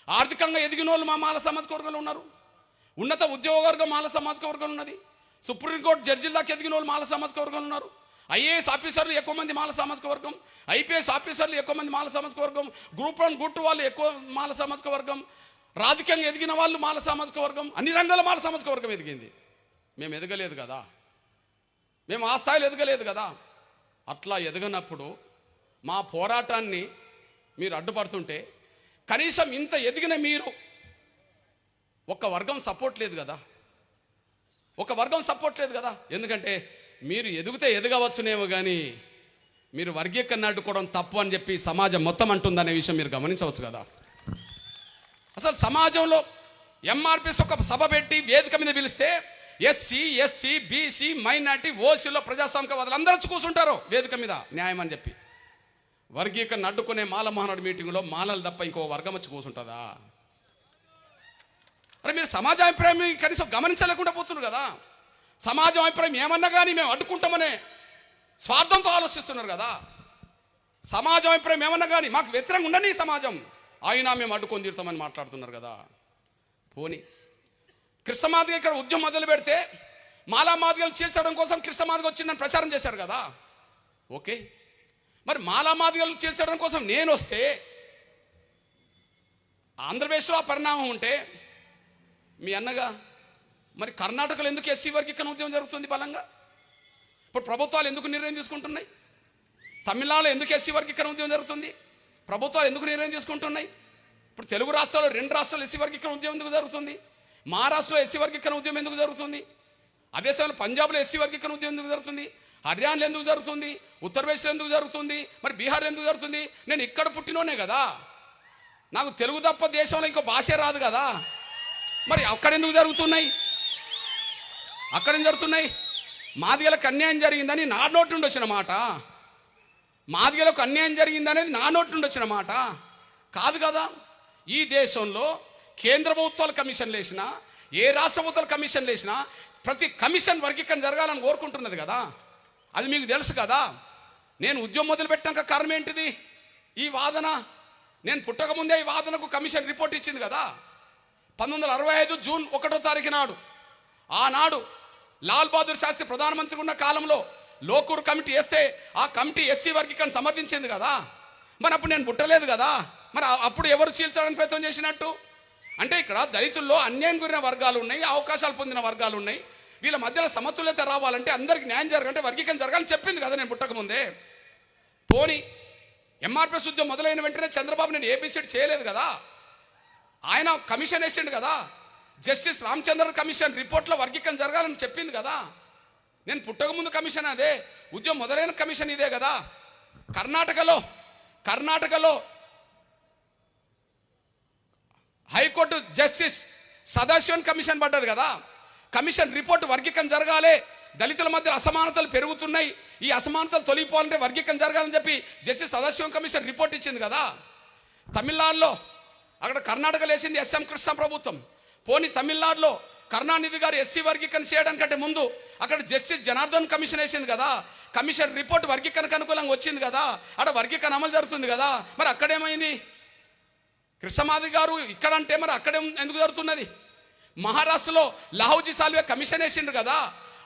ఆర్థికంగా ఎదిగిన వాళ్ళు మా మాల సామాజిక వర్గంలో ఉన్నారు. ఉన్నత ఉద్యోగ వర్గం మాల సామాజిక వర్గం ఉన్నది. సుప్రీంకోర్టు జడ్జిల దాకా ఎదిగిన వాళ్ళు మాల సామాజిక వర్గంలో ఉన్నారు. ఐఏఎస్ ఆఫీసర్లు ఎక్కువ మంది మాల సామాజిక వర్గం, ఐపీఎస్ ఆఫీసర్లు ఎక్కువ మంది మాల సామాజిక వర్గం, గ్రూప్ 1 గ్రూప్ 2 వాళ్ళు ఎక్కువ మాల సామాజిక వర్గం, రాజకీయంగా ఎదిగిన వాళ్ళు మాల సామాజిక వర్గం, అన్ని రంగాల మాల సామాజిక వర్గం ఎదిగింది. మేము ఎదగలేదు కదా, మేము ఆ స్థాయిలో ఎదగలేదు కదా. అట్లా ఎదగనప్పుడు మా పోరాటాన్ని మీరు అడ్డుపడుతుంటే కనీసం ఇంత ఎదిగిన మీరు ఒక వర్గం సపోర్ట్ లేదు కదా, ఒక వర్గం సపోర్ట్ లేదు కదా. ఎందుకంటే మీరు ఎదిగితే ఎదగవచ్చునేమో కానీ మీరు వర్గీకరణ అడ్డుకోవడం తప్పు అని చెప్పి సమాజం మొత్తం అంటుందనే విషయం మీరు గమనించవచ్చు కదా. అసలు సమాజంలో ఎంఆర్పిఎస్ ఒక సభ పెట్టి వేదిక మీద పిలిస్తే ఎస్సీ ఎస్టీ బీసీ మైనార్టీ ఓసీలో ప్రజాస్వామికవాదులు అందరూ వచ్చి కూర్చుంటారు వేదిక మీద న్యాయం అని చెప్పి. వర్గీకరణ అడ్డుకునే మాల మహానాడు మీటింగ్లో మాలలు తప్ప ఇంకో వర్గం వచ్చి కూర్చుంటుందా? అరే మీరు సమాజ అభిప్రాయం కనీసం గమనించలేకుండా పోతున్నారు కదా. సమాజం అభిప్రాయం ఏమన్నా కానీ మేము అడ్డుకుంటామనే స్వార్థంతో ఆలోచిస్తున్నారు కదా. సమాజం అభిప్రాయం ఏమన్నా కానీ మాకు వ్యతిరేకంగా ఉండని సమాజం అయినా మేము అడ్డుకొని తీరుతామని మాట్లాడుతున్నారు కదా. పోనీ కృష్ణమాదిగ ఇక్కడ ఉద్యమం మొదలు పెడితే మాలామాదిగలు చీల్చడం కోసం కృష్ణమాదిగ వచ్చిందని ప్రచారం చేశారు కదా. ఓకే, మరి మాలామాదిగలు చీల్చడం కోసం నేను వస్తే ఆంధ్రప్రదేశ్లో ఆ పరిణామం ఉంటే మీ అన్నగా మరి కర్ణాటకలో ఎందుకు ఎస్సీ వర్గీకరణ ఉద్యమం జరుగుతుంది బలంగా? ఇప్పుడు ప్రభుత్వాలు ఎందుకు నిర్ణయం తీసుకుంటున్నాయి? తమిళనాడులో ఎందుకు ఎస్సీ వర్గీకరణ ఉద్యమం జరుగుతుంది? ప్రభుత్వాలు ఎందుకు నిర్ణయం తీసుకుంటున్నాయి? ఇప్పుడు తెలుగు రాష్ట్రాల్లో 2 రాష్ట్రాలు ఎస్సీ వర్గీకరణ ఉద్యమం ఎందుకు జరుగుతుంది? మహారాష్ట్రలో ఎస్సీ వర్గీకరణ ఉద్యమం ఎందుకు జరుగుతుంది? అదే సమయంలో పంజాబ్లో ఎస్సీ వర్గీకరణ ఉద్యమం ఎందుకు జరుగుతుంది? హర్యానాలో ఎందుకు జరుగుతుంది? ఉత్తరప్రదేశ్లో ఎందుకు జరుగుతుంది? మరి బీహార్లో ఎందుకు జరుగుతుంది? నేను ఇక్కడ పుట్టినోనే కదా, నాకు తెలుగు తప్ప దేశంలో ఇంకో భాషే రాదు కదా. మరి అక్కడ ఎందుకు జరుగుతున్నాయి? అక్కడ ఏం జరుగుతున్నాయి? మాదిగలకు అన్యాయం జరిగిందని నా నోటి నుండి వచ్చిన మాట, మాదిగలకు అన్యాయం జరిగిందనేది నా నోటి నుండి వచ్చిన మాట కాదు కదా. ఈ దేశంలో కేంద్ర ప్రభుత్వాల కమిషన్లు వేసినా, ఏ రాష్ట్ర ప్రభుత్వాల కమిషన్లు వేసినా ప్రతి కమిషన్ వర్గీకరణ జరగాలని కోరుకుంటున్నది కదా. అది మీకు తెలుసు కదా. నేను ఉద్యమం మొదలుపెట్టాక కారణం ఏంటిది? ఈ వాదన. నేను పుట్టకముందే ఈ వాదనకు కమిషన్ రిపోర్ట్ ఇచ్చింది కదా. 1965 జూన్ 1వ తారీఖు నాడు, ఆనాడు లాల్ బహదూర్ శాస్త్రి ప్రధానమంత్రి ఉన్న కాలంలో లోకూర్ కమిటీ వేస్తే ఆ కమిటీ ఎస్సీ వర్గీకరణ సమర్థించింది కదా. మరి అప్పుడు నేను పుట్టలేదు కదా. మరి అప్పుడు ఎవరు చీల్చడానికి ప్రయత్నం చేసినట్టు? అంటే ఇక్కడ దళితుల్లో అన్యాయం గురిన వర్గాలు ఉన్నాయి, అవకాశాలు పొందిన వర్గాలు ఉన్నాయి. వీళ్ళ మధ్యలో సమతుల్యత రావాలంటే, అందరికి న్యాయం జరగాలంటే వర్గీకరణ జరగాలని చెప్పింది కదా నేను పుట్టకముందే. పోనీ ఎంఆర్పిఎస్ ఉద్యమం మొదలైన వెంటనే చంద్రబాబు నేను ఏబిసిడి చేయలేదు కదా. ఆయన కమిషన్ వేసిండు కదా. జస్టిస్ రామచంద్ర కమిషన్ రిపోర్ట్లో వర్గీకరణ జరగాలని చెప్పింది కదా. నేను పుట్టకముందు కమిషన్ అదే, ఉద్యమం మొదలైన కమిషన్ ఇదే కదా. కర్ణాటకలో హైకోర్టు జస్టిస్ సదాశివన్ కమిషన్ పడ్డది కదా. కమిషన్ రిపోర్ట్ వర్గీకరణ జరగాలి, దళితుల మధ్య అసమానతలు పెరుగుతున్నాయి, ఈ అసమానతలు తొలగిపోవాలంటే వర్గీకరణ జరగాలని చెప్పి జస్టిస్ సదాశివన్ కమిషన్ రిపోర్ట్ ఇచ్చింది కదా. తమిళనాడులో అక్కడ కర్ణాటకలో వేసింది ఎస్ఎం కృష్ణ ప్రభుత్వం. పోనీ తమిళనాడులో కరుణానిధి గారు ఎస్సీ వర్గీకరణ చేయడానికంటే ముందు అక్కడ జస్టిస్ జనార్దన్ కమిషన్ వేసింది కదా. కమిషన్ రిపోర్ట్ వర్గీకరణకు అనుకూలంగా వచ్చింది కదా. అక్కడ వర్గీకరణ అమలు జరుగుతుంది కదా. మరి అక్కడేమైంది? కృష్ణమాది గారు ఇక్కడ అంటే మరి అక్కడే ఎందుకు జరుగుతున్నది? మహారాష్ట్రలో లాహోజీ సాల్వే కమిషన్ వేసిండు కదా.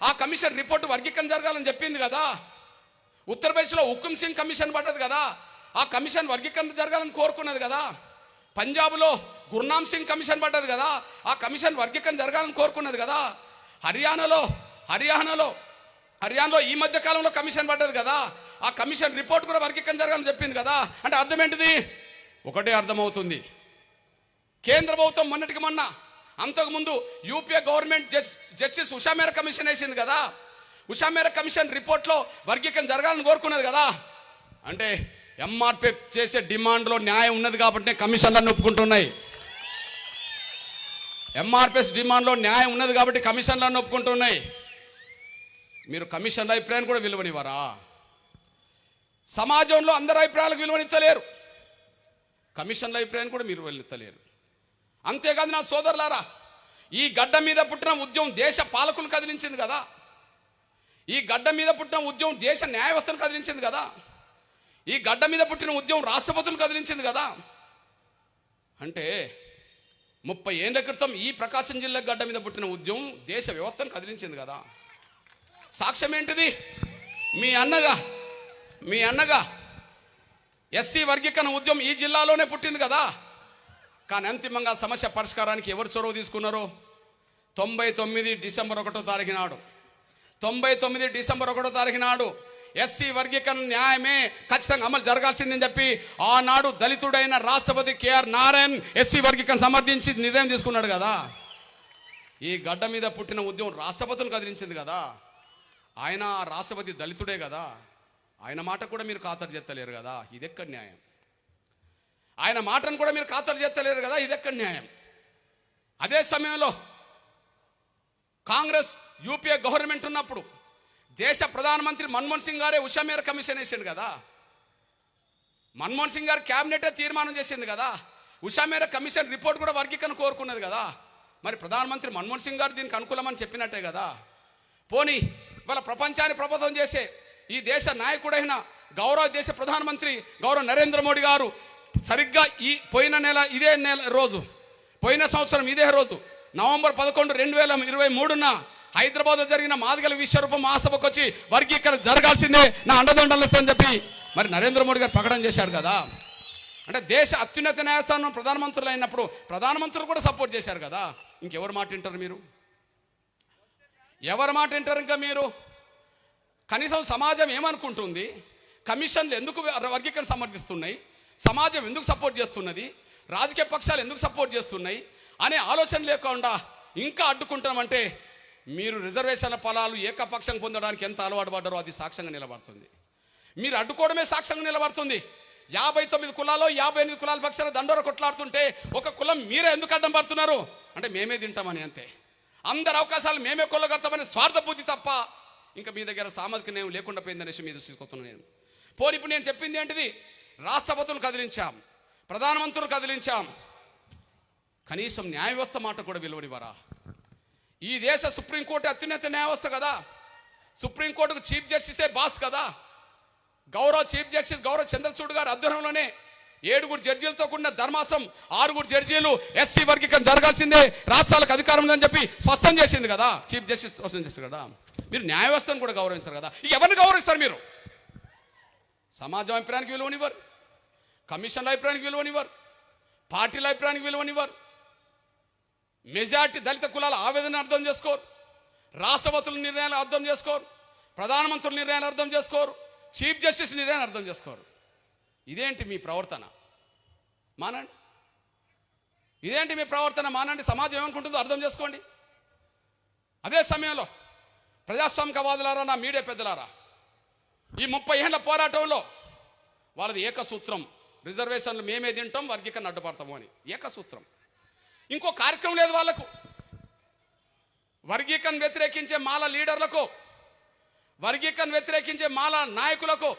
ఆ కమిషన్ రిపోర్ట్ వర్గీకరణ జరగాలని చెప్పింది కదా. ఉత్తరప్రదేశ్లో హుకుమ్ సింగ్ కమిషన్ పడ్డది కదా. ఆ కమిషన్ వర్గీకరణ జరగాలని కోరుకున్నది కదా. పంజాబ్లో గుర్నామ్ సింగ్ కమిషన్ పడ్డది కదా. ఆ కమిషన్ వర్గీకరణ జరగాలని కోరుకున్నది కదా. హర్యానాలో ఈ మధ్య కాలంలో కమిషన్ పడ్డది కదా. ఆ కమిషన్ రిపోర్ట్ కూడా వర్గీకరణ జరగాలని చెప్పింది కదా. అంటే అర్థం ఏంటిది? ఒకటే అర్థమవుతుంది, కేంద్ర ప్రభుత్వం మొన్నటికి మొన్న అంతకుముందు యూపీఏ గవర్నమెంట్ జస్టిస్ ఉషా మేర కమిషన్ వేసింది కదా. ఉషా మేర కమిషన్ రిపోర్ట్లో వర్గీకరణ జరగాలని కోరుకున్నది కదా. అంటే ఎంఆర్పీ చేసే డిమాండ్లో న్యాయం ఉన్నది కాబట్టి కమిషన్లను ఒప్పుకుంటున్నాయి. ఎంఆర్పిఎస్ డిమాండ్లో న్యాయం ఉన్నది కాబట్టి కమిషన్లను ఒప్పుకుంటున్నాయి. మీరు కమిషన్ల అభిప్రాయాన్ని కూడా విలువనివ్వరా? సమాజంలో అందరి అభిప్రాయాలకు విలువనిత్తలేరు, కమిషన్ల అభిప్రాయాన్ని కూడా మీరు వెళ్ళిత్తలేరు. అంతేకాదు నా సోదరులారా, ఈ గడ్డ మీద పుట్టిన ఉద్యమం దేశ పాలకులు కదిలించింది కదా. ఈ గడ్డ మీద పుట్టిన ఉద్యమం దేశ న్యాయ వ్యవస్థను కదిలించింది కదా. ఈ గడ్డ మీద పుట్టిన ఉద్యమం రాష్ట్రపతులు కదిలించింది కదా. అంటే 30 ఏళ్ల క్రితం ఈ ప్రకాశం జిల్లా గడ్డ మీద పుట్టిన ఉద్యమం దేశ వ్యవస్థను కదిలించింది కదా. సాక్ష్యం ఏంటిది? మీ అన్నగా ఎస్సీ వర్గీకరణ ఉద్యమం ఈ జిల్లాలోనే పుట్టింది కదా. కానీ అంతిమంగా సమస్య పరిష్కారానికి ఎవరు చొరవ తీసుకున్నారు? 99 డిసెంబర్ 1వ తారీఖు నాడు 99 డిసెంబర్ 1వ తారీఖు నాడు ఎస్సీ వర్గీకరణ న్యాయమే ఖచ్చితంగా అమలు జరగాల్సిందని చెప్పి ఆనాడు దళితుడైన రాష్ట్రపతి కేఆర్ నారాయణ్ ఎస్సీ వర్గీకరణ సమర్థించి నిర్ణయం తీసుకున్నాడు కదా. ఈ గడ్డ మీద పుట్టిన ఉద్యమం రాష్ట్రపతిని కదిలించింది కదా. ఆయన రాష్ట్రపతి దళితుడే కదా. ఆయన మాట కూడా మీరు ఖాతరు చేస్తలేరు కదా. ఇదెక్కడ న్యాయం? ఆయన మాటను కూడా మీరు ఖాతరు చేస్తలేరు కదా. ఇదెక్కడ న్యాయం? అదే సమయంలో కాంగ్రెస్ యూపీఏ గవర్నమెంట్ ఉన్నప్పుడు దేశ ప్రధానమంత్రి మన్మోహన్ సింగ్ గారే ఉషామేర కమిషన్ వేసిండు కదా. మన్మోహన్ సింగ్ గారు క్యాబినెటే తీర్మానం చేసింది కదా. ఉషామేర కమిషన్ రిపోర్ట్ కూడా వర్గీకరణ కోరుకున్నది కదా. మరి ప్రధానమంత్రి మన్మోహన్ సింగ్ గారు దీనికి అనుకూలమని చెప్పినట్టే కదా. పోనీ ఇవాళ ప్రపంచాన్ని ప్రభావితం చేసే ఈ దేశ నాయకుడైన గౌరవ దేశ ప్రధానమంత్రి గౌరవ నరేంద్ర మోడీ గారు సరిగ్గా ఈ పోయిన సంవత్సరం ఇదే రోజు నవంబర్ 11, 2023న హైదరాబాద్లో జరిగిన మాదిగల విశ్వరూపం మహాసభకు వచ్చి వర్గీకరణ జరగాల్సిందే, నా అండదండలు అని చెప్పి మరి నరేంద్ర మోడీ గారు ప్రకటన చేశారు కదా. అంటే దేశ అత్యున్నత న్యాయస్థానం ప్రధానమంత్రులు అయినప్పుడు ప్రధానమంత్రులు కూడా సపోర్ట్ చేశారు కదా. ఇంకెవరు మాట వింటారు మీరు? ఎవరి మాట వింటారు? ఇంకా మీరు కనీసం సమాజం ఏమనుకుంటుంది? కమిషన్లు ఎందుకు వర్గీకరణ సమర్థిస్తున్నాయి? సమాజం ఎందుకు సపోర్ట్ చేస్తున్నది? రాజకీయ పక్షాలు ఎందుకు సపోర్ట్ చేస్తున్నాయి అనే ఆలోచన లేకుండా ఇంకా అడ్డుకుంటామంటే మీరు రిజర్వేషన్ల ఫలాలు ఏకపక్షంగా పొందడానికి ఎంత అలవాటు పడ్డారో అది సాక్ష్యంగా నిలబడుతుంది. మీరు అడ్డుకోవడమే సాక్ష్యంగా నిలబడుతుంది. 59 కులాలు 58 కులాల పక్షాన దండోర కొట్లాడుతుంటే ఒక కులం మీరే ఎందుకు అడ్డం పడుతున్నారు? అంటే మేమే తింటామని, అంతే. అందరి అవకాశాలు మేమే కొల్లగడతామని స్వార్థ బుద్ధి తప్ప ఇంకా మీ దగ్గర సామాజిక న్యాయం లేకుండా పోయిందనేసి మీద తీసుకొస్తున్నాను నేను. పోనీ ఇప్పుడు నేను చెప్పింది ఏంటిది? రాష్ట్రపతులు కదిలించాం, ప్రధానమంత్రులు కదిలించాం, కనీసం న్యాయ వ్యవస్థ మాట కూడా విలువనివ్వరా? ఈ దేశ సుప్రీంకోర్టు అత్యున్నత న్యాయవ్యవస్థ కదా. సుప్రీంకోర్టుకు చీఫ్ జస్టిసే బాస్ కదా. గౌరవ చీఫ్ జస్టిస్ గౌరవ చంద్రచూడ్ గారి ఆధ్వర్యంలోనే 7 జడ్జీలతో కూడిన ధర్మాసనం 6 జడ్జీలు ఎస్సీ వర్గీకరణ జరగాల్సిందే, రాష్ట్రాలకు అధికారం ఉందని చెప్పి స్పష్టం చేసింది కదా. చీఫ్ జస్టిస్ స్పష్టం చేస్తారు కదా. మీరు న్యాయ వ్యవస్థను కూడా గౌరవించారు కదా. ఎవరిని గౌరవిస్తారు మీరు? సమాజం అభిప్రాయానికి విలువనివ్వరు, కమిషన్ల అభిప్రాయానికి విలువనివ్వరు, పార్టీల అభిప్రాయానికి విలువనివ్వరు, మెజార్టీ దళిత కులాల ఆవేదన అర్థం చేసుకోరు, రాష్ట్రపతుల నిర్ణయాలు అర్థం చేసుకోరు, ప్రధానమంత్రుల నిర్ణయాలు అర్థం చేసుకోరు, చీఫ్ జస్టిస్ నిర్ణయాలు అర్థం చేసుకోరు. ఇదేంటి మీ ప్రవర్తన? మానండి. ఇదేంటి మీ ప్రవర్తన? మానండి. సమాజం ఏమనుకుంటుందో అర్థం చేసుకోండి. అదే సమయంలో ప్రజాస్వామికవాదులారా, నా మీడియా పెద్దలారా, ఈ 30 ఏళ్ల పోరాటంలో వాళ్ళది ఏకసూత్రం, రిజర్వేషన్లు మేమే తింటాం, వర్గీకరణ అడ్డుపడతాము అని ఏకసూత్రం. ఇంకో కార్యక్రమం లేదు వాళ్ళకు. వర్గీకరణ వ్యతిరేకించే మాల లీడర్లకు, వర్గీకరణ వ్యతిరేకించే మాల నాయకులకు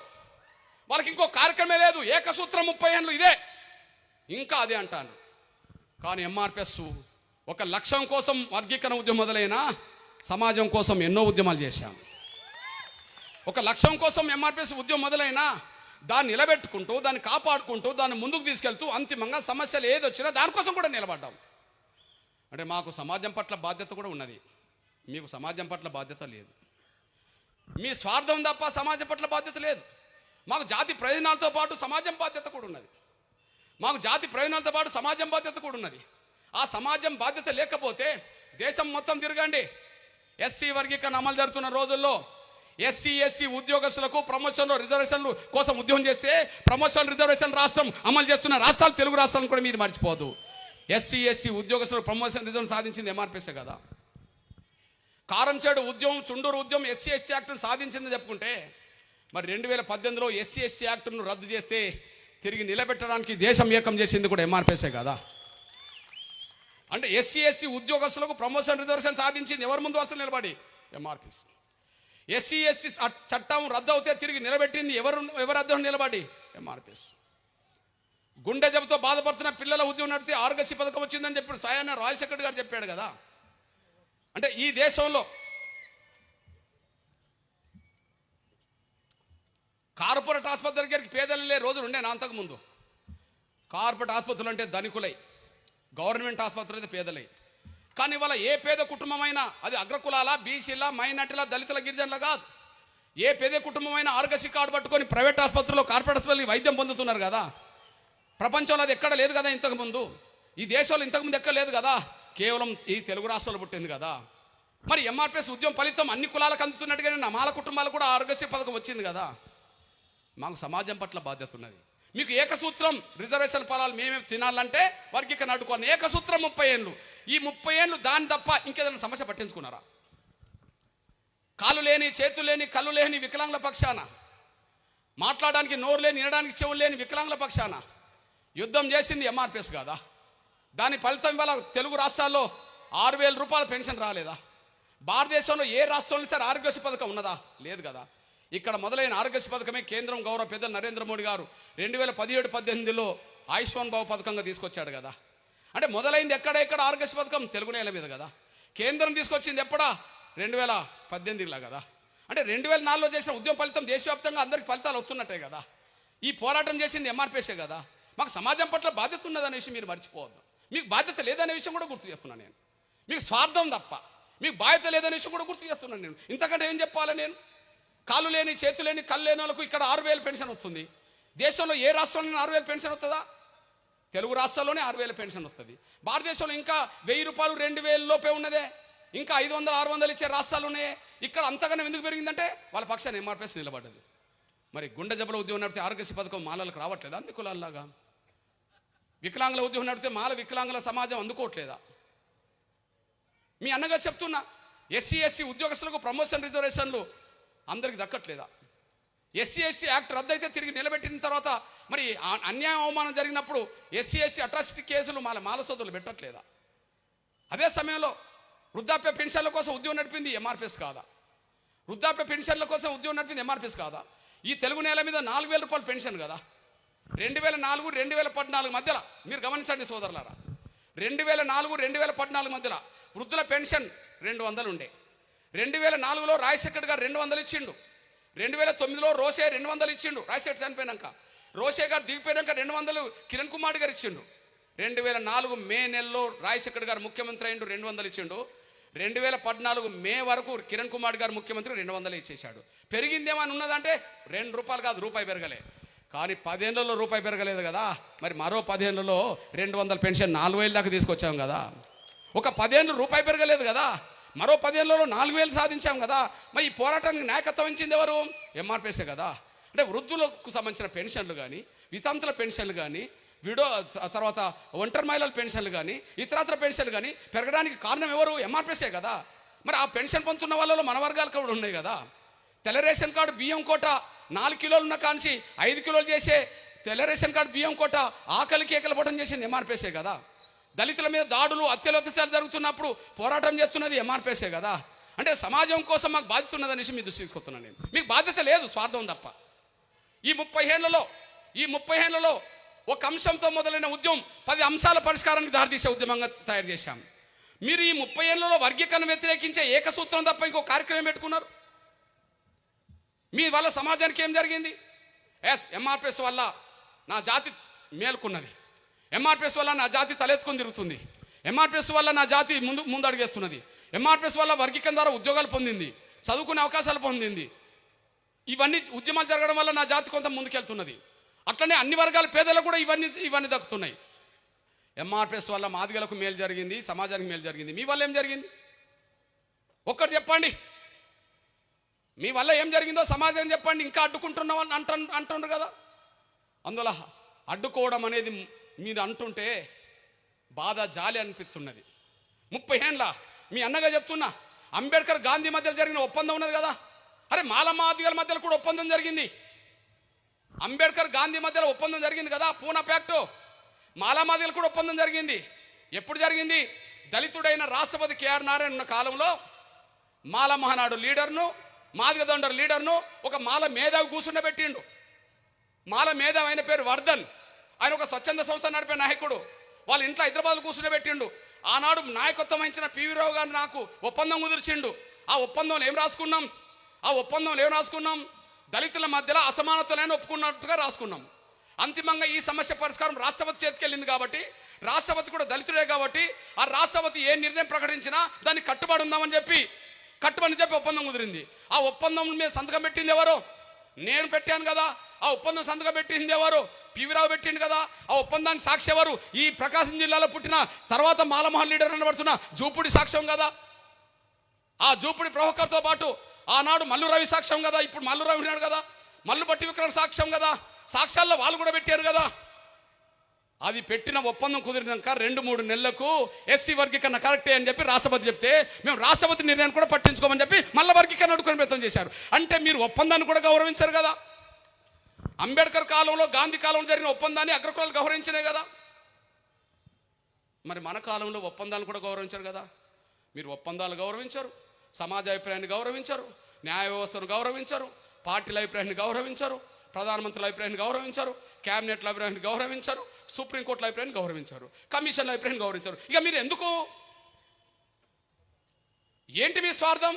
వాళ్ళకి ఇంకో కార్యక్రమే లేదు. ఏకసూత్రం 30 ఏళ్ళు ఇదే, ఇంకా అదే అంటాను. కానీ ఎంఆర్పిఎస్ ఒక లక్ష్యం కోసం వర్గీకరణ ఉద్యమం మొదలైనా సమాజం కోసం ఎన్నో ఉద్యమాలు చేశాం. ఒక లక్ష్యం కోసం ఎంఆర్పిఎస్ ఉద్యమం మొదలైనా దాన్ని నిలబెట్టుకుంటూ, దాన్ని కాపాడుకుంటూ, దాన్ని ముందుకు తీసుకెళ్తూ అంతిమంగా సమస్యలు ఏది వచ్చినా దానికోసం కూడా నిలబడ్డాం. అంటే మాకు సమాజం పట్ల బాధ్యత కూడా ఉన్నది, మీకు సమాజం పట్ల బాధ్యత లేదు. మీ స్వార్థం తప్ప సమాజం పట్ల బాధ్యత లేదు. మాకు జాతి ప్రయోజనాలతో పాటు సమాజం బాధ్యత కూడా ఉన్నది. మాకు జాతి ప్రయోజనాలతో పాటు సమాజం బాధ్యత కూడా ఉన్నది. ఆ సమాజం బాధ్యత లేకపోతే దేశం మొత్తం తిరగండి. ఎస్సీ వర్గీకరణ అమలు జరుగుతున్న రోజుల్లో ఎస్సీ ఎస్టీ ఉద్యోగస్తులకు ప్రమోషన్లు రిజర్వేషన్లు కోసం ఉద్యమం చేస్తే ప్రమోషన్ రిజర్వేషన్ రాష్ట్రం అమలు చేస్తున్న రాష్ట్రాలు తెలుగు రాష్ట్రాలను కూడా మీరు మర్చిపోదు. ఎస్సీ ఎస్టీ ఉద్యోగస్తులకు ప్రమోషన్ రిజర్వేషన్ సాధించింది ఎంఆర్పిఎస్ కదా. కారంచేడు ఉద్యమం, చుండూరు ఉద్యమం ఎస్సీ ఎస్టీ యాక్ట్ను సాధించిందని చెప్పుకుంటే మరి 2018లో ఎస్సీ ఎస్టీ యాక్ట్ను రద్దు చేస్తే తిరిగి నిలబెట్టడానికి దేశం ఏకం చేసింది కూడా ఎంఆర్పిఎస్ కదా. అంటే ఎస్సీ ఎస్టీ ఉద్యోగస్తులకు ప్రమోషన్ రిజర్వేషన్ సాధించింది ఎవరి ముందు అసలు నిలబడి? ఎంఆర్పిఎస్. ఎస్సీ ఎస్టీ చట్టం రద్దు అవుతే తిరిగి నిలబెట్టింది ఎవరు అద్దం నిలబడి? ఎంఆర్పిఎస్. గుండె జబ్బుతో బాధపడుతున్న పిల్లల ఉద్యమం నడితే ఆరోగ్యశ్రీ పథకం వచ్చిందని చెప్పాడు స్వయాన రాజశేఖర్ గారు చెప్పాడు కదా. అంటే ఈ దేశంలో కార్పొరేట్ ఆసుపత్రి దగ్గరికి పేదలు వెళ్ళే రోజులు ఉండే నా అంతకుముందు. కార్పొరేట్ ఆసుపత్రులు అంటే ధనికులై, గవర్నమెంట్ ఆసుపత్రులు అయితే పేదలై. కానీ ఇవాళ ఏ పేద కుటుంబమైనా అది అగ్రకులాల, బీసీల, మైనార్టీల, దళితుల, గిరిజనుల కాదు, ఏ పేద కుటుంబమైనా ఆరోగ్యశ్రీ కార్డు పట్టుకొని ప్రైవేట్ ఆసుపత్రిలో కార్పొరేట్ హాస్పిటల్కి వైద్యం పొందుతున్నారు కదా. ప్రపంచంలో అది ఎక్కడ లేదు కదా ఇంతకుముందు, ఈ దేశంలో ఇంతకుముందు ఎక్కడ లేదు కదా, కేవలం ఈ తెలుగు రాష్ట్రాల్లో పుట్టింది కదా. మరి ఎంఆర్పిఎస్ ఉద్యమం ఫలితం అన్ని కులాలకు అందుతున్నట్టుగానే నా మాల కుటుంబాలకు కూడా ఆరోగ్యశ్రీ పథకం వచ్చింది కదా. మాకు సమాజం పట్ల బాధ్యత ఉన్నది. మీకు ఏకసూత్రం రిజర్వేషన్ ఫలాలు మేమేమి తినాలంటే వర్గీకరణ అడ్డుకోవాలి. ఏకసూత్రం 30 ఏళ్ళు. ఈ 30 ఏళ్ళు దాని తప్ప ఇంకేదైనా సమస్య పట్టించుకున్నారా? కాలు లేని, చేతులు లేని, కళ్ళు లేని వికలాంగుల పక్షాన, మాట్లాడడానికి నోరు లేని, వినడానికి చెవులు లేని వికలాంగుల పక్షాన యుద్ధం చేసింది ఎంఆర్పిఎస్ కాదా? దాని ఫలితం ఇవాళ తెలుగు రాష్ట్రాల్లో 6,000 రూపాయల పెన్షన్ రాలేదా? భారతదేశంలో ఏ రాష్ట్రంలో సరే ఆరోగ్యశ్రీ పథకం ఉన్నదా? లేదు కదా. ఇక్కడ మొదలైన ఆరోగ్యశ్రీ పథకమే కేంద్రం గౌరవ పెద్దలు నరేంద్ర మోడీ గారు 2017-18లో ఆయుష్మాన్ భావ్ పథకంగా తీసుకొచ్చాడు కదా. అంటే మొదలైంది ఎక్కడ ఆరోగ్యశ్రీ పథకం తెలుగు నేల మీద కదా. కేంద్రం తీసుకొచ్చింది ఎప్పుడా? 2018లో కదా. అంటే 2004లో చేసిన ఉద్యమ ఫలితం దేశవ్యాప్తంగా అందరికి ఫలితాలు వస్తున్నట్టే కదా. ఈ పోరాటం చేసింది ఎంఆర్పిఎస్ఏ కదా. మాకు సమాజం పట్ల బాధ్యత ఉన్నదనే విషయం మీరు మర్చిపోవద్దు. మీకు బాధ్యత లేదనే విషయం కూడా గుర్తు చేస్తున్నాను నేను. మీకు స్వార్థం తప్ప మీకు బాధ్యత లేదనే విషయం కూడా గుర్తు చేస్తున్నాను నేను. ఇంతకంటే ఏం చెప్పాలి నేను? కాలు లేని, చేతులు లేని, కళ్ళు లేని వాళ్ళకు ఇక్కడ 6,000 పెన్షన్ వస్తుంది. దేశంలో ఏ రాష్ట్రంలో 6,000 పెన్షన్ వస్తుందా? తెలుగు రాష్ట్రాల్లోనే 6,000 పెన్షన్ వస్తుంది. భారతదేశంలో ఇంకా 1,000 రూపాయలు 2,000 లోపే ఉన్నదే. ఇంకా 500, 600 ఇచ్చే రాష్ట్రాలు ఉన్నాయి. ఇక్కడ అంతగానే ఎందుకు పెరిగిందంటే వాళ్ళ పక్షాన్ని ఎంఆర్పిఎస్ నిలబడ్డది. మరి గుండె జబ్బుల ఉద్యమం నడిపితే ఆరోగ్యశ్రీ పథకం మాలలకు రావట్లేదా? అంది కులాల్లాగా. వికలాంగుల ఉద్యమం నడిపితే మాల వికలాంగుల సమాజం అందుకోవట్లేదా? మీ అన్నగా చెప్తున్నా, SC/ST ఉద్యోగస్తులకు ప్రమోషన్ రిజర్వేషన్లు అందరికి దక్కట్లేదా? SC/ST యాక్ట్ రద్దు అయితే తిరిగి నిలబెట్టిన తర్వాత మరి అన్యాయం అవమానం జరిగినప్పుడు SC/ST అట్రాసిటీ కేసులు మాల సోదరులు పెట్టట్లేదా? అదే సమయంలో వృద్ధాప్య పెన్షన్ల కోసం ఉద్యమం నడిపింది ఎంఆర్పిఎస్ కాదా? వృద్ధాప్య పెన్షన్ల కోసం ఉద్యమం నడిపింది ఎంఆర్పిఎస్ కాదా? ఈ తెలుగు నేల మీద 4,000 రూపాయల పెన్షన్ కదా. 2004, 2014 మధ్యలో మీరు గమనించండి సోదరులారా. 2004, 2014 మధ్యలో వృద్ధుల పెన్షన్ 200 ఉండే. 2004లో రాజశేఖర్ గారు 200 ఇచ్చిండు. 2009లో రోషే 200 ఇచ్చిండు. రాజశేఖర్ చనిపోయినాక రోషే గారు దిగిపోయినాక 200 కిరణ్ కుమార్ గారు ఇచ్చిండు. 2004 మే నెలలో రాజశేఖర్ గారు ముఖ్యమంత్రి అయిండు, 200 ఇచ్చిండు. 2014 మే వరకు కిరణ్ కుమార్ గారు ముఖ్యమంత్రి 200 ఇచ్చేశాడు. పెరిగిందేమని ఉన్నదంటే 2 రూపాయలు కాదు, రూపాయి పెరగలే. కానీ 10 ఏళ్లలో రూపాయి పెరగలేదు కదా. మరి మరో 10 ఏళ్లలో 200 పెన్షన్ 4,000 దాకా తీసుకొచ్చాం కదా. ఒక 10 ఏళ్ళు రూపాయి పెరగలేదు కదా. మరో 10 ఏళ్లలో 4,000 సాధించాం కదా. మరి ఈ పోరాటానికి నాయకత్వం ఇచ్చింది ఎవరు? ఎంఆర్పిఎస్ఏ కదా. అంటే వృద్ధులకు సంబంధించిన పెన్షన్లు కానీ, వితంతుల పెన్షన్లు కానీ, తర్వాత ఒంటరి మహిళల పెన్షన్లు కానీ, ఇతరత్ర పెన్షన్లు కానీ పెరగడానికి కారణం ఎవరు? ఎంఆర్పిఎస్ఏ కదా. మరి ఆ పెన్షన్ పొందుతున్న వాళ్ళలో మన వర్గాలు కూడా ఉన్నాయి కదా. తెల్ల రేషన్ కార్డు బియ్యం కోట 4 కిలోలు ఉన్న కాంచి 5 కిలోలు చేసే తెల్ల రేషన్ కార్డు బియ్యం కోట ఆకలి కేకలు పోవడం చేసింది ఎంఆర్పిఎస్ఏ కదా. దళితుల మీద దాడులు, అత్యాచారాలు జరుగుతున్నప్పుడు పోరాటం చేస్తున్నది ఎంఆర్పిఎస్ఏ కదా. అంటే సమాజం కోసం మాకు బాధ్యత ఉన్నదనేసి మీ దృష్టి తీసుకొస్తున్నాను నేను. మీకు బాధ్యత లేదు, స్వార్థం తప్ప. ఈ 30 ఏళ్లలో ఒక అంశంతో మొదలైన ఉద్యమం 10 అంశాల పరిష్కారానికి దారితీసే ఉద్యమంగా తయారు చేశాం. మీరు ఈ 30 ఏళ్లలో వర్గీకరణ వ్యతిరేకించే ఏకసూత్రం తప్ప ఇంకో కార్యక్రమం పెట్టుకున్నారు. మీ వల్ల సమాజానికి ఏం జరిగింది? ఎంఆర్పిఎస్ వల్ల నా జాతి మేలుకున్నది, ఎంఆర్పిఎస్ వల్ల నా జాతి తలెత్తుకొని తిరుగుతుంది, ఎంఆర్పిఎస్ వల్ల నా జాతి ముందు అడిగేస్తున్నది, ఎంఆర్పిఎస్ వల్ల వర్గీకరణ ద్వారా ఉద్యోగాలు పొందింది, చదువుకునే అవకాశాలు పొందింది. ఇవన్నీ ఉద్యమాలు జరగడం వల్ల నా జాతి కొంత ముందుకెళ్తున్నది. అట్లనే అన్ని వర్గాల పేదలకు కూడా ఇవన్నీ దక్కుతున్నాయి. ఎంఆర్పిఎస్ వల్ల మాదిగలకు మేలు జరిగింది, సమాజానికి మేలు జరిగింది. మీ వల్ల ఏం జరిగింది? ఒక్కటి చెప్పండి. మీ వల్ల ఏం జరిగిందో సమాజం చెప్పండి. ఇంకా అడ్డుకుంటున్నామని అంటున్నారు కదా. అందువల్ల అడ్డుకోవడం అనేది మీరు అంటుంటే బాధ, జాలి అనిపిస్తున్నది. 30 ఏళ్ళ మీ అన్నగా చెప్తున్నా, అంబేద్కర్ గాంధీ మధ్యలో జరిగిన ఒప్పందం ఉన్నది కదా. అరే మాదిగల మధ్యలో కూడా ఒప్పందం జరిగింది. అంబేద్కర్ గాంధీ మధ్యలో ఒప్పందం జరిగింది కదా. పూనా ప్యాక్టు మాదిగలు కూడా ఒప్పందం జరిగింది. ఎప్పుడు జరిగింది? దళితుడైన రాష్ట్రపతి కేఆర్ నారాయణ ఉన్న కాలంలో మాల మహానాడు లీడర్ను, మాదిగ దండర్ లీడర్ను ఒక మాల మేధావి కూర్చుండబెట్టిండు. మాల మేధావి ఆయన పేరు వర్ధన్. ఆయన ఒక స్వచ్ఛంద సంస్థ నడిపే నాయకుడు. వాళ్ళ ఇంట్లో హైదరాబాద్లో కూర్చుండబెట్టిండు. ఆనాడు నాయకత్వం వహించిన పివి రావు గారు నాకు ఒప్పందం కుదిర్చిండు. ఆ ఒప్పందంలో ఏం రాసుకున్నాం? దళితుల మధ్యలో అసమానతలను ఒప్పుకున్నట్టుగా రాసుకున్నాం. అంతిమంగా ఈ సమస్య పరిష్కారం రాష్ట్రపతి చేతికి వెళ్ళింది కాబట్టి, రాష్ట్రపతి కూడా దళితుడే కాబట్టి ఆ రాష్ట్రపతి ఏ నిర్ణయం ప్రకటించినా దాన్ని కట్టుబడి ఉందామని చెప్పి ఒప్పందం కుదిరింది. ఆ ఒప్పందం మీద సంతకం పెట్టింది ఎవరు? నేను పెట్టాను కదా. ఆ ఒప్పందం సంతకం పెట్టింది ఎవరు? పివిరావు పెట్టిండు కదా. ఆ ఒప్పందానికి సాక్షి ఎవరు? ఈ ప్రకాశం జిల్లాలో పుట్టిన తర్వాత మాలమహల్ లీడర్ అనబడుతున్న జూపుడి సాక్ష్యం కదా. ఆ జూపుడి ప్రవక్తతో పాటు ఆనాడు మల్లు రవి సాక్ష్యం కదా. ఇప్పుడు మల్లు రవి ఉన్నాడు కదా. మల్లు బట్టి విక్రమ సాక్ష్యం కదా. సాక్ష్యాల్లో వాళ్ళు కూడా పెట్టారు కదా. అది పెట్టిన ఒప్పందం కుదిరినాక 2-3 నెలలకు ఎస్సీ వర్గీకరణ కరెక్టే అని చెప్పి రాష్ట్రపతి చెప్తే మేము రాష్ట్రపతి నిర్ణయాన్ని కూడా పట్టించుకోమని చెప్పి మళ్ళీ వర్గీకరణ అడుగుని ప్రయత్నం చేశారు. అంటే మీరు ఒప్పందాన్ని కూడా గౌరవించారు కదా. అంబేద్కర్ కాలంలో, గాంధీ కాలంలో జరిగిన ఒప్పందాన్ని అగ్రకులాలు గౌరవించినే కదా. మరి మన కాలంలో ఒప్పందాలు కూడా గౌరవించారు కదా. మీరు ఒప్పందాలు గౌరవించారు, సమాజ అభిప్రాయాన్ని గౌరవించారు, న్యాయ వ్యవస్థను గౌరవించారు, పార్టీల అభిప్రాయాన్ని గౌరవించారు, ప్రధానమంత్రుల అభిప్రాయాన్ని గౌరవించారు, క్యాబినెట్ల అభిప్రాయాన్ని గౌరవించారు, సుప్రీంకోర్టుల అభిప్రాయాన్ని గౌరవించారు, కమిషన్ల అభిప్రాయాన్ని గౌరవించారు. ఇక మీరు ఎందుకు? ఏంటి మీ స్వార్థం?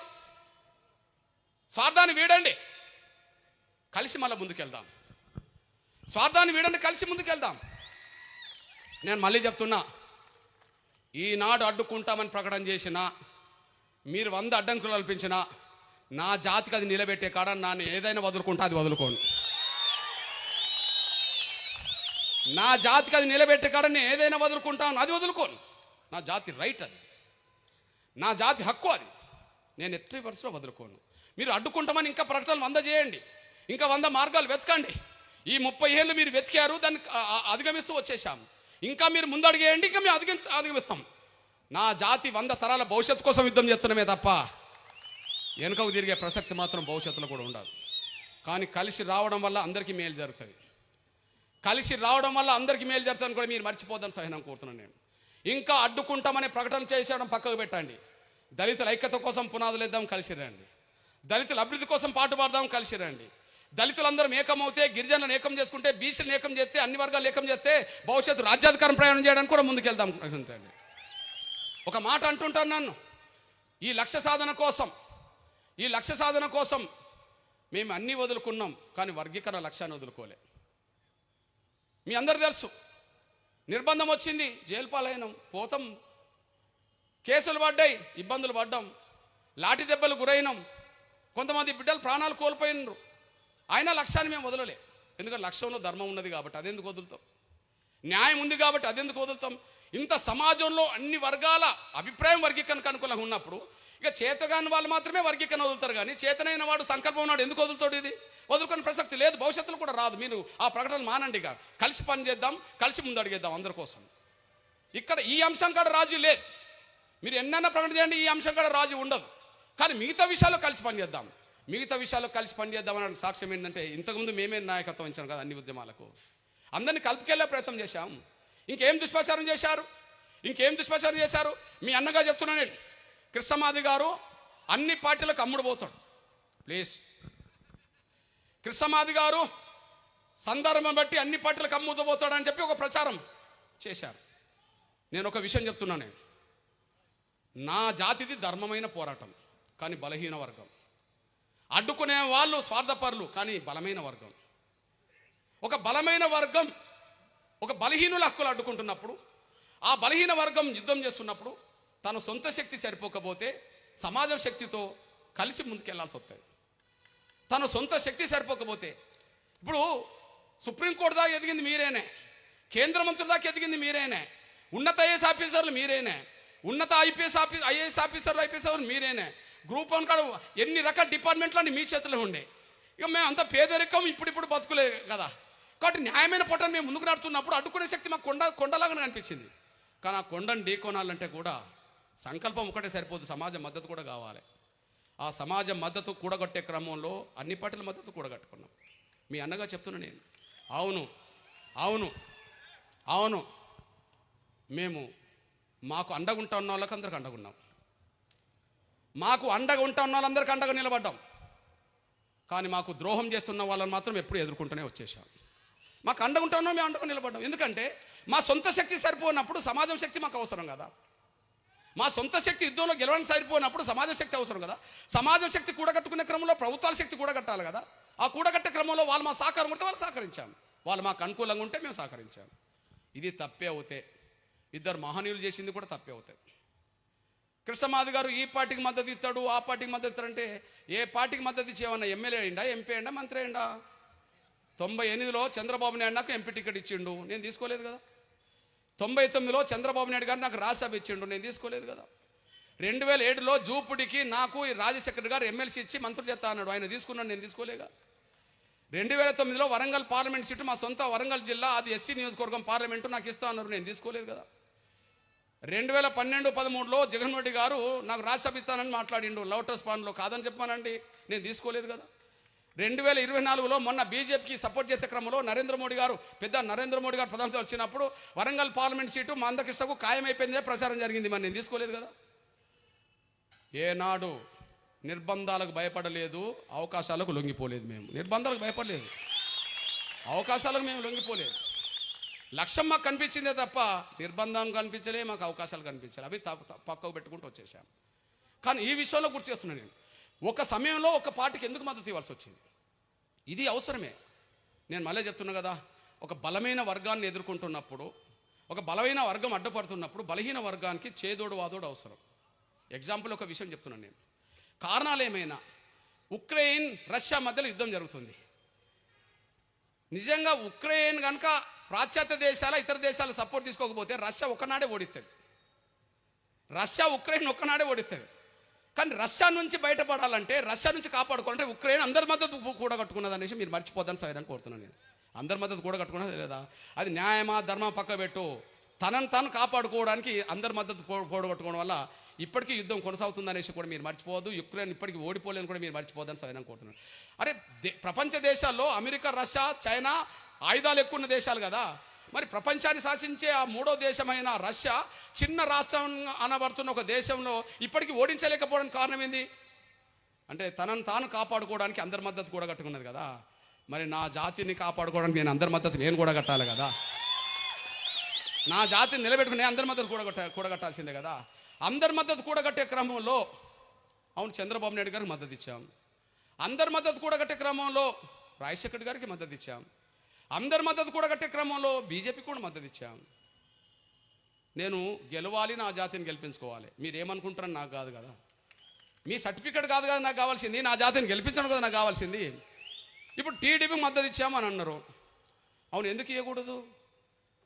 స్వార్థాన్ని వీడండి, కలిసి మళ్ళీ ముందుకెళ్దాం. స్వార్థాన్ని వీడండి, కలిసి ముందుకెళ్దాం. నేను మళ్ళీ చెప్తున్నా, ఈనాడు అడ్డుకుంటామని ప్రకటన చేసిన మీరు 100 అడ్డంకులు కల్పించిన నా జాతికి అది నిలబెట్టే కాడ నాన్న ఏదైనా వదులుకుంటా, అది వదులుకోను. నా జాతికి అది నిలబెట్టే కాడ నేను ఏదైనా వదులుకుంటాను, అది వదులుకోను. నా జాతి రైట్, అది నా జాతి హక్కు, అది నేను ఎట్టి పరిస్థితిలో వదులుకోను. మీరు అడ్డుకుంటామని ఇంకా ప్రకటనలు 100 చేయండి, ఇంకా 100 మార్గాలు వెతకండి. ఈ 30 ఏళ్ళు మీరు వెతికారు, దాన్ని అధిగమిస్తూ వచ్చేసాం. ఇంకా మీరు ముందడిగేయండి, ఇంకా మేము అధిగమిస్తాం. నా జాతి 100 తరాల భవిష్యత్తు కోసం యుద్ధం చేస్తున్నామే తప్ప వెనుకకు తిరిగే ప్రసక్తి మాత్రం భవిష్యత్తులో కూడా ఉండదు. కానీ కలిసి రావడం వల్ల అందరికీ మేలు జరుగుతుంది. కలిసి రావడం వల్ల అందరికీ మేలు జరుగుతుందని కూడా మీరు మర్చిపోద్దని సహనం కోరుతున్నాను నేను. ఇంకా అడ్డుకుంటామనే ప్రకటన చేసేయడం పక్కకు పెట్టండి. దళితుల ఐక్యత కోసం పునాదులు వేద్దాం, కలిసి రండి. దళితుల అభివృద్ధి కోసం పాటుపడదాం, కలిసి రండి. దళితులందరం ఏకమవుతే, గిరిజనులను ఏకం చేసుకుంటే, బీసీలను ఏకం చేస్తే, అన్ని వర్గాలు ఏకం చేస్తే భవిష్యత్తు రాజ్యాధికారం ప్రయాణం చేయడానికి కూడా ముందుకెళ్దాం. ఒక మాట అంటుంటాను నన్ను, ఈ లక్ష్య సాధన కోసం మేము అన్నీ వదులుకున్నాం, కానీ వర్గీకరణ లక్ష్యాన్ని వదులుకోలే. మీ అందరు తెలుసు, నిర్బంధం వచ్చింది, జైలు పాలైనాం, పోతాం, కేసులు పడ్డాయి, ఇబ్బందులు పడ్డాం, లాఠీ దెబ్బలు గురైనాం, కొంతమంది బిడ్డలు ప్రాణాలు కోల్పోయినారు. అయినా లక్ష్యాన్ని మేము వదలలే. ఎందుకంటే లక్ష్యంలో ధర్మం ఉన్నది కాబట్టి అదెందుకు వదులుతాం, న్యాయం ఉంది కాబట్టి అదెందుకు వదులుతాం. ఇంత సమాజంలో అన్ని వర్గాల అభిప్రాయం వర్గీకరణకు అనుకూలంగా ఉన్నప్పుడు ఇక చేతగాని వాళ్ళు మాత్రమే వర్గీకరణ వదులుతారు. కానీ చేతనైన వాడు, సంకల్పం ఉన్నాడు, ఎందుకు వదులుతాడు? ఇది వదులుకునే ప్రసక్తి లేదు, భవిష్యత్తులో కూడా రాదు. మీరు ఆ ప్రకటనలు మానండి, కలిసి పని చేద్దాం, కలిసి ముందు అడిగేద్దాం అందరి కోసం. ఇక్కడ ఈ అంశం కాడ రాజీ లేదు. మీరు ఎన్నైనా ప్రకటన చేయండి, ఈ అంశం కాడ రాజీ ఉండదు. కానీ మిగతా విషయాల్లో కలిసి పనిచేద్దాం. మిగతా విషయాల్లో కలిసి పనిచేద్దామని సాక్ష్యం ఏంటంటే, ఇంతకుముందు మేమే నాయకత్వం ఇచ్చాం కదా అన్ని ఉద్యమాలకు, అందరినీ కలుపుకెళ్ళే ప్రయత్నం చేశాం. ఇంకేం దుష్ప్రచారం చేశారు? మీ అన్నగా చెప్తున్నా నేను, కృష్ణమాది గారు అన్ని పార్టీలకు అమ్ముడు పోతాడు. ప్లీజ్, కృష్ణమాది గారు సందర్భం బట్టి అన్ని పార్టీలకు అమ్ముడు పోతాడని చెప్పి ఒక ప్రచారం చేశారు. నేను ఒక విషయం చెప్తున్నాను, నా జాతిది ధర్మమైన పోరాటం, కానీ బలహీన వర్గం. అడ్డుకునే వాళ్ళు స్వార్థపరులు, కానీ బలమైన వర్గం. ఒక బలమైన వర్గం ఒక బలహీనుల హక్కులు అడ్డుకుంటున్నప్పుడు, ఆ బలహీన వర్గం యుద్ధం చేస్తున్నప్పుడు తన సొంత శక్తి సరిపోకపోతే సమాజం శక్తితో కలిసి ముందుకెళ్లాల్సి వస్తుంది. తన సొంత శక్తి సరిపోకపోతే, ఇప్పుడు సుప్రీంకోర్టు దాకా ఎదిగింది మీరేనే, కేంద్ర మంత్రుల దాకా ఎదిగింది మీరేనే, ఉన్నత ఐఏఎస్ ఆఫీసర్లు మీరేనే, ఉన్నత ఐఏఎస్ ఆఫీసర్లు మీరేనే, గ్రూప్ 1 కాడ ఎన్ని రకాల డిపార్ట్మెంట్లన్నీ మీ చేతిలో ఉండే. ఇక మేము అంత పేదరికం ఇప్పుడు బతుకులే కదా. కాబట్టి న్యాయమైన పొట్టను మేము ముందుకు నడుతున్నప్పుడు అడ్డుకునే శక్తి మాకు కొండలాగానే అనిపించింది. కానీ ఆ కొండను ఢీకొనాలంటే కూడా సంకల్పం ఒకటే సరిపోదు, సమాజ మద్దతు కూడా కావాలి. ఆ సమాజ మద్దతు కూడగట్టే క్రమంలో అన్ని పార్టీల మద్దతు కూడగట్టుకున్నాం. మీ అన్నగా చెప్తున్నా నేను, అవును మేము మాకు అండగా ఉంటా ఉన్న వాళ్ళకి అందరికి అండగా ఉన్నాం, మాకు అండగా ఉంటా ఉన్న వాళ్ళందరికీ అండగా నిలబడ్డాం. కానీ మాకు ద్రోహం చేస్తున్న వాళ్ళని మాత్రం ఎప్పుడు ఎదుర్కొంటూనే వచ్చేసాం. మాకు అండగా ఉంటా ఉన్నాం, మేము అండగా నిలబడ్డాం. ఎందుకంటే మా సొంత శక్తి సరిపోయినప్పుడు సమాజం శక్తి మాకు అవసరం కదా. మా సొంత శక్తి యుద్ధంలో గెలవడానికి సరిపోయినప్పుడు సమాజ శక్తి అవసరం కదా. సమాజం శక్తి కూడగట్టుకునే క్రమంలో ప్రభుత్వాల శక్తి కూడగట్టాలి కదా. ఆ కూడగట్టే క్రమంలో వాళ్ళు మా సహకారం ఉంటే వాళ్ళు సహకరించాం, వాళ్ళు మాకు అనుకూలంగా ఉంటే మేము సహకరించాం. ఇది తప్పే అవుతే, ఇద్దరు మహనీయులు చేసింది కూడా తప్పే అవుతాయి. కృష్ణమాది గారు ఈ పార్టీకి మద్దతు ఇస్తాడు, ఆ పార్టీకి మద్దతు ఇస్తాడంటే ఏ పార్టీకి మద్దతు ఇచ్చేవన్నా? ఎమ్మెల్యే అయిందా, ఎంపీ అయిందా, మంత్రి అయిందా? 98లో చంద్రబాబు నాయుడు నాకు ఎంపీ టికెట్ ఇచ్చిండు, నేను తీసుకోలేదు కదా. 99లో చంద్రబాబు నాయుడు గారు నాకు రాజ్యసభ ఇచ్చిండు, నేను తీసుకోలేదు కదా. 2007లో జూపుడికి నాకు రాజశేఖర్ గారు ఎమ్మెల్సీ ఇచ్చి మంత్రులు చేస్తా అన్నాడు, ఆయన తీసుకున్నాడు, నేను తీసుకోలేగా. 2009లో వరంగల్ పార్లమెంట్ సీటు మా సొంత వరంగల్ జిల్లా, అది ఎస్సీ నియోజకవర్గం పార్లమెంటు నాకు ఇస్తా అన్నారు, నేను తీసుకోలేదు కదా. 2012-13లో జగన్మోహన్ రెడ్డి గారు నాకు రాజ్యసభ ఇస్తానని మాట్లాడిండు లోటస్ పాండ్లో, కాదని చెప్పానండి, నేను తీసుకోలేదు కదా. 2024లో మొన్న బీజేపీకి సపోర్ట్ చేసే క్రమంలో నరేంద్ర మోడీ గారు ప్రధానమంత్రి వచ్చినప్పుడు వరంగల్ పార్లమెంట్ సీటు మా అందకృష్ణకు ఖాయమైపోయిందే ప్రచారం జరిగింది, మరి నేను తీసుకోలేదు కదా. ఏనాడు నిర్బంధాలకు భయపడలేదు, అవకాశాలకు లొంగిపోలేదు. మేము నిర్బంధాలకు భయపడలేదు, అవకాశాలకు మేము లొంగిపోలేదు. లక్ష్యం మాకు కనిపించిందే తప్ప నిర్బంధం కనిపించలే, మాకు అవకాశాలు కనిపించాలి, అవి పక్కకు పెట్టుకుంటూ వచ్చేసాం. కానీ ఈ విషయంలో గుర్తు చేస్తున్నాను నేను, ఒక సమయంలో ఒక పార్టీకి ఎందుకు మద్దతు ఇవ్వాల్సి వచ్చింది, ఇది అవసరమే. నేను మళ్ళీ చెప్తున్నా కదా, ఒక బలమైన వర్గాన్ని ఎదుర్కొంటున్నప్పుడు, ఒక బలమైన వర్గం అడ్డుపడుతున్నప్పుడు బలహీన వర్గానికి చేదోడు వాదోడు అవసరం. ఎగ్జాంపుల్ ఒక విషయం చెప్తున్నాను నేను, కారణాలు ఏమైనా ఉక్రెయిన్ రష్యా మధ్యలో యుద్ధం జరుగుతుంది. నిజంగా ఉక్రెయిన్ కనుక పాశ్చాత్య దేశాల ఇతర దేశాల సపోర్ట్ తీసుకోకపోతే రష్యా ఒక్కనాడే ఓడిస్తుంది, రష్యా ఉక్రెయిన్ ఒక్కనాడే ఓడిస్తుంది. కానీ రష్యా నుంచి బయటపడాలంటే, రష్యా నుంచి కాపాడుకోవాలంటే ఉక్రెయిన్ అందరి మద్దతు కూడగట్టుకున్నది అనేసి మీరు మర్చిపోద్దని సైరాన్ని కోరుతున్నాను నేను. అందరి మద్దతు కూడగట్టుకున్నది లేదా, అది న్యాయమా ధర్మం పక్క పెట్టు, తనను తాను కాపాడుకోవడానికి అందరి మద్దతు కూడగట్టుకోవడం వల్ల ఇప్పటికీ యుద్ధం కొనసాగుతుంది అనేసి కూడా మీరు మర్చిపోవద్దు. యుక్రెయిన్ ఇప్పటికీ ఓడిపోలేదని కూడా మీరు మర్చిపోద్దని సైరాన్ని కోరుతున్నాను. అరే ప్రపంచ దేశాల్లో అమెరికా, రష్యా, చైనా ఆయుధాలు ఎక్కువ ఉన్న దేశాలు కదా. మరి ప్రపంచాన్ని శాసించే ఆ మూడో దేశమైన రష్యా చిన్న రాష్ట్రం అనబడుతున్న ఒక దేశంలో ఇప్పటికీ ఓడించలేకపోవడానికి కారణం ఏంది అంటే, తనను తాను కాపాడుకోవడానికి అందరి మద్దతు కూడా కట్టుకున్నది కదా. మరి నా జాతిని కాపాడుకోవడానికి నేను అందరి మద్దతు నేను కూడా కట్టాలి కదా, నా జాతిని నిలబెట్టుకుని నేను అందరి మద్దతు కూడగట్టాల్సిందే కదా. అందరి మద్దతు కూడగట్టే క్రమంలో అవును చంద్రబాబు నాయుడు గారికి మద్దతు ఇచ్చాం, అందరి మద్దతు కూడగట్టే క్రమంలో రాజశేఖర్ గారికి మద్దతు ఇచ్చాం, అందరి మద్దతు కూడగట్టే క్రమంలో బీజేపీ కూడా మద్దతు ఇచ్చాం. నేను గెలవాలి, నా జాతిని గెలిపించుకోవాలి, మీరు ఏమనుకుంటారని నాకు కాదు కదా, మీ సర్టిఫికేట్ కాదు కదా నాకు కావాల్సింది, నా జాతిని గెలిపించడం కదా నాకు కావాల్సింది. ఇప్పుడు టీడీపీకి మద్దతు ఇచ్చామని అన్నారు, అవును ఎందుకు ఇవ్వకూడదు?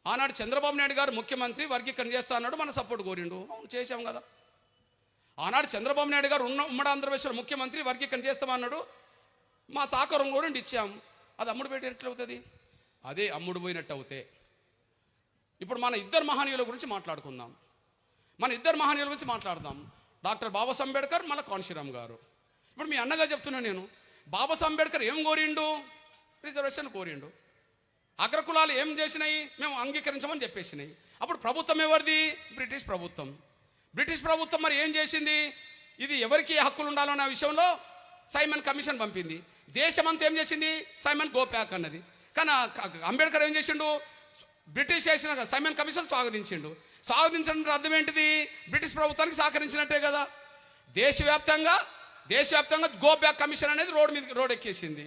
ఆనాడు చంద్రబాబు నాయుడు గారు ముఖ్యమంత్రి వర్గీకరణ చేస్తా అన్నాడు, మన సపోర్ట్ కోరిండు, అవును చేశాం కదా. ఆనాడు చంద్రబాబు నాయుడు గారు ఉమ్మడి ఆంధ్రప్రదేశ్లో ముఖ్యమంత్రి వర్గీకరణ చేస్తామన్నాడు, మా సహకారం కోరిండి ఇచ్చాం. అది అమ్ముడు పెట్టినట్లు అవుతుంది, అదే అమ్ముడు పోయినట్టు అవుతే. ఇప్పుడు మన ఇద్దరు మహనీయుల గురించి మాట్లాడుకుందాం, మాట్లాడదాం. డాక్టర్ బాబాసాహెబ్ అంబేద్కర్, మళ్ళీ కాన్షీరామ్ గారు. ఇప్పుడు మీ అన్నగా చెప్తున్నాను నేను, బాబాసాహెబ్ అంబేద్కర్ ఏం కోరిండు? రిజర్వేషన్ కోరిండు. అగ్రకులాలు ఏం చేసినాయి? మేము అంగీకరించమని చెప్పేసినాయి. అప్పుడు ప్రభుత్వం ఎవరిది? బ్రిటిష్ ప్రభుత్వం. బ్రిటిష్ ప్రభుత్వం మరి ఏం చేసింది? ఇది ఎవరికి హక్కులు ఉండాలన్న విషయంలో సైమన్ కమిషన్ పంపింది. దేశమంతా ఏం చేసింది? సైమన్ గో బ్యాక్ అన్నది. కానీ అంబేద్కర్ ఏం చేసిండు? బ్రిటిష్ చేసిన సైమన్ కమిషన్ స్వాగతించిండు. స్వాగతించడం అర్థం ఏంటిది? బ్రిటిష్ ప్రభుత్వానికి సహకరించినట్టే కదా. దేశవ్యాప్తంగా గో బ్యాక్ కమిషన్ అనేది రోడ్ ఎక్కేసింది.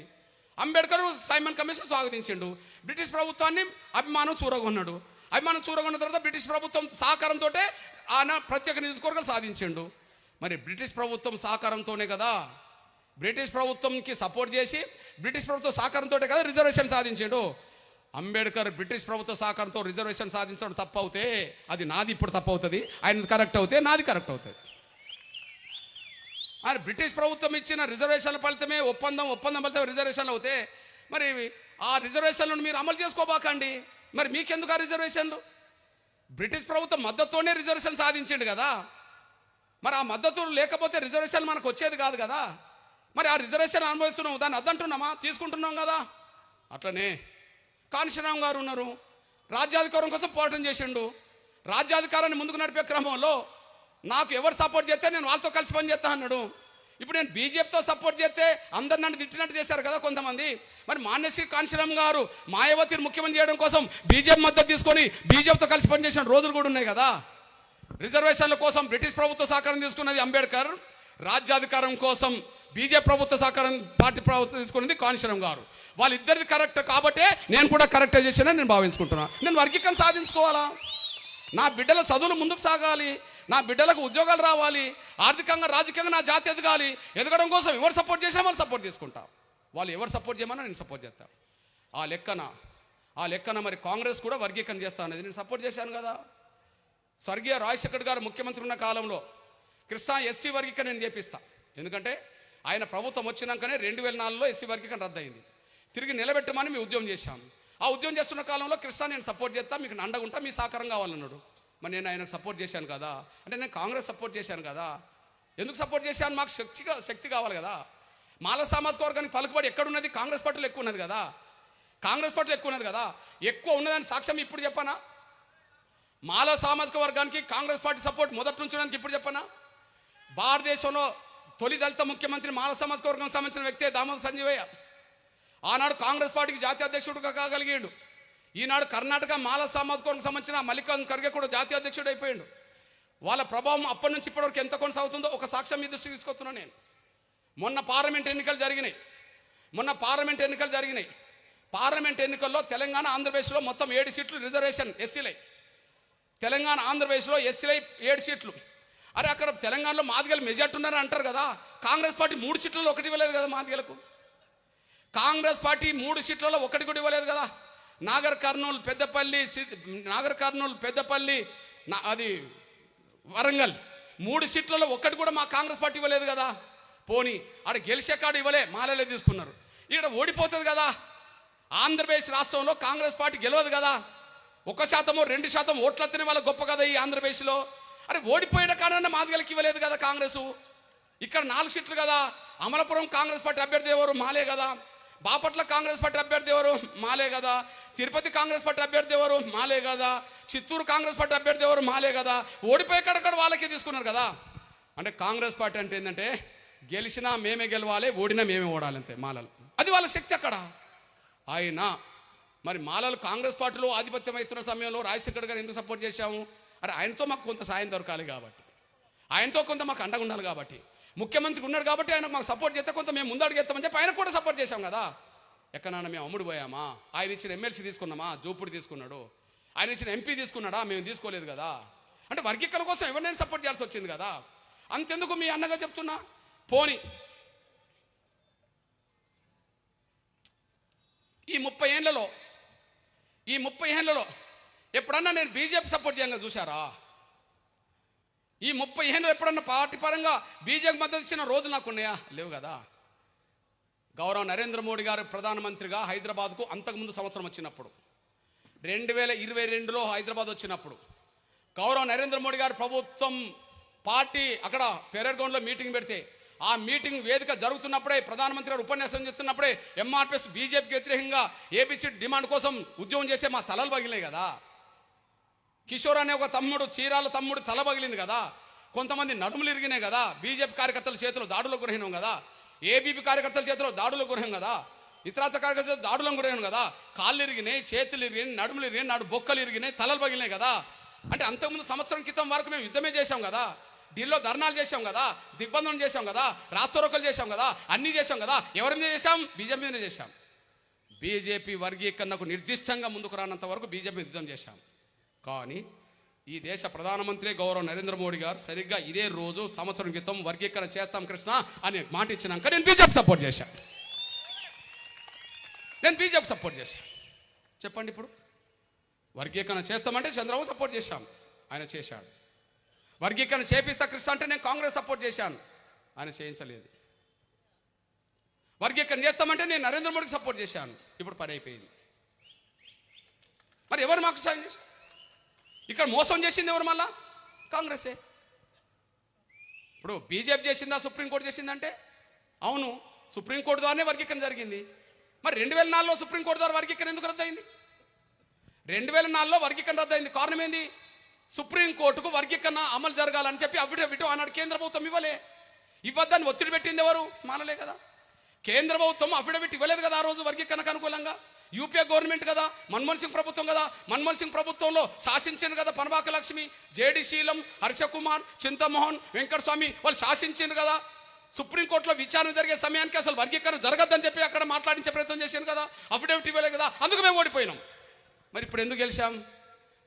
అంబేద్కర్ సైమన్ కమిషన్ స్వాగతించిండు. బ్రిటిష్ ప్రభుత్వాన్ని అభిమానం చూరగొన్నాడు. అభిమానం చూరగొన్న తర్వాత బ్రిటిష్ ప్రభుత్వం సహకారంతో ఆయన ప్రత్యేక నియోజకవర్గాలు సాధించిండు. మరి బ్రిటిష్ ప్రభుత్వం సహకారంతోనే కదా, బ్రిటిష్ ప్రభుత్వంకి సపోర్ట్ చేసి బ్రిటిష్ ప్రభుత్వం సహకారంతో కదా రిజర్వేషన్ సాధించిండు. అంబేద్కర్ బ్రిటిష్ ప్రభుత్వ సహకారంతో రిజర్వేషన్ సాధించడం తప్పు అవుతే అది నాది ఇప్పుడు తప్పు అవుతుంది, ఆయన కరెక్ట్ అవుతే నాది కరెక్ట్ అవుతుంది. ఆయన బ్రిటిష్ ప్రభుత్వం ఇచ్చిన రిజర్వేషన్ల ఫలితమే ఒప్పందం ఫలితం రిజర్వేషన్లు అవుతే మరి ఆ రిజర్వేషన్లను మీరు అమలు చేసుకోబాకండి. మరి మీకెందుకు ఆ రిజర్వేషన్లు? బ్రిటిష్ ప్రభుత్వం మద్దతుతోనే రిజర్వేషన్ సాధించిండు కదా. మరి ఆ మద్దతు లేకపోతే రిజర్వేషన్ మనకు వచ్చేది కాదు కదా. మరి ఆ రిజర్వేషన్ అనుభవిస్తున్నాం, దాన్ని అద్దంటున్నామా? తీసుకుంటున్నాం కదా. అట్లనే కాన్షీరామ్ గారు ఉన్నారు, రాజ్యాధికారం కోసం పోరాటం చేసిండు. రాజ్యాధికారాన్ని ముందుకు నడిపే క్రమంలో నాకు ఎవరు సపోర్ట్ చేస్తే నేను వాళ్ళతో కలిసి పని చేస్తా అన్నాడు. ఇప్పుడు నేను బీజేపీతో సపోర్ట్ చేస్తే అందరు నన్ను తిట్టినట్టు చేశారు కదా కొంతమంది. మరి మాన్యశ్రీ కాన్షీరామ్ గారు మాయావతిని ముఖ్యమంత్రి చేయడం కోసం బీజేపీ మద్దతు తీసుకొని బీజేపీతో కలిసి పనిచేసిన రోజులు కూడా ఉన్నాయి కదా. రిజర్వేషన్ల కోసం బ్రిటిష్ ప్రభుత్వ సహకారం తీసుకున్నది అంబేద్కర్, రాజ్యాధికారం కోసం బీజేపీ ప్రభుత్వ సహకారం పార్టీ ప్రభుత్వం తీసుకున్నది కాన్షీరామ్ గారు. వాళ్ళిద్దరిది కరెక్ట్ కాబట్టే నేను కూడా కరెక్ట్ చేసానని నేను భావించుకుంటున్నాను. నేను వర్గీకరణ సాధించుకోవాలా, నా బిడ్డల చదువులు ముందుకు సాగాలి, నా బిడ్డలకు ఉద్యోగాలు రావాలి, ఆర్థికంగా రాజకీయంగా నా జాతి ఎదగాలి. ఎదగడం కోసం ఎవరు సపోర్ట్ చేసినా వాళ్ళు సపోర్ట్ తీసుకుంటా. వాళ్ళు ఎవరు సపోర్ట్ చేయమన్నా నేను సపోర్ట్ చేస్తాను. ఆ లెక్కన మరి కాంగ్రెస్ కూడా వర్గీకరణ చేస్తా అనేది నేను సపోర్ట్ చేశాను కదా. స్వర్గీయ రాజశేఖర్ గారు ముఖ్యమంత్రి ఉన్న కాలంలో కృష్ణా ఎస్సీ వర్గీకరణ నేను చేపిస్తా. ఎందుకంటే ఆయన ప్రభుత్వం వచ్చినాకనే 2004లో ఎస్సీ వర్గీకరణ రద్దయింది. తిరిగి నిలబెట్టమని మేము ఉద్యమం చేశాం. ఆ ఉద్యమం చేస్తున్న కాలంలో కృష్ణా నేను సపోర్ట్ చేస్తా, మీకు అండగుంటా, మీ సహకారం కావాలన్నాడు. మరి నేను ఆయనకు సపోర్ట్ చేశాను కదా. అంటే నేను కాంగ్రెస్ సపోర్ట్ చేశాను కదా. ఎందుకు సపోర్ట్ చేశాను? మాకు శక్తి కావాలి కదా. మాల సామాజిక వర్గానికి పలుకుబడి ఎక్కడున్నది? కాంగ్రెస్ పార్టీలో ఎక్కువ ఉన్నది కదా. ఎక్కువ ఉన్నదాని సాక్ష్యం ఇప్పుడు చెప్పనా? మాల సామాజిక వర్గానికి కాంగ్రెస్ పార్టీ సపోర్ట్ మొదటి నుంచి ఉండడానికి ఇప్పుడు చెప్పనా? భారతదేశంలో తొలి దళిత ముఖ్యమంత్రి మాల సామాజిక వర్గానికి సంబంధించిన వ్యక్తే దామోదర్ సంజీవయ్య. ఆనాడు కాంగ్రెస్ పార్టీకి జాతీయ అధ్యక్షుడుగా కాగలిగాడు. ఈనాడు కర్ణాటక మాల సామాజిక వర్గం సంబంధించిన మల్లికార్జున ఖర్గే కూడా జాతీయ అధ్యక్షుడు అయిపోయాడు. వాళ్ళ ప్రభావం అప్పటి నుంచి ఇప్పటివరకు ఎంత కొనసాగుతుందో ఒక సాక్ష్యం మీ దృష్టికి తీసుకొస్తున్నాను నేను. మొన్న పార్లమెంట్ ఎన్నికలు జరిగినాయి. పార్లమెంట్ ఎన్నికల్లో తెలంగాణ ఆంధ్రప్రదేశ్లో మొత్తం 7 సీట్లు రిజర్వేషన్ ఎస్సీలై. తెలంగాణ ఆంధ్రప్రదేశ్లో ఎస్సీలై 7 సీట్లు. అరే అక్కడ తెలంగాణలో మాదిగలు మెజార్టీ ఉన్నారని అంటారు కదా. కాంగ్రెస్ పార్టీ 3 సీట్లలో 1 ఇవ్వలేదు కదా మాదిగలకు. కాంగ్రెస్ పార్టీ 3 సీట్లలో 1 కూడా ఇవ్వలేదు కదా. నాగర్ కర్నూలు, పెద్దపల్లి, అది వరంగల్ 3 సీట్లలో 1 కూడా మా కాంగ్రెస్ పార్టీ ఇవ్వలేదు కదా. పోనీ ఆడ గెలిచే కాడు ఇవ్వలే, మాలలే తీసుకున్నారు. ఇక్కడ ఓడిపోతుంది కదా. ఆంధ్రప్రదేశ్ రాష్ట్రంలో కాంగ్రెస్ పార్టీ గెలవదు కదా. 1%, 2% ఓట్లతోనే వాళ్ళ గొప్ప కదా ఈ ఆంధ్రప్రదేశ్లో. అరే ఓడిపోయిన కారణాన్ని మాదిగలకి ఇవ్వలేదు కదా కాంగ్రెస్. ఇక్కడ 4 సీట్లు కదా. అమలాపురం కాంగ్రెస్ పార్టీ అభ్యర్థి ఎవరు? మాలే కదా. బాపట్ల కాంగ్రెస్ పార్టీ అభ్యర్థి ఎవరు? మాలే కదా. తిరుపతి కాంగ్రెస్ పార్టీ అభ్యర్థి ఎవరు? మాలే కదా. చిత్తూరు కాంగ్రెస్ పార్టీ అభ్యర్థి ఎవరు? మాలే కదా. ఓడిపోయి కడకడ వాళ్ళకే తీసుకున్నారు కదా. అంటే కాంగ్రెస్ పార్టీ అంటే ఏంటంటే గెలిచినా మేమే గెలవాలి, ఓడినా మేమే ఓడాలి, అంతే మాలలు. అది వాళ్ళ శక్తి అక్కడ. అయినా మరి మాలలు కాంగ్రెస్ పార్టీలో ఆధిపత్యం అవుతున్న సమయంలో రాజశేఖర్ గారు ఎందుకు సపోర్ట్ చేశాము? అరే ఆయనతో మాకు కొంత సాయం దొరకాలి కాబట్టి, ఆయనతో కొంత మాకు అండగా ఉండాలి కాబట్టి, ముఖ్యమంత్రి ఉన్నాడు కాబట్టి ఆయన మాకు సపోర్ట్ చేస్తే కొంత మేము ముందడుగేస్తామని చెప్పి ఆయన కూడా సపోర్ట్ చేశాం కదా. ఎక్కడన్నా మేము అమ్ముడు పోయామా? ఆయన ఇచ్చిన ఎమ్మెల్సీ తీసుకున్నామా? జోపుడు తీసుకున్నాడు. ఆయన ఇచ్చిన ఎంపీ తీసుకున్నాడా? మేము తీసుకోలేదు కదా. అంటే వర్గీకరణ కోసం ఎవరినైనా సపోర్ట్ చేయాల్సి వచ్చింది కదా. అంతెందుకు మీ అన్నగా చెప్తున్నా. పోనీ ఈ 30 ఏళ్లలో ఎప్పుడన్నా నేను బీజేపీ సపోర్ట్ చేయంగా చూసారా? ఈ 30 ఏళ్ళు ఎప్పుడన్నా పార్టీ పరంగా బీజేపీ మద్దతు ఇచ్చిన రోజులు నాకు ఉన్నాయా? లేవు కదా. గౌరవ నరేంద్ర మోడీ గారు ప్రధానమంత్రిగా హైదరాబాద్కు అంతకుముందు సంవత్సరం వచ్చినప్పుడు 2022లో హైదరాబాద్ వచ్చినప్పుడు గౌరవ నరేంద్ర మోడీ గారు ప్రభుత్వం పార్టీ అక్కడ పెరేడ్ గ్రౌండ్లో మీటింగ్ పెడితే ఆ మీటింగ్ వేదిక జరుగుతున్నప్పుడే ప్రధానమంత్రి గారు ఉపన్యాసం చేస్తున్నప్పుడే ఎంఆర్పిఎస్ బీజేపీకి వ్యతిరేకంగా ఏబీసీ డిమాండ్ కోసం ఉద్యమం చేస్తే మా తలలు పగిలినాయి కదా. కిషోర్ అనే ఒక తమ్ముడు, చీరాల తమ్ముడు తల పగిలింది కదా. కొంతమంది నడుములు ఇరిగినాయి కదా. బీజేపీ కార్యకర్తల చేతిలో దాడులకు గురైనాం కదా. ఏబీపీ కార్యకర్తల చేతిలో దాడులకు గురైనాం కదా. ఇతరత్ర కార్యకర్తల దాడులకు గురైనాం కదా. కాళ్ళు ఇరిగినాయి, చేతులు ఇరిగినాయి, నడుములు ఇరిగినాయి, నాడు బొక్కలు ఇరిగినాయి, తలలు పగిలినాయి కదా. అంటే అంతకుముందు సంవత్సరం క్రితం వరకు మేము యుద్ధమే చేశాం కదా. ఢిల్లీలో ధర్నాలు చేశాం కదా, దిగ్బంధనం చేశాం కదా, రాస్తారోకలు చేశాం కదా, అన్నీ చేశాం కదా. ఎవరి మీద చేశాం? బీజేపీ మీదనే చేశాం. బీజేపీ వర్గీకరణకు నిర్దిష్టంగా ముందుకు రానంత వరకు బీజేపీ యుద్ధం చేశాం. కానీ ఈ దేశ ప్రధానమంత్రి గౌరవ నరేంద్ర మోడీ గారు సరిగ్గా ఇదే రోజు సంవత్సరం క్రితం వర్గీకరణ చేస్తాం కృష్ణ అని మాట ఇచ్చినాక నేను బీజేపీ సపోర్ట్ చేశాను. చెప్పండి ఇప్పుడు వర్గీకరణ చేస్తామంటే చంద్రబాబు సపోర్ట్ చేశాం, ఆయన చేశాడు. వర్గీకరణ చేపిస్తా కృష్ణ అంటే నేను కాంగ్రెస్ సపోర్ట్ చేశాను, ఆయన చేయించలేదు. వర్గీకరణ చేస్తామంటే నేను నరేంద్ర మోడీకి సపోర్ట్ చేశాను, ఇప్పుడు పని అయిపోయింది. మరి ఎవరు మాకు సాయం చేశారు? ఇక్కడ మోసం చేసింది ఎవరు? మళ్ళా కాంగ్రెసే. ఇప్పుడు బీజేపీ చేసిందా, సుప్రీంకోర్టు చేసిందంటే అవును, సుప్రీంకోర్టు ద్వారానే వర్గీకరణ జరిగింది. మరి 2004లో సుప్రీంకోర్టు ద్వారా వర్గీకరణ ఎందుకు రద్దయింది? 2004లో వర్గీకరణ రద్దయింది. కారణం ఏంది? సుప్రీంకోర్టుకు వర్గీకరణ అమలు జరగాలని చెప్పి అఫిడవిట్ ఆనాడు కేంద్ర ప్రభుత్వం ఇవ్వద్దని ఒత్తిడి పెట్టింది ఎవరు? మానలే కదా. కేంద్ర ప్రభుత్వం అఫిడవిట్ ఇవ్వలేదు కదా ఆ రోజు వర్గీకరణకు అనుకూలంగా. యూపీఏ గవర్నమెంట్ కదా, మన్మోహన్ సింగ్ ప్రభుత్వం కదా. మన్మోహన్ సింగ్ ప్రభుత్వంలో శాసించారు కదా పనబాక లక్ష్మి, జేడి శీలం, హర్షకుమార్, చింతమోహన్, వెంకటస్వామి వాళ్ళు శాసించారు కదా. సుప్రీంకోర్టులో విచారణ జరిగే సమయానికి అసలు వర్గీకరణ జరగద్దని చెప్పి అక్కడ మాట్లాడించే ప్రయత్నం చేశాను కదా, అఫిడవిట్ ఇవ్వలేదు కదా, అందుకు మేము ఓడిపోయినాం. మరి ఇప్పుడు ఎందుకు గెలిచాం?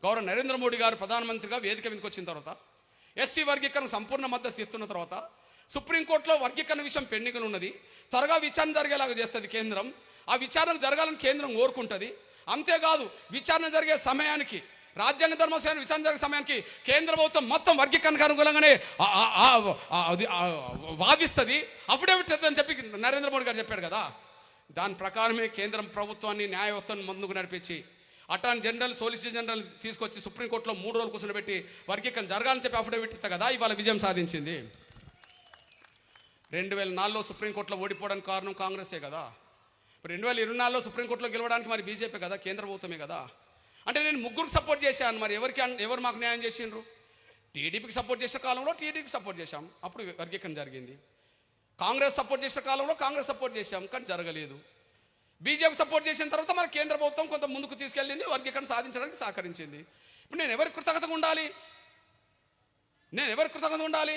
గౌరవ నరేంద్ర మోడీ గారు ప్రధానమంత్రిగా వేదిక మీదకి వచ్చిన తర్వాత ఎస్సీ వర్గీకరణ సంపూర్ణ మద్దతు ఇస్తున్న తర్వాత సుప్రీంకోర్టులో వర్గీకరణ విషయం పెండింగ్ ఉన్నది, త్వరగా విచారణ జరిగేలాగా చేస్తుంది కేంద్రం. ఆ విచారణ జరగాలని కేంద్రం కోరుకుంటుంది. అంతేకాదు విచారణ జరిగే సమయానికి, రాజ్యాంగ ధర్మశాల విచారణ జరిగే సమయానికి కేంద్ర ప్రభుత్వం మొత్తం వర్గీకరణకు అనుగుణంగానే వాదిస్తుంది, అఫిడవిట్ అని చెప్పి నరేంద్ర మోడీ గారు చెప్పాడు కదా. దాని ప్రకారమే కేంద్రం ప్రభుత్వాన్ని న్యాయ వ్యవస్థను ముందుకు నడిపించి అటార్నీ జనరల్, సోలిసిటర్ జనరల్ తీసుకొచ్చి సుప్రీంకోర్టులో 3 రోజులు కూర్చోబెట్టి వర్గీకరణ జరగాలని చెప్పి అఫిడవిట్ ఇస్తా కదా ఇవాళ విజయం సాధించింది. 2004లో సుప్రీంకోర్టులో ఓడిపోవడానికి కారణం కాంగ్రెసే కదా. ఇప్పుడు 2024లో సుప్రీంకోర్టులో గెలవడానికి మరి బీజేపీ కదా, కేంద్ర ప్రభుత్వమే కదా. అంటే నేను ముగ్గురికి సపోర్ట్ చేశాను, మరి ఎవరు మాకు న్యాయం చేసిండ్రు? టీడీపీకి సపోర్ట్ చేసిన కాలంలో టీడీపీకి సపోర్ట్ చేశాం, అప్పుడు వర్గీకరణ జరిగింది. కాంగ్రెస్ సపోర్ట్ చేసిన కాలంలో కాంగ్రెస్ సపోర్ట్ చేశాం, కానీ జరగలేదు. బీజేపీ సపోర్ట్ చేసిన తర్వాత మన కేంద్ర ప్రభుత్వం కొంత ముందుకు తీసుకెళ్ళింది, వర్గీకరణ సాధించడానికి సహకరించింది. ఇప్పుడు నేను ఎవరికి కృతజ్ఞతగా ఉండాలి?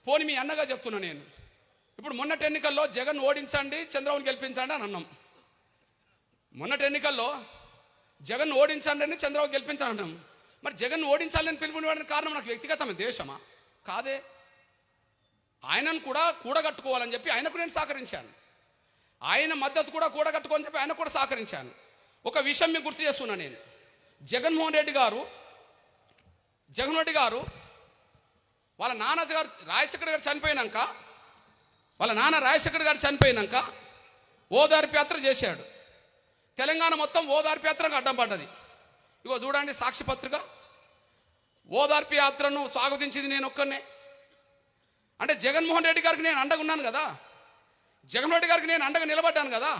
పోని మీ అన్నగా చెప్తున్నా నేను. ఇప్పుడు మొన్నటి ఎన్నికల్లో జగన్ ఓడించండి, చంద్రబాబుని గెలిపించండి అని అన్నాం. మొన్నటి ఎన్నికల్లో జగన్ ఓడించండి అని చంద్రబాబు గెలిపించండి అన్నాం. మరి జగన్ ఓడించాలని పిలుపునివ్వడానికి కారణం నాకు వ్యక్తిగతమైన దేశమా? కాదే. ఆయనను కూడా కూడగట్టుకోవాలని చెప్పి ఆయనకు నేను సహకరించాను, ఆయన మద్దతు కూడా కూడగట్టుకోవాలని చెప్పి ఆయన కూడా సహకరించాను. ఒక విషయం మీకు గుర్తు చేస్తున్నా నేను. జగన్మోహన్ రెడ్డి గారు వాళ్ళ నాన్నగారు రాజశేఖర్ గారు చనిపోయినాక ఓదార్పు యాత్ర చేశాడు. తెలంగాణ మొత్తం ఓదార్పు యాత్రకు అడ్డం పడ్డది. ఇగో చూడండి సాక్షి పత్రిక. ఓదార్పు యాత్రను స్వాగతించింది నేను ఒక్కనే. అంటే జగన్మోహన్ రెడ్డి గారికి నేను అండగా ఉన్నాను కదా, జగన్మోహన్ రెడ్డి గారికి నేను అండగా నిలబడ్డాను కదా,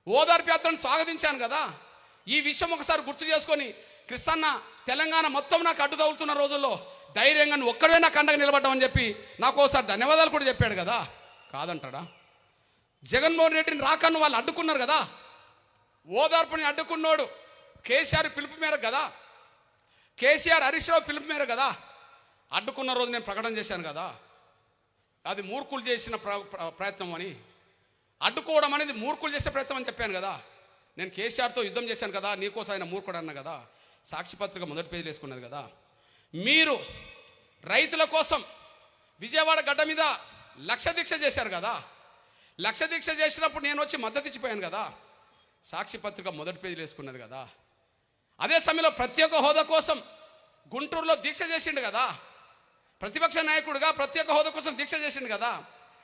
ఓదార్పు యాత్రను స్వాగతించాను కదా. ఈ విషయం ఒకసారి గుర్తు చేసుకొని కృష్ణన్న తెలంగాణ మొత్తం నాకు అడ్డు తగులుతున్న రోజుల్లో ధైర్యంగా నువ్వు ఒక్కడే నాకు అండగా నిలబడ్డామని చెప్పి నాకు ఒకసారి ధన్యవాదాలు కూడా చెప్పాడు కదా. కాదంటాడా? జగన్మోహన్ రెడ్డిని రాకన్ను వాళ్ళు అడ్డుకున్నారు కదా, ఓదార్పుని అడ్డుకున్నాడు కేసీఆర్ పిలుపు మేరకు కదా, కేసీఆర్ హరీష్ రావు పిలుపు మేరకు కదా. అడ్డుకున్న రోజు నేను ప్రకటన చేశాను కదా, అది మూర్ఖులు చేసిన ప్రయత్నం అని. అడ్డుకోవడం అనేది మూర్ఖులు చేసే ప్రయత్నం అని చెప్పాను కదా. నేను కేసీఆర్తో యుద్ధం చేశాను కదా, నీకోసం ఆయన మూర్ఖుడు అన్నా కదా. సాక్షి పత్రిక మొదటి పేజీలు వేసుకున్నది కదా. మీరు రైతుల కోసం విజయవాడ గడ్డ మీద లక్ష దీక్ష చేశారు కదా. లక్ష దీక్ష చేసినప్పుడు నేను వచ్చి మద్దతు ఇచ్చిపోయాను కదా. సాక్షి పత్రిక మొదటి పేజీలు వేసుకున్నది కదా. అదే సమయంలో ప్రత్యేక హోదా కోసం గుంటూరులో దీక్ష చేసిండు కదా. ప్రతిపక్ష నాయకుడిగా ప్రత్యేక హోదా కోసం దీక్ష చేసిండు కదా.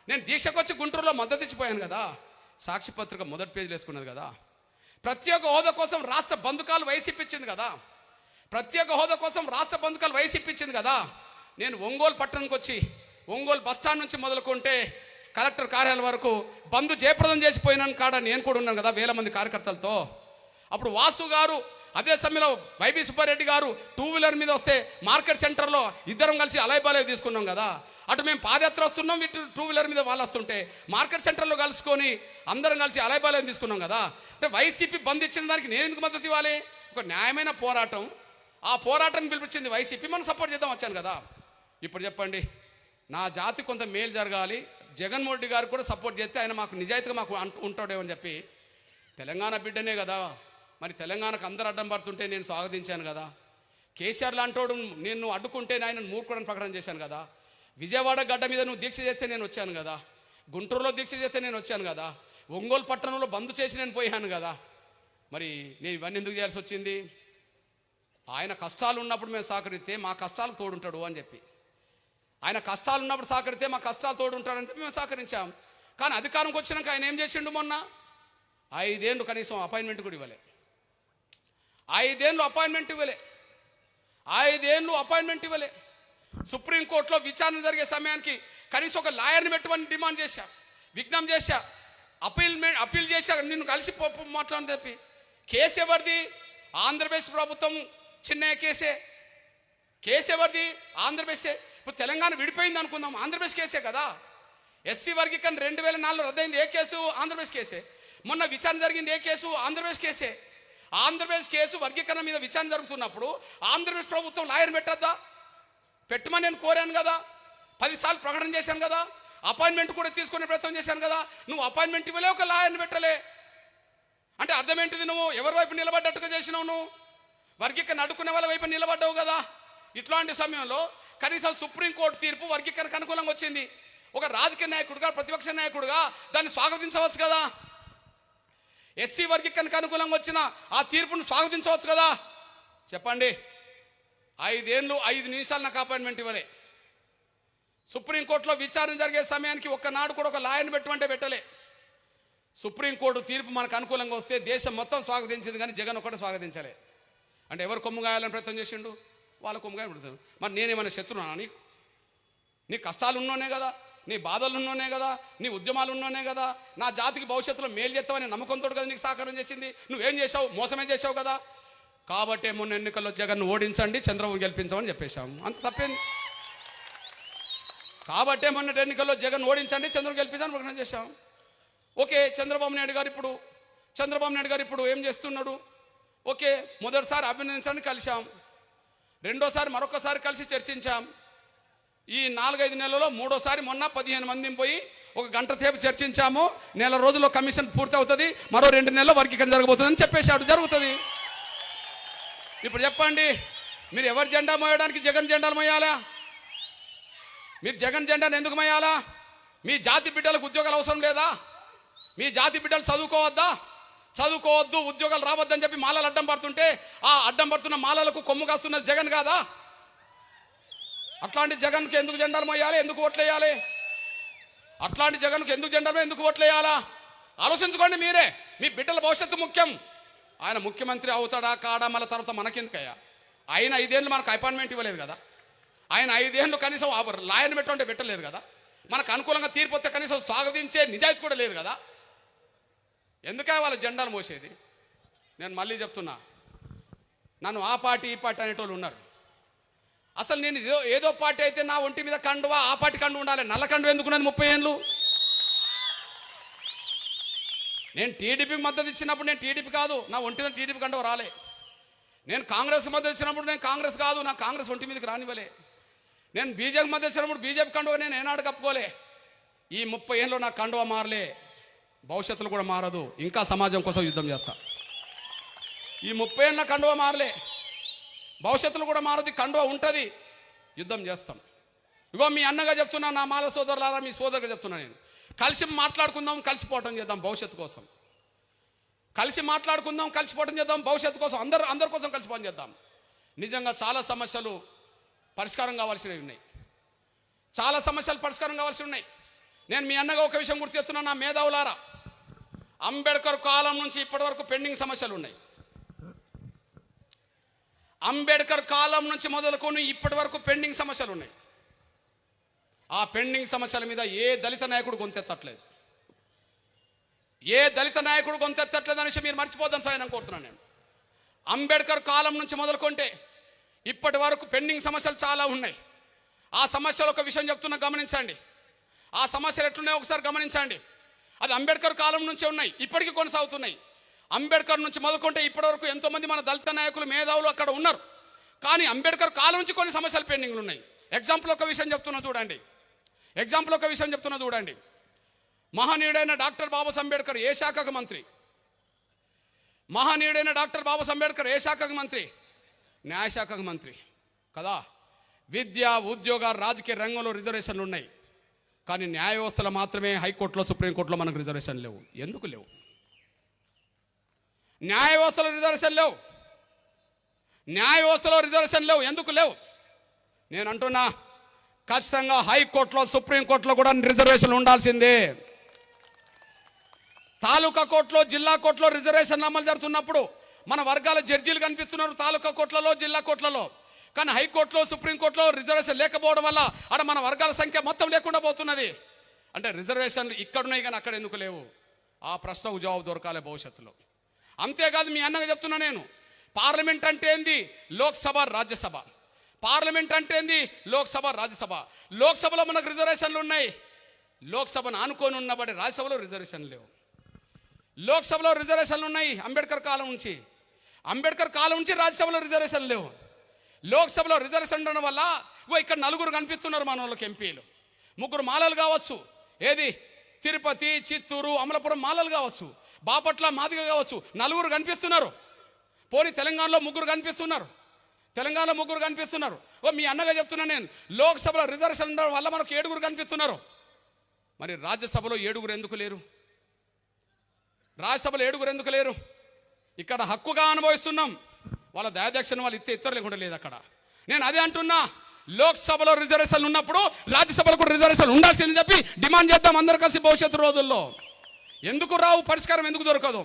నేను దీక్షకు వచ్చి గుంటూరులో మద్దతు ఇచ్చిపోయాను కదా. సాక్షి పత్రిక మొదటి పేజీలు వేసుకున్నది కదా. ప్రత్యేక హోదా కోసం రాష్ట్ర బంధుకాలు వైసీపీ ఇచ్చింది కదా. ప్రత్యేక హోదా కోసం రాష్ట్ర బంధుకాలు వైసీపీ ఇచ్చింది కదా. నేను ఒంగోలు పట్టణంకి వచ్చి ఒంగోలు బస్టాండ్ నుంచి మొదలుకుంటే కలెక్టర్ కార్యాలయం వరకు బంధు జయప్రదం చేసిపోయినాను కాడ నేను కూడా ఉన్నాను కదా, వేల మంది కార్యకర్తలతో. అప్పుడు వాసు గారు, అదే సమయంలో వైబీ సుబ్బారెడ్డి గారు 2 వీలర్ మీద వస్తే మార్కెట్ సెంటర్లో ఇద్దరం కలిసి అలైబాలై తీసుకున్నాం కదా. అటు మేము పాదయాత్ర వస్తున్నాం, ఇటు 2 వీలర్ మీద వాళ్ళు వస్తుంటే మార్కెట్ సెంటర్లో కలుసుకొని అందరం కలిసి అలైబాలై తీసుకున్నాం కదా. అంటే వైసీపీ బంద్ ఇచ్చిన దానికి నేను ఎందుకు మద్దతు ఇవ్వాలి? ఒక న్యాయమైన పోరాటం, ఆ పోరాటాన్ని పిలిపించింది వైసీపీ, మనం సపోర్ట్ చేద్దాం వచ్చాను కదా. ఇప్పుడు చెప్పండి, నా జాతి కొంత మేలు జరగాలి, జగన్మోహన్ రెడ్డి గారు కూడా సపోర్ట్ చేస్తే ఆయన మాకు నిజాయితీగా మాకు ఉంటాడేమని చెప్పి తెలంగాణ బిడ్డనే కదా, మరి తెలంగాణకు అందరు అడ్డం పడుతుంటే నేను స్వాగతించాను కదా. కేసీఆర్ లాంటోడు నేను అడ్డుకుంటే ఆయన మూర్ఖుడని ప్రకటన చేశాను కదా. విజయవాడ గడ్డ మీద నువ్వు దీక్ష చేస్తే నేను వచ్చాను కదా. గుంటూరులో దీక్ష చేస్తే నేను వచ్చాను కదా. ఒంగోలు పట్టణంలో బంద్ చేసి నేను పోయాను కదా. మరి నేను ఇవన్నీ ఎందుకు చేయాల్సి వచ్చింది? ఆయన కష్టాలు ఉన్నప్పుడు మేము సహకరిస్తే మా కష్టాలు తోడుంటాడు అని చెప్పి, ఆయన కష్టాలు ఉన్నప్పుడు సహకరిస్తే మా కష్టాలు తోడుంటాడని చెప్పి మేము సహకరించాం. కానీ అధికారంకి వచ్చినాక ఆయన ఏం చేసిండు? మొన్న 5 ఏళ్ళు కనీసం అపాయింట్మెంట్ కూడా ఇవ్వలే. 5 ఏళ్ళు అపాయింట్మెంట్ ఇవ్వలే. సుప్రీంకోర్టులో విచారణ జరిగే సమయానికి కనీసం ఒక లాయర్ని పెట్టమని డిమాండ్ చేశా, విజ్ఞప్తి చేశా, అప్పీల్ చేశా, నిన్ను కలిసి మాట్లాడని చెప్పి. కేసు ఎవరిది? ఆంధ్రప్రదేశ్ ప్రభుత్వం చిన్నయ్య కేసు ఎవరిది? ఆంధ్రప్రదేశ్. ఇప్పుడు తెలంగాణ విడిపోయింది అనుకుందాం, ఆంధ్రప్రదేశ్ కేసే కదా. ఎస్సీ వర్గీకరణ 2004లో రద్దయింది, ఏ కేసు? ఆంధ్రప్రదేశ్ కేసే. మొన్న విచారణ జరిగింది, ఏ కేసు? ఆంధ్రప్రదేశ్ కేసే. ఆంధ్రప్రదేశ్ కేసు వర్గీకరణ మీద విచారణ జరుగుతున్నప్పుడు ఆంధ్రప్రదేశ్ ప్రభుత్వం లాయర్ పెట్టద్దా? పెట్టమని నేను కోరాను కదా, 10 సార్లు ప్రకటన చేశాను కదా, అపాయింట్మెంట్ కూడా తీసుకునే ప్రయత్నం చేశాను కదా. నువ్వు అపాయింట్మెంట్ ఇవ్వలే, ఒక లాయర్ని పెట్టలే. అంటే అర్థం ఏంటిది? నువ్వు ఎవరి వైపు నిలబడ్డట్టుగా చేసినావు? నువ్వు వర్గీకరణ అడ్డుకునే వాళ్ళ వైపు నిలబడ్డావు కదా. ఇట్లాంటి సమయంలో కనీసం సుప్రీంకోర్టు తీర్పు వర్గీకరణకు అనుకూలంగా వచ్చింది. ఒక రాజకీయ నాయకుడిగా, ప్రతిపక్ష నాయకుడిగా దాన్ని స్వాగతించవచ్చు కదా. ఎస్సీ వర్గీకరణకు అనుకూలంగా వచ్చిన ఆ తీర్పును స్వాగతించవచ్చు కదా. చెప్పండి. 5 ఏళ్ళు 5 నిమిషాలు నాకు అపాయింట్మెంట్ ఇవ్వలే. సుప్రీంకోర్టులో విచారణ జరిగే సమయానికి ఒక్కనాడు కూడా ఒక లాయర్ని పెట్టమంటే పెట్టలే. సుప్రీంకోర్టు తీర్పు మనకు అనుకూలంగా వస్తే దేశం మొత్తం స్వాగతించింది, కానీ జగన్ ఒక్కటే స్వాగతించలే. అంటే ఎవరు కొమ్ముగాయాలని ప్రయత్నం చేసిండు? వాళ్ళ కొమ్ముగాయ పెడతారు. మరి నేనేమైనా శత్రునా? నీ కష్టాలు ఉన్నోనే కదా, నీ బాధలు ఉన్నోనే కదా, నీ ఉద్యమాలు ఉన్నోనే కదా, నా జాతికి భవిష్యత్తులో మేలు చేస్తావని నమ్మకంతో కదా నీకు సహకారం చేసింది. నువ్వేం చేసావు? మోసమే చేసావు కదా. కాబట్టి మొన్న ఎన్నికల్లో జగన్ ఓడించండి, చంద్రబాబు గెలిపించమని చెప్పేశాము. అంత తప్పేంది? కాబట్టే మొన్న ఎన్నికల్లో జగన్ ఓడించండి, చంద్రబాబు గెలిపించని ప్రకటన చేశాం. ఓకే, చంద్రబాబు నాయుడు గారు ఇప్పుడు ఏం చేస్తున్నాడు? ఓకే, మొదటిసారి అభినందించడానికి కలిశాం, రెండోసారి మరొకసారి కలిసి చర్చించాం. ఈ 4-5 నెలల్లో మూడోసారి మొన్న 15 మందిని పోయి 1 గంట సేపు చర్చించాము. 1 నెల రోజుల్లో కమిషన్ పూర్తి అవుతుంది, మరో 2 నెలల్లో వర్గీకరణ జరగబోతుందని చెప్పేశాడు. జరుగుతుంది. ఇప్పుడు చెప్పండి, మీరు ఎవరి జెండా మోయడానికి జగన్ జెండాలు మోయాలా? మీరు జగన్ జెండాను ఎందుకు మోయాలా? మీ జాతి బిడ్డలకు ఉద్యోగాలు అవసరం లేదా? మీ జాతి బిడ్డలు చదువుకోవద్దు, ఉద్యోగాలు రావద్దని చెప్పి మాలలు అడ్డం పడుతుంటే ఆ అడ్డం పడుతున్న మాలలకు కొమ్ము కాస్తున్నది జగన్ కాదా? అట్లాంటి జగన్కి ఎందుకు జెండాలు మోయాలి? ఎందుకు ఓట్లేయాలి? అట్లాంటి జగన్కి ఎందుకు జెండాలు ఎందుకు ఓట్లేయాలా? ఆలోచించుకోండి మీరే. మీ బిడ్డల భవిష్యత్తు ముఖ్యం. ఆయన ముఖ్యమంత్రి అవుతాడా కాడా మళ్ళీ తర్వాత మనకెందుకయ్యా? ఆయన 5 ఏళ్ళు మనకు అపాయింట్మెంట్ ఇవ్వలేదు కదా. ఆయన 5 ఏళ్ళు కనీసం లాయర్ని పెట్టంటే పెట్టలేదు కదా. మనకు అనుకూలంగా తీర్పు వస్తే కనీసం స్వాగతించే నిజాయితీ కూడా లేదు కదా. ఎందుకే వాళ్ళ జెండాలు మోసేది? నేను మళ్ళీ చెప్తున్నా, నన్ను ఆ పార్టీ ఈ పార్టీ అనేటోళ్ళు ఉన్నారు. అసలు నేను ఏదో పార్టీ అయితే నా ఒంటి మీద కండువా ఆ పార్టీ కండు ఉండాలి. నల్ల కండు ఎందుకున్నది 30 ఏళ్ళు? నేను టీడీపీకి మద్దతు ఇచ్చినప్పుడు నేను టీడీపీ కాదు, నా ఒంటి మీద టీడీపీ కండువ రాలే. నేను కాంగ్రెస్కి మద్దతు ఇచ్చినప్పుడు నేను కాంగ్రెస్ కాదు, నా కాంగ్రెస్ ఒంటి మీదకి రానివ్వలే. నేను బీజేపీ మద్దతు ఇచ్చినప్పుడు బీజేపీ కండువ నేను ఏనాడు కప్పుకోలే. ఈ 30 ఏళ్ళు నా కండువ మారలే, భవిష్యత్తులో కూడా మారదు. ఇంకా సమాజం కోసం యుద్ధం చేస్తా. ఈ 30 ఏళ్ళ కండువ మారలే, భవిష్యత్తులో కూడా మారదు. కండువ ఉంటుంది, యుద్ధం చేస్తాం. ఇగో మీ అన్నగా చెప్తున్నా, నా మాల సోదరులారా, మీ సోదరుగా చెప్తున్నా, నేను కలిసి మాట్లాడుకుందాం, కలిసిపోవటం చేద్దాం భవిష్యత్తు కోసం. కలిసి మాట్లాడుకుందాం, కలిసిపోవటం చేద్దాం భవిష్యత్తు కోసం. అందరి కోసం కలిసి పని చేద్దాం. నిజంగా చాలా సమస్యలు పరిష్కారం కావాల్సినవి ఉన్నాయి. చాలా సమస్యలు పరిష్కారం కావాల్సి ఉన్నాయి. నేను మీ అన్నగా ఒక విషయం గుర్తు చేస్తున్నా, నా మేధావులారా. అంబేద్కర్ కాలం నుంచి ఇప్పటి వరకు పెండింగ్ సమస్యలు ఉన్నాయి. అంబేద్కర్ కాలం నుంచి మొదలుకొని ఇప్పటి వరకు పెండింగ్ సమస్యలు ఉన్నాయి. ఆ పెండింగ్ సమస్యల మీద ఏ దళిత నాయకుడు గొంతెత్తట్లేదు. అనేసి మీరు మర్చిపోద్దని సాయం కోరుతున్నాను నేను. అంబేద్కర్ కాలం నుంచి మొదలుకుంటే ఇప్పటి వరకు పెండింగ్ సమస్యలు చాలా ఉన్నాయి. ఆ సమస్యలు ఒక విషయం చెప్తున్నా, గమనించండి. ఆ సమస్యలు ఎట్లున్నాయో ఒకసారి గమనించండి. అది అంబేద్కర్ కాలం నుంచే ఉన్నాయి, ఇప్పటికీ కొనసాగుతున్నాయి. అంబేద్కర్ నుంచి మొదలుకుంటే ఇప్పటి వరకు ఎంతోమంది మన దళిత నాయకులు, మేధావులు అక్కడ ఉన్నారు. కానీ అంబేద్కర్ కాలం నుంచి కొన్ని సమస్యలు పెండింగ్లు ఉన్నాయి. ఎగ్జాంపుల్ ఒక విషయం చెప్తున్నా చూడండి. మహనీయుడైన డాక్టర్ బాబాసాహెబ్ అంబేద్కర్ ఏ శాఖకు మంత్రి? న్యాయశాఖకు మంత్రి కదా. విద్య, ఉద్యోగ, రాజకీయ రంగంలో రిజర్వేషన్లు ఉన్నాయి. కానీ న్యాయ వ్యవస్థలో మాత్రమే హైకోర్టులో, సుప్రీంకోర్టులో మనకు రిజర్వేషన్ లేవు. ఎందుకు లేవు? న్యాయ వ్యవస్థలో రిజర్వేషన్ లేవు. ఎందుకు లేవు? నేను అంటున్నా, ఖచ్చితంగా హైకోర్టులో, సుప్రీంకోర్టులో కూడా రిజర్వేషన్లు ఉండాల్సిందే. తాలూకా కోర్టులో, జిల్లా కోర్టులో రిజర్వేషన్ అమలు జరుగుతున్నప్పుడు మన వర్గాల జడ్జీలు కనిపిస్తున్నారు తాలూకా కోర్టులలో, జిల్లా కోర్టులలో. కానీ హైకోర్టులో, సుప్రీంకోర్టులో రిజర్వేషన్ లేకపోవడం వల్ల అక్కడ మన వర్గాల సంఖ్య మొత్తం లేకుండా పోతున్నది. అంటే రిజర్వేషన్లు ఇక్కడున్నాయి కానీ అక్కడ ఎందుకు లేవు? ఆ ప్రశ్నకు జవాబు దొరకాలి భవిష్యత్తులో. అంతేకాదు, మీ అన్నగా చెప్తున్నా నేను, పార్లమెంట్ అంటే ఏంది? లోక్సభ, రాజ్యసభ. పార్లమెంట్ అంటే ఏంది? లోక్సభ, రాజ్యసభ. లోక్సభలో మనకు రిజర్వేషన్లు ఉన్నాయి. లోక్సభను ఆనుకొని ఉన్నబడి రాజ్యసభలో రిజర్వేషన్లు లేవు. లోక్సభలో రిజర్వేషన్లు ఉన్నాయి అంబేద్కర్ కాలం నుంచి రాజ్యసభలో రిజర్వేషన్లు లేవు. లోక్సభలో రిజర్వేషన్ ఉండడం వల్ల ఇక్కడ 4 కనిపిస్తున్నారు మన వాళ్ళకి ఎంపీలు. 3 మాలలు కావచ్చు, ఏది తిరుపతి, చిత్తూరు, అమలాపురం మాలలు కావచ్చు, బాపట్ల మాదిగ కావచ్చు, 4 కనిపిస్తున్నారు. పోనీ తెలంగాణలో 3 కనిపిస్తున్నారు. తెలంగాణలో 3 కనిపిస్తున్నారు. మీ అన్నగా చెప్తున్నా నేను, లోక్సభలో రిజర్వేషన్ ఉండడం వల్ల మనకు 7 కనిపిస్తున్నారు. మరి రాజ్యసభలో 7 ఎందుకు లేరు? రాజ్యసభలో 7 ఎందుకు లేరు? ఇక్కడ హక్కుగా అనుభవిస్తున్నాం. వాళ్ళ దయాధ్యక్షను వాళ్ళు ఇతరులు లేకుండా లేదు అక్కడ. నేను అదే అంటున్నా, లోక్సభలో రిజర్వేషన్లు ఉన్నప్పుడు రాజ్యసభలో కూడా రిజర్వేషన్ ఉండాల్సిందని చెప్పి డిమాండ్ చేద్దాం అందరు కలిసి భవిష్యత్తు రోజుల్లో. ఎందుకు రావు? పరిష్కారం ఎందుకు దొరకదు?